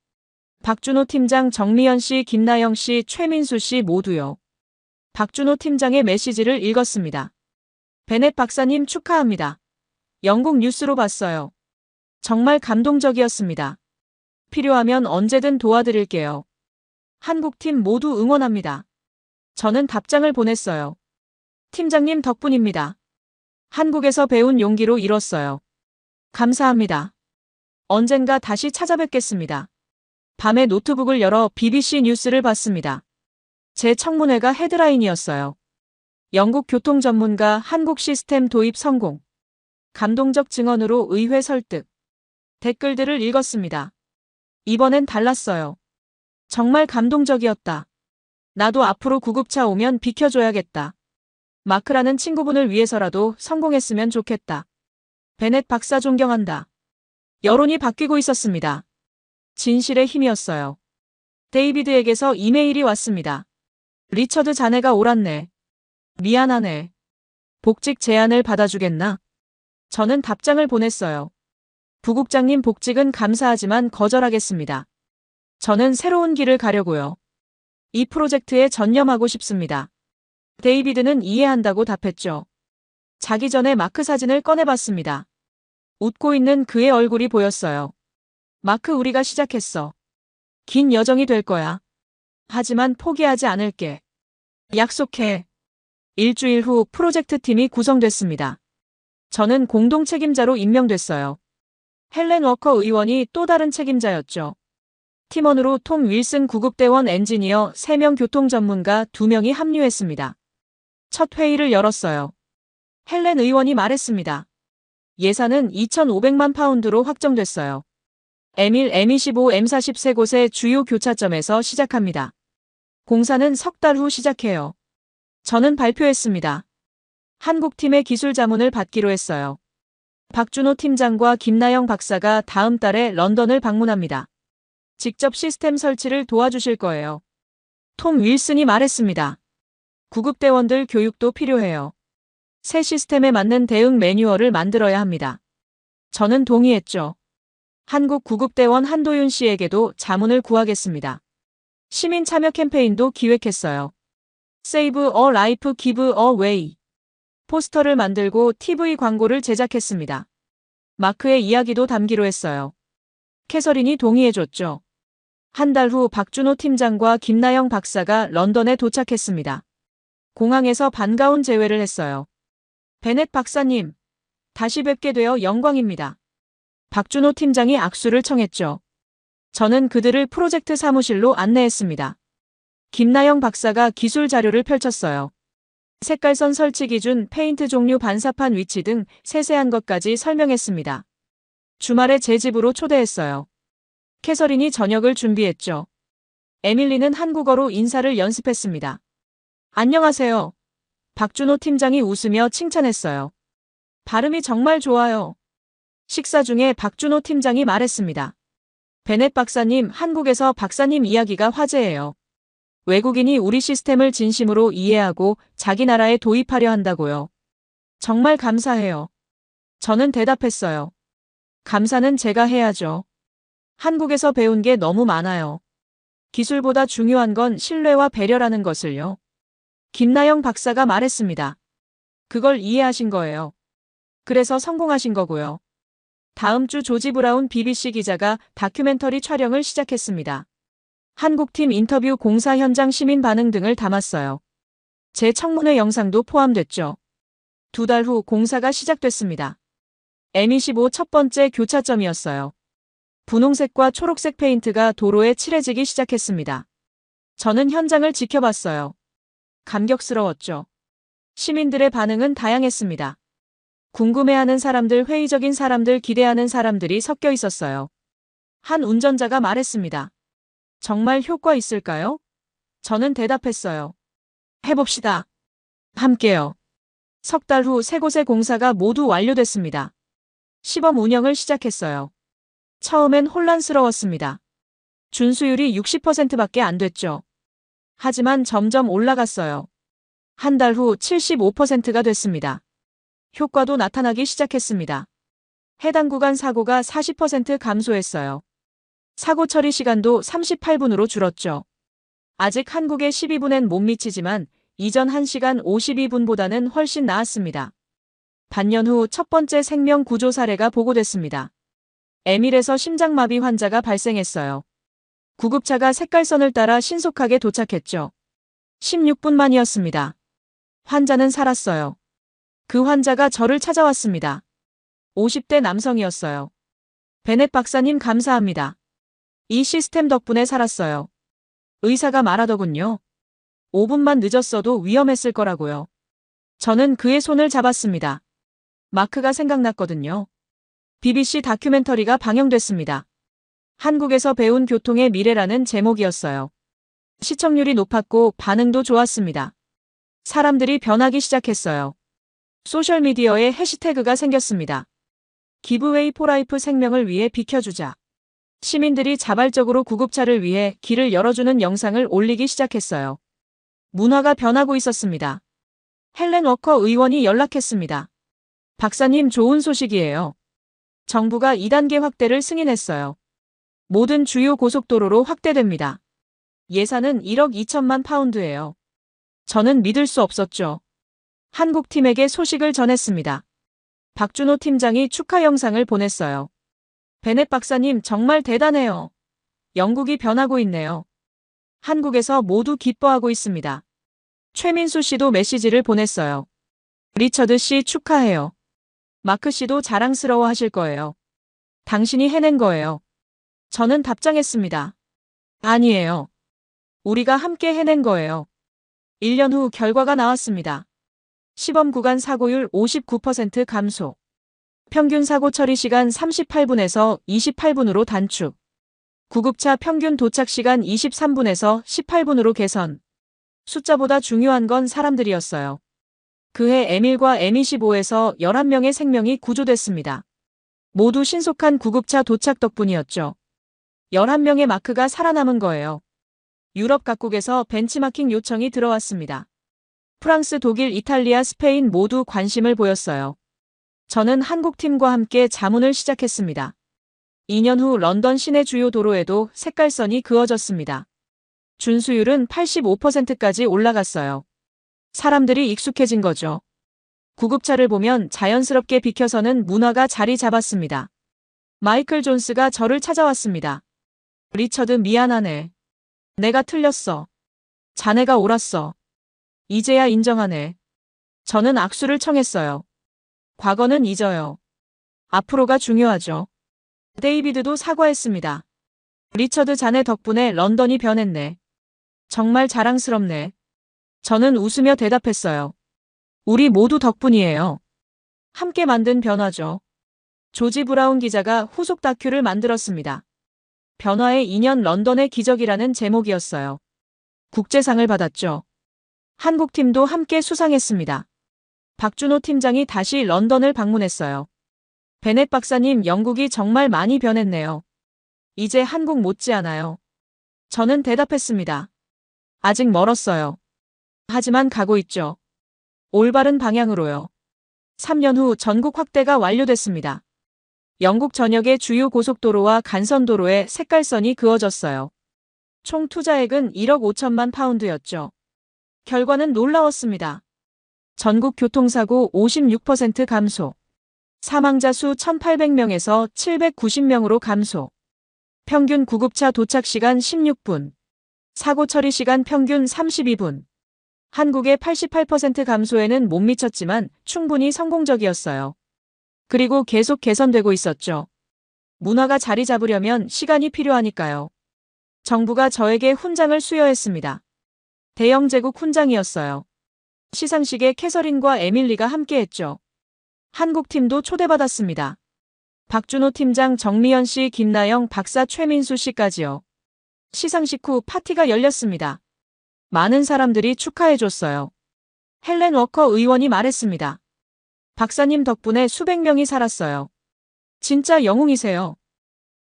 박준호 팀장, 정미연 씨, 김나영 씨, 최민수 씨 모두요. 박준호 팀장의 메시지를 읽었습니다. 베넷 박사님, 축하합니다. 영국 뉴스로 봤어요. 정말 감동적이었습니다. 필요하면 언제든 도와드릴게요. 한국팀 모두 응원합니다. 저는 답장을 보냈어요. 팀장님 덕분입니다. 한국에서 배운 용기로 이뤘어요. 감사합니다. 언젠가 다시 찾아뵙겠습니다. 밤에 노트북을 열어 BBC 뉴스를 봤습니다. 제 청문회가 헤드라인이었어요. 영국 교통 전문가 한국 시스템 도입 성공. 감동적 증언으로 의회 설득. 댓글들을 읽었습니다. 이번엔 달랐어요. 정말 감동적이었다. 나도 앞으로 구급차 오면 비켜줘야겠다. 마크라는 친구분을 위해서라도 성공했으면 좋겠다. 베넷 박사 존경한다. 여론이 바뀌고 있었습니다. 진실의 힘이었어요. 데이비드에게서 이메일이 왔습니다. 리처드, 자네가 옳았네. 미안하네. 복직 제안을 받아주겠나? 저는 답장을 보냈어요. 부국장님 복직은 감사하지만 거절하겠습니다. 저는 새로운 길을 가려고요. 이 프로젝트에 전념하고 싶습니다. 데이비드는 이해한다고 답했죠. 자기 전에 마크 사진을 꺼내봤습니다. 웃고 있는 그의 얼굴이 보였어요. 마크, 우리가 시작했어. 긴 여정이 될 거야. 하지만 포기하지 않을게. 약속해. 일주일 후 프로젝트 팀이 구성됐습니다. 저는 공동 책임자로 임명됐어요. 헬렌 워커 의원이 또 다른 책임자였죠. 팀원으로 톰 윌슨 구급대원 엔지니어 3명 교통 전문가 2명이 합류했습니다. 첫 회의를 열었어요. 헬렌 의원이 말했습니다. 예산은 2,500만 파운드로 확정됐어요. M1, M25, M40 세 곳의 주요 교차점에서 시작합니다. 공사는 석 달 후 시작해요. 저는 발표했습니다. 한국팀의 기술 자문을 받기로 했어요. 박준호 팀장과 김나영 박사가 다음 달에 런던을 방문합니다. 직접 시스템 설치를 도와주실 거예요. 톰 윌슨이 말했습니다. 구급대원들 교육도 필요해요. 새 시스템에 맞는 대응 매뉴얼을 만들어야 합니다. 저는 동의했죠. 한국 구급대원 한도윤 씨에게도 자문을 구하겠습니다. 시민 참여 캠페인도 기획했어요. Save a life, give away. 포스터를 만들고 TV 광고를 제작했습니다. 마크의 이야기도 담기로 했어요. 캐서린이 동의해줬죠. 한 달 후 박준호 팀장과 김나영 박사가 런던에 도착했습니다. 공항에서 반가운 제외를 했어요. 베넷 박사님, 다시 뵙게 되어 영광입니다. 박준호 팀장이 악수를 청했죠. 저는 그들을 프로젝트 사무실로 안내했습니다. 김나영 박사가 기술 자료를 펼쳤어요. 색깔선 설치 기준, 페인트 종류, 반사판 위치 등 세세한 것까지 설명했습니다. 주말에 제 집으로 초대했어요. 캐서린이 저녁을 준비했죠. 에밀리는 한국어로 인사를 연습했습니다. 안녕하세요. 박준호 팀장이 웃으며 칭찬했어요. 발음이 정말 좋아요. 식사 중에 박준호 팀장이 말했습니다. 베넷 박사님, 한국에서 박사님 이야기가 화제예요. 외국인이 우리 시스템을 진심으로 이해하고 자기 나라에 도입하려 한다고요. 정말 감사해요. 저는 대답했어요. 감사는 제가 해야죠. 한국에서 배운 게 너무 많아요. 기술보다 중요한 건 신뢰와 배려라는 것을요. 김나영 박사가 말했습니다. 그걸 이해하신 거예요. 그래서 성공하신 거고요. 다음 주 조지 브라운 BBC 기자가 다큐멘터리 촬영을 시작했습니다. 한국팀 인터뷰, 공사 현장 시민 반응 등을 담았어요. 제 청문회 영상도 포함됐죠. 2달 후 공사가 시작됐습니다. M25 첫 번째 교차점이었어요. 분홍색과 초록색 페인트가 도로에 칠해지기 시작했습니다. 저는 현장을 지켜봤어요. 감격스러웠죠. 시민들의 반응은 다양했습니다. 궁금해하는 사람들, 회의적인 사람들, 기대하는 사람들이 섞여 있었어요. 한 운전자가 말했습니다. 정말 효과 있을까요? 저는 대답했어요. 해봅시다. 함께요. 석 달 후 세 곳의 공사가 모두 완료됐습니다. 시범 운영을 시작했어요. 처음엔 혼란스러웠습니다. 준수율이 60%밖에 안 됐죠. 하지만 점점 올라갔어요. 한 달 후 75%가 됐습니다. 효과도 나타나기 시작했습니다. 해당 구간 사고가 40% 감소했어요. 사고 처리 시간도 38분으로 줄었죠. 아직 한국의 12분엔 못 미치지만 이전 1시간 52분보다는 훨씬 나았습니다. 반년 후 첫 번째 생명 구조 사례가 보고됐습니다. M1에서 심장마비 환자가 발생했어요. 구급차가 색깔선을 따라 신속하게 도착했죠. 16분 만이었습니다. 환자는 살았어요. 그 환자가 저를 찾아왔습니다. 50대 남성이었어요. 베넷 박사님, 감사합니다. 이 시스템 덕분에 살았어요. 의사가 말하더군요. 5분만 늦었어도 위험했을 거라고요. 저는 그의 손을 잡았습니다. 마크가 생각났거든요. BBC 다큐멘터리가 방영됐습니다. 한국에서 배운 교통의 미래라는 제목이었어요. 시청률이 높았고 반응도 좋았습니다. 사람들이 변하기 시작했어요. 소셜미디어에 해시태그가 생겼습니다. 기브웨이 포라이프, 생명을 위해 비켜주자. 시민들이 자발적으로 구급차를 위해 길을 열어주는 영상을 올리기 시작했어요. 문화가 변하고 있었습니다. 헬렌 워커 의원이 연락했습니다. 박사님, 좋은 소식이에요. 정부가 2단계 확대를 승인했어요. 모든 주요 고속도로로 확대됩니다. 예산은 1억 2천만 파운드예요. 저는 믿을 수 없었죠. 한국팀에게 소식을 전했습니다. 박준호 팀장이 축하 영상을 보냈어요. 베넷 박사님, 정말 대단해요. 영국이 변하고 있네요. 한국에서 모두 기뻐하고 있습니다. 최민수 씨도 메시지를 보냈어요. 리처드 씨 축하해요. 마크 씨도 자랑스러워 하실 거예요. 당신이 해낸 거예요. 저는 답장했습니다. 아니에요. 우리가 함께 해낸 거예요. 1년 후 결과가 나왔습니다. 시범 구간 사고율 59% 감소. 평균 사고 처리 시간 38분에서 28분으로 단축. 구급차 평균 도착 시간 23분에서 18분으로 개선. 숫자보다 중요한 건 사람들이었어요. 그해 M1과 M25에서 11명의 생명이 구조됐습니다. 모두 신속한 구급차 도착 덕분이었죠. 11명의 마크가 살아남은 거예요. 유럽 각국에서 벤치마킹 요청이 들어왔습니다. 프랑스, 독일, 이탈리아, 스페인 모두 관심을 보였어요. 저는 한국팀과 함께 자문을 시작했습니다. 2년 후 런던 시내 주요 도로에도 색깔선이 그어졌습니다. 준수율은 85%까지 올라갔어요. 사람들이 익숙해진 거죠. 구급차를 보면 자연스럽게 비켜서는 문화가 자리 잡았습니다. 마이클 존스가 저를 찾아왔습니다. 리처드, 미안하네. 내가 틀렸어. 자네가 옳았어. 이제야 인정하네. 저는 악수를 청했어요. 과거는 잊어요. 앞으로가 중요하죠. 데이비드도 사과했습니다. 리처드, 자네 덕분에 런던이 변했네. 정말 자랑스럽네. 저는 웃으며 대답했어요. 우리 모두 덕분이에요. 함께 만든 변화죠. 조지 브라운 기자가 후속 다큐를 만들었습니다. 변화의 2년 런던의 기적이라는 제목이었어요. 국제상을 받았죠. 한국팀도 함께 수상했습니다. 박준호 팀장이 다시 런던을 방문했어요. 베넷 박사님, 영국이 정말 많이 변했네요. 이제 한국 못지않아요. 저는 대답했습니다. 아직 멀었어요. 하지만 가고 있죠. 올바른 방향으로요. 3년 후 전국 확대가 완료됐습니다. 영국 전역의 주요 고속도로와 간선도로에 색깔선이 그어졌어요. 총 투자액은 1억 5천만 파운드였죠. 결과는 놀라웠습니다. 전국 교통사고 56% 감소. 사망자 수 1,800명에서 790명으로 감소. 평균 구급차 도착 시간 16분. 사고 처리 시간 평균 32분. 한국의 88% 감소에는 못 미쳤지만 충분히 성공적이었어요. 그리고 계속 개선되고 있었죠. 문화가 자리 잡으려면 시간이 필요하니까요. 정부가 저에게 훈장을 수여했습니다. 대영 제국 훈장이었어요. 시상식에 캐서린과 에밀리가 함께했죠. 한국팀도 초대받았습니다. 박준호 팀장, 정미연 씨, 김나영 박사, 최민수 씨까지요. 시상식 후 파티가 열렸습니다. 많은 사람들이 축하해줬어요. 헬렌 워커 의원이 말했습니다. 박사님 덕분에 수백 명이 살았어요. 진짜 영웅이세요.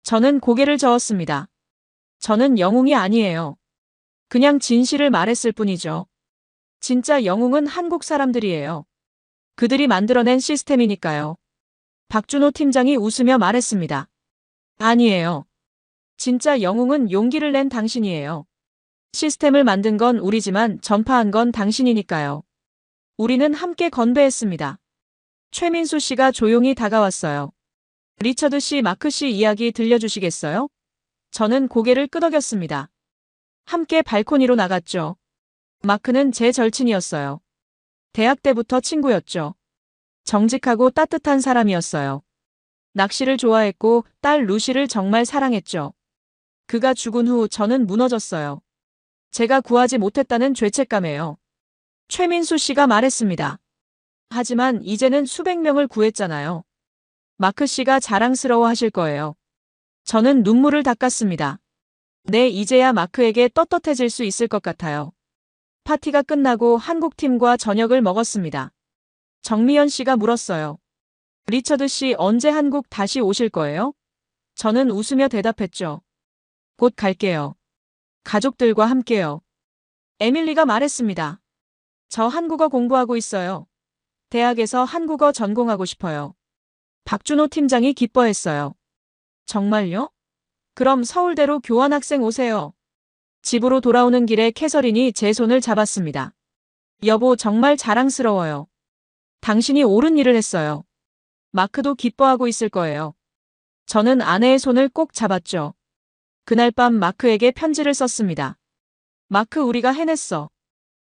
저는 고개를 저었습니다. 저는 영웅이 아니에요. 그냥 진실을 말했을 뿐이죠. 진짜 영웅은 한국 사람들이에요. 그들이 만들어낸 시스템이니까요. 박준호 팀장이 웃으며 말했습니다. 아니에요. 진짜 영웅은 용기를 낸 당신이에요. 시스템을 만든 건 우리지만 전파한 건 당신이니까요. 우리는 함께 건배했습니다. 최민수 씨가 조용히 다가왔어요. 리처드 씨, 마크 씨 이야기 들려주시겠어요? 저는 고개를 끄덕였습니다. 함께 발코니로 나갔죠. 마크는 제 절친이었어요. 대학 때부터 친구였죠. 정직하고 따뜻한 사람이었어요. 낚시를 좋아했고 딸 루시를 정말 사랑했죠. 그가 죽은 후 저는 무너졌어요. 제가 구하지 못했다는 죄책감에요. 최민수 씨가 말했습니다. 하지만 이제는 수백 명을 구했잖아요. 마크 씨가 자랑스러워 하실 거예요. 저는 눈물을 닦았습니다. 네, 이제야 마크에게 떳떳해질 수 있을 것 같아요. 파티가 끝나고 한국팀과 저녁을 먹었습니다. 정미연 씨가 물었어요. 리처드 씨, 언제 한국 다시 오실 거예요? 저는 웃으며 대답했죠. 곧 갈게요. 가족들과 함께요. 에밀리가 말했습니다. 저 한국어 공부하고 있어요. 대학에서 한국어 전공하고 싶어요. 박준호 팀장이 기뻐했어요. 정말요? 그럼 서울대로 교환학생 오세요. 집으로 돌아오는 길에 캐서린이 제 손을 잡았습니다. 여보, 정말 자랑스러워요. 당신이 옳은 일을 했어요. 마크도 기뻐하고 있을 거예요. 저는 아내의 손을 꼭 잡았죠. 그날 밤 마크에게 편지를 썼습니다. 마크, 우리가 해냈어.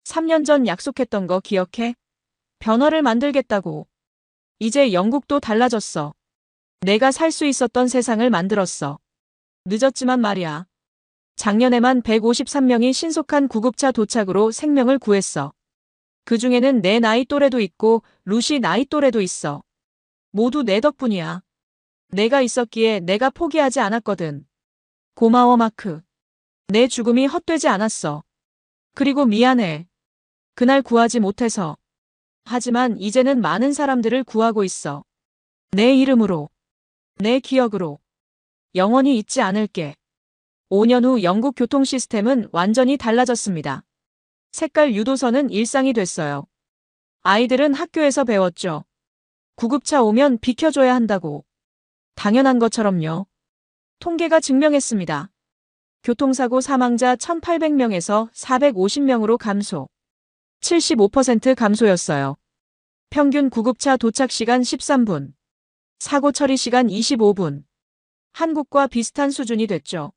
3년 전 약속했던 거 기억해? 변화를 만들겠다고. 이제 영국도 달라졌어. 내가 살 수 있었던 세상을 만들었어. 늦었지만 말이야. 작년에만 153명이 신속한 구급차 도착으로 생명을 구했어. 그 중에는 내 나이 또래도 있고 루시 나이 또래도 있어. 모두 내 덕분이야. 내가 있었기에 내가 포기하지 않았거든. 고마워, 마크. 내 죽음이 헛되지 않았어. 그리고 미안해. 그날 구하지 못해서. 하지만 이제는 많은 사람들을 구하고 있어. 내 이름으로. 내 기억으로. 영원히 잊지 않을게. 5년 후 영국 교통 시스템은 완전히 달라졌습니다. 색깔 유도선은 일상이 됐어요. 아이들은 학교에서 배웠죠. 구급차 오면 비켜줘야 한다고. 당연한 것처럼요. 통계가 증명했습니다. 교통사고 사망자 1,800명에서 450명으로 감소. 75% 감소였어요. 평균 구급차 도착 시간 13분. 사고 처리 시간 25분. 한국과 비슷한 수준이 됐죠.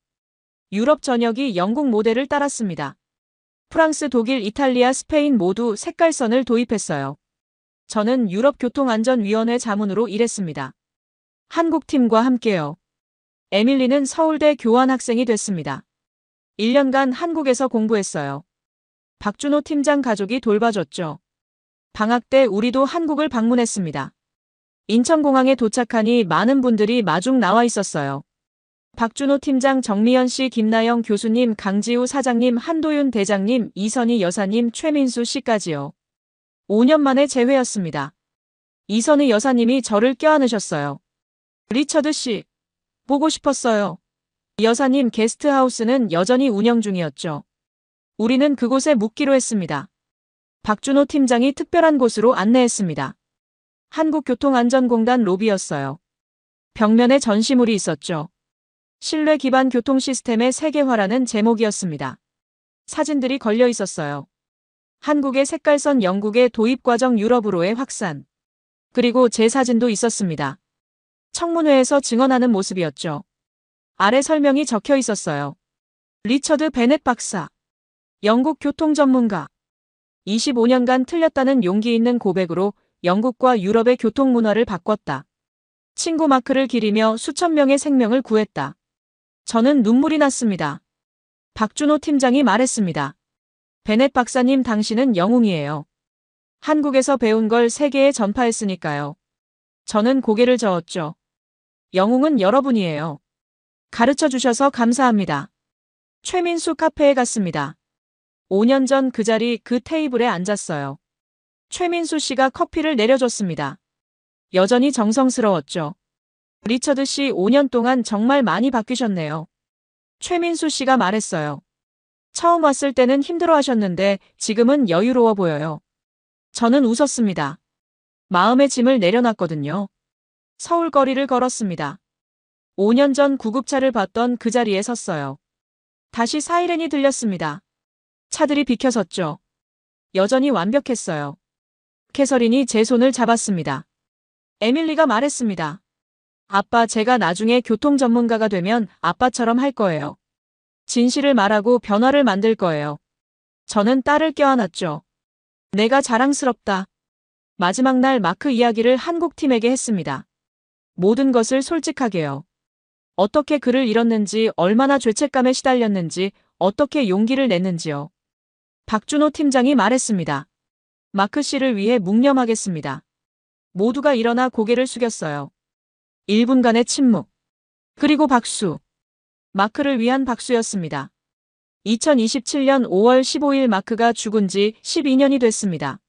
유럽 전역이 영국 모델을 따랐습니다. 프랑스, 독일, 이탈리아, 스페인 모두 색깔선을 도입했어요. 저는 유럽교통안전위원회 자문으로 일했습니다. 한국팀과 함께요. 에밀리는 서울대 교환학생이 됐습니다. 1년간 한국에서 공부했어요. 박준호 팀장 가족이 돌봐줬죠. 방학 때 우리도 한국을 방문했습니다. 인천공항에 도착하니 많은 분들이 마중 나와 있었어요. 박준호 팀장, 정미연 씨, 김나영 교수님, 강지우 사장님, 한도윤 대장님, 이선희 여사님, 최민수 씨까지요. 5년 만에 재회였습니다. 이선희 여사님이 저를 껴안으셨어요. 리처드 씨, 보고 싶었어요. 여사님, 게스트하우스는 여전히 운영 중이었죠. 우리는 그곳에 묵기로 했습니다. 박준호 팀장이 특별한 곳으로 안내했습니다. 한국교통안전공단 로비였어요. 벽면에 전시물이 있었죠. 신뢰 기반 교통 시스템의 세계화라는 제목이었습니다. 사진들이 걸려 있었어요. 한국의 색깔선, 영국의 도입 과정, 유럽으로의 확산. 그리고 제 사진도 있었습니다. 청문회에서 증언하는 모습이었죠. 아래 설명이 적혀 있었어요. 리처드 베넷 박사. 영국 교통 전문가. 25년간 틀렸다는 용기 있는 고백으로 영국과 유럽의 교통 문화를 바꿨다. 친구 마크를 기리며 수천 명의 생명을 구했다. 저는 눈물이 났습니다. 박준호 팀장이 말했습니다. 베넷 박사님, 당신은 영웅이에요. 한국에서 배운 걸 세계에 전파했으니까요. 저는 고개를 저었죠. 영웅은 여러분이에요. 가르쳐 주셔서 감사합니다. 최민수 카페에 갔습니다. 5년 전 그 자리, 그 테이블에 앉았어요. 최민수 씨가 커피를 내려줬습니다. 여전히 정성스러웠죠. 리처드 씨, 5년 동안 정말 많이 바뀌셨네요. 최민수 씨가 말했어요. 처음 왔을 때는 힘들어 하셨는데 지금은 여유로워 보여요. 저는 웃었습니다. 마음의 짐을 내려놨거든요. 서울 거리를 걸었습니다. 5년 전 구급차를 봤던 그 자리에 섰어요. 다시 사이렌이 들렸습니다. 차들이 비켜섰죠. 여전히 완벽했어요. 캐서린이 제 손을 잡았습니다. 에밀리가 말했습니다. 아빠, 제가 나중에 교통 전문가가 되면 아빠처럼 할 거예요. 진실을 말하고 변화를 만들 거예요. 저는 딸을 껴안았죠. 내가 자랑스럽다. 마지막 날 마크 이야기를 한국팀에게 했습니다. 모든 것을 솔직하게요. 어떻게 그를 잃었는지, 얼마나 죄책감에 시달렸는지, 어떻게 용기를 냈는지요. 박준호 팀장이 말했습니다. 마크 씨를 위해 묵념하겠습니다. 모두가 일어나 고개를 숙였어요. 1분간의 침묵. 그리고 박수. 마크를 위한 박수였습니다. 2027년 5월 15일 마크가 죽은 지 12년이 됐습니다.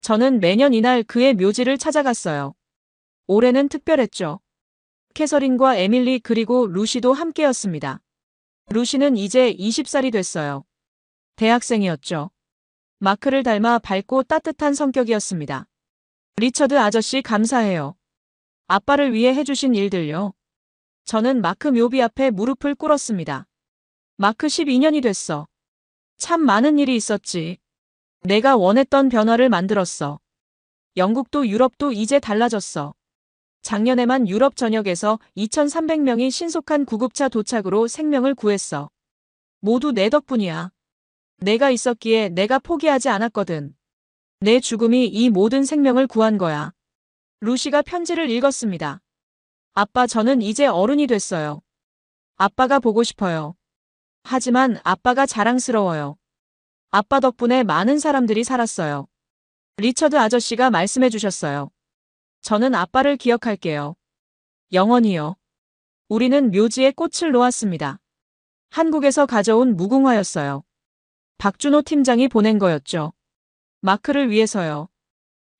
저는 매년 이날 그의 묘지를 찾아갔어요. 올해는 특별했죠. 캐서린과 에밀리 그리고 루시도 함께였습니다. 루시는 이제 20살이 됐어요. 대학생이었죠. 마크를 닮아 밝고 따뜻한 성격이었습니다. 리처드 아저씨 감사해요. 아빠를 위해 해주신 일들요. 저는 마크 묘비 앞에 무릎을 꿇었습니다. 마크 12년이 됐어. 참 많은 일이 있었지. 내가 원했던 변화를 만들었어. 영국도 유럽도 이제 달라졌어. 작년에만 유럽 전역에서 2,300명이 신속한 구급차 도착으로 생명을 구했어. 모두 내 덕분이야. 내가 있었기에 내가 포기하지 않았거든. 내 죽음이 이 모든 생명을 구한 거야. 루시가 편지를 읽었습니다. 아빠, 저는 이제 어른이 됐어요. 아빠가 보고 싶어요. 하지만 아빠가 자랑스러워요. 아빠 덕분에 많은 사람들이 살았어요. 리처드 아저씨가 말씀해 주셨어요. 저는 아빠를 기억할게요. 영원히요. 우리는 묘지에 꽃을 놓았습니다. 한국에서 가져온 무궁화였어요. 박준호 팀장이 보낸 거였죠. 마크를 위해서요.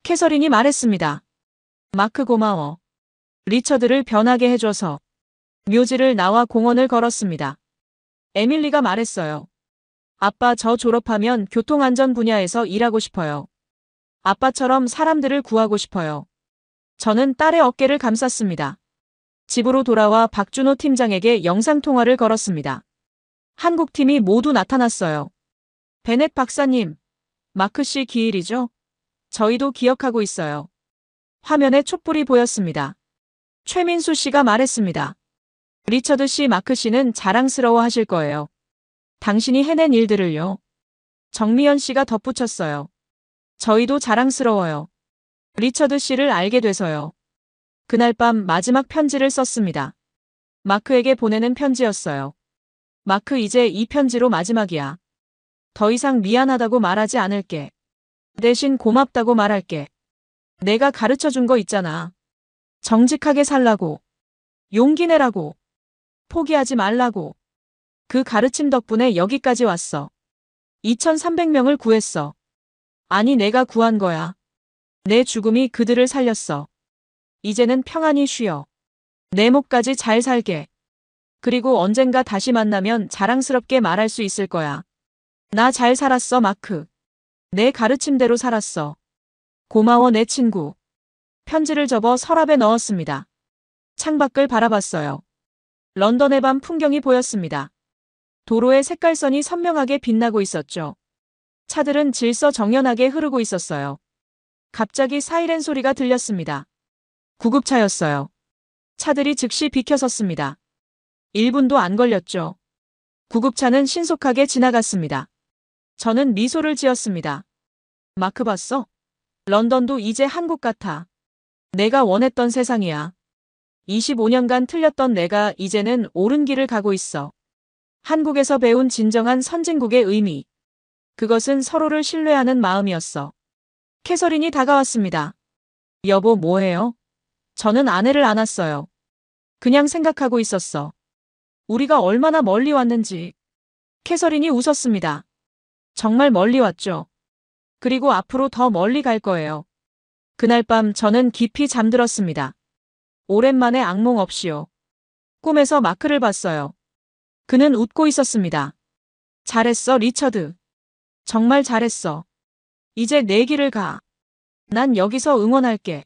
캐서린이 말했습니다. 마크 고마워. 리처드를 변하게 해줘서. 묘지를 나와 공원을 걸었습니다. 에밀리가 말했어요. 아빠, 저 졸업하면 교통안전 분야에서 일하고 싶어요. 아빠처럼 사람들을 구하고 싶어요. 저는 딸의 어깨를 감쌌습니다. 집으로 돌아와 박준호 팀장에게 영상통화를 걸었습니다. 한국팀이 모두 나타났어요. 베넷 박사님, 마크 씨 기일이죠? 저희도 기억하고 있어요. 화면에 촛불이 보였습니다. 최민수 씨가 말했습니다. 리처드 씨, 마크 씨는 자랑스러워 하실 거예요. 당신이 해낸 일들을요. 정미연 씨가 덧붙였어요. 저희도 자랑스러워요. 리처드 씨를 알게 돼서요. 그날 밤 마지막 편지를 썼습니다. 마크에게 보내는 편지였어요. 마크, 이제 이 편지로 마지막이야. 더 이상 미안하다고 말하지 않을게. 대신 고맙다고 말할게. 내가 가르쳐 준 거 있잖아. 정직하게 살라고. 용기 내라고. 포기하지 말라고. 그 가르침 덕분에 여기까지 왔어. 2,300명을 구했어. 아니, 내가 구한 거야. 내 죽음이 그들을 살렸어. 이제는 평안히 쉬어. 내 목까지 잘 살게. 그리고 언젠가 다시 만나면 자랑스럽게 말할 수 있을 거야. 나 잘 살았어, 마크. 내 가르침대로 살았어. 고마워, 내 친구. 편지를 접어 서랍에 넣었습니다. 창밖을 바라봤어요. 런던의 밤 풍경이 보였습니다. 도로의 색깔선이 선명하게 빛나고 있었죠. 차들은 질서정연하게 흐르고 있었어요. 갑자기 사이렌 소리가 들렸습니다. 구급차였어요. 차들이 즉시 비켜섰습니다. 1분도 안 걸렸죠. 구급차는 신속하게 지나갔습니다. 저는 미소를 지었습니다. 마크 봤어? 런던도 이제 한국 같아. 내가 원했던 세상이야. 25년간 틀렸던 내가 이제는 옳은 길을 가고 있어. 한국에서 배운 진정한 선진국의 의미. 그것은 서로를 신뢰하는 마음이었어. 캐서린이 다가왔습니다. 여보, 뭐해요? 저는 아내를 안았어요. 그냥 생각하고 있었어. 우리가 얼마나 멀리 왔는지. 캐서린이 웃었습니다. 정말 멀리 왔죠. 그리고 앞으로 더 멀리 갈 거예요. 그날 밤 저는 깊이 잠들었습니다. 오랜만에 악몽 없이요. 꿈에서 마크를 봤어요. 그는 웃고 있었습니다. 잘했어, 리처드. 정말 잘했어. 이제 내 길을 가. 난 여기서 응원할게.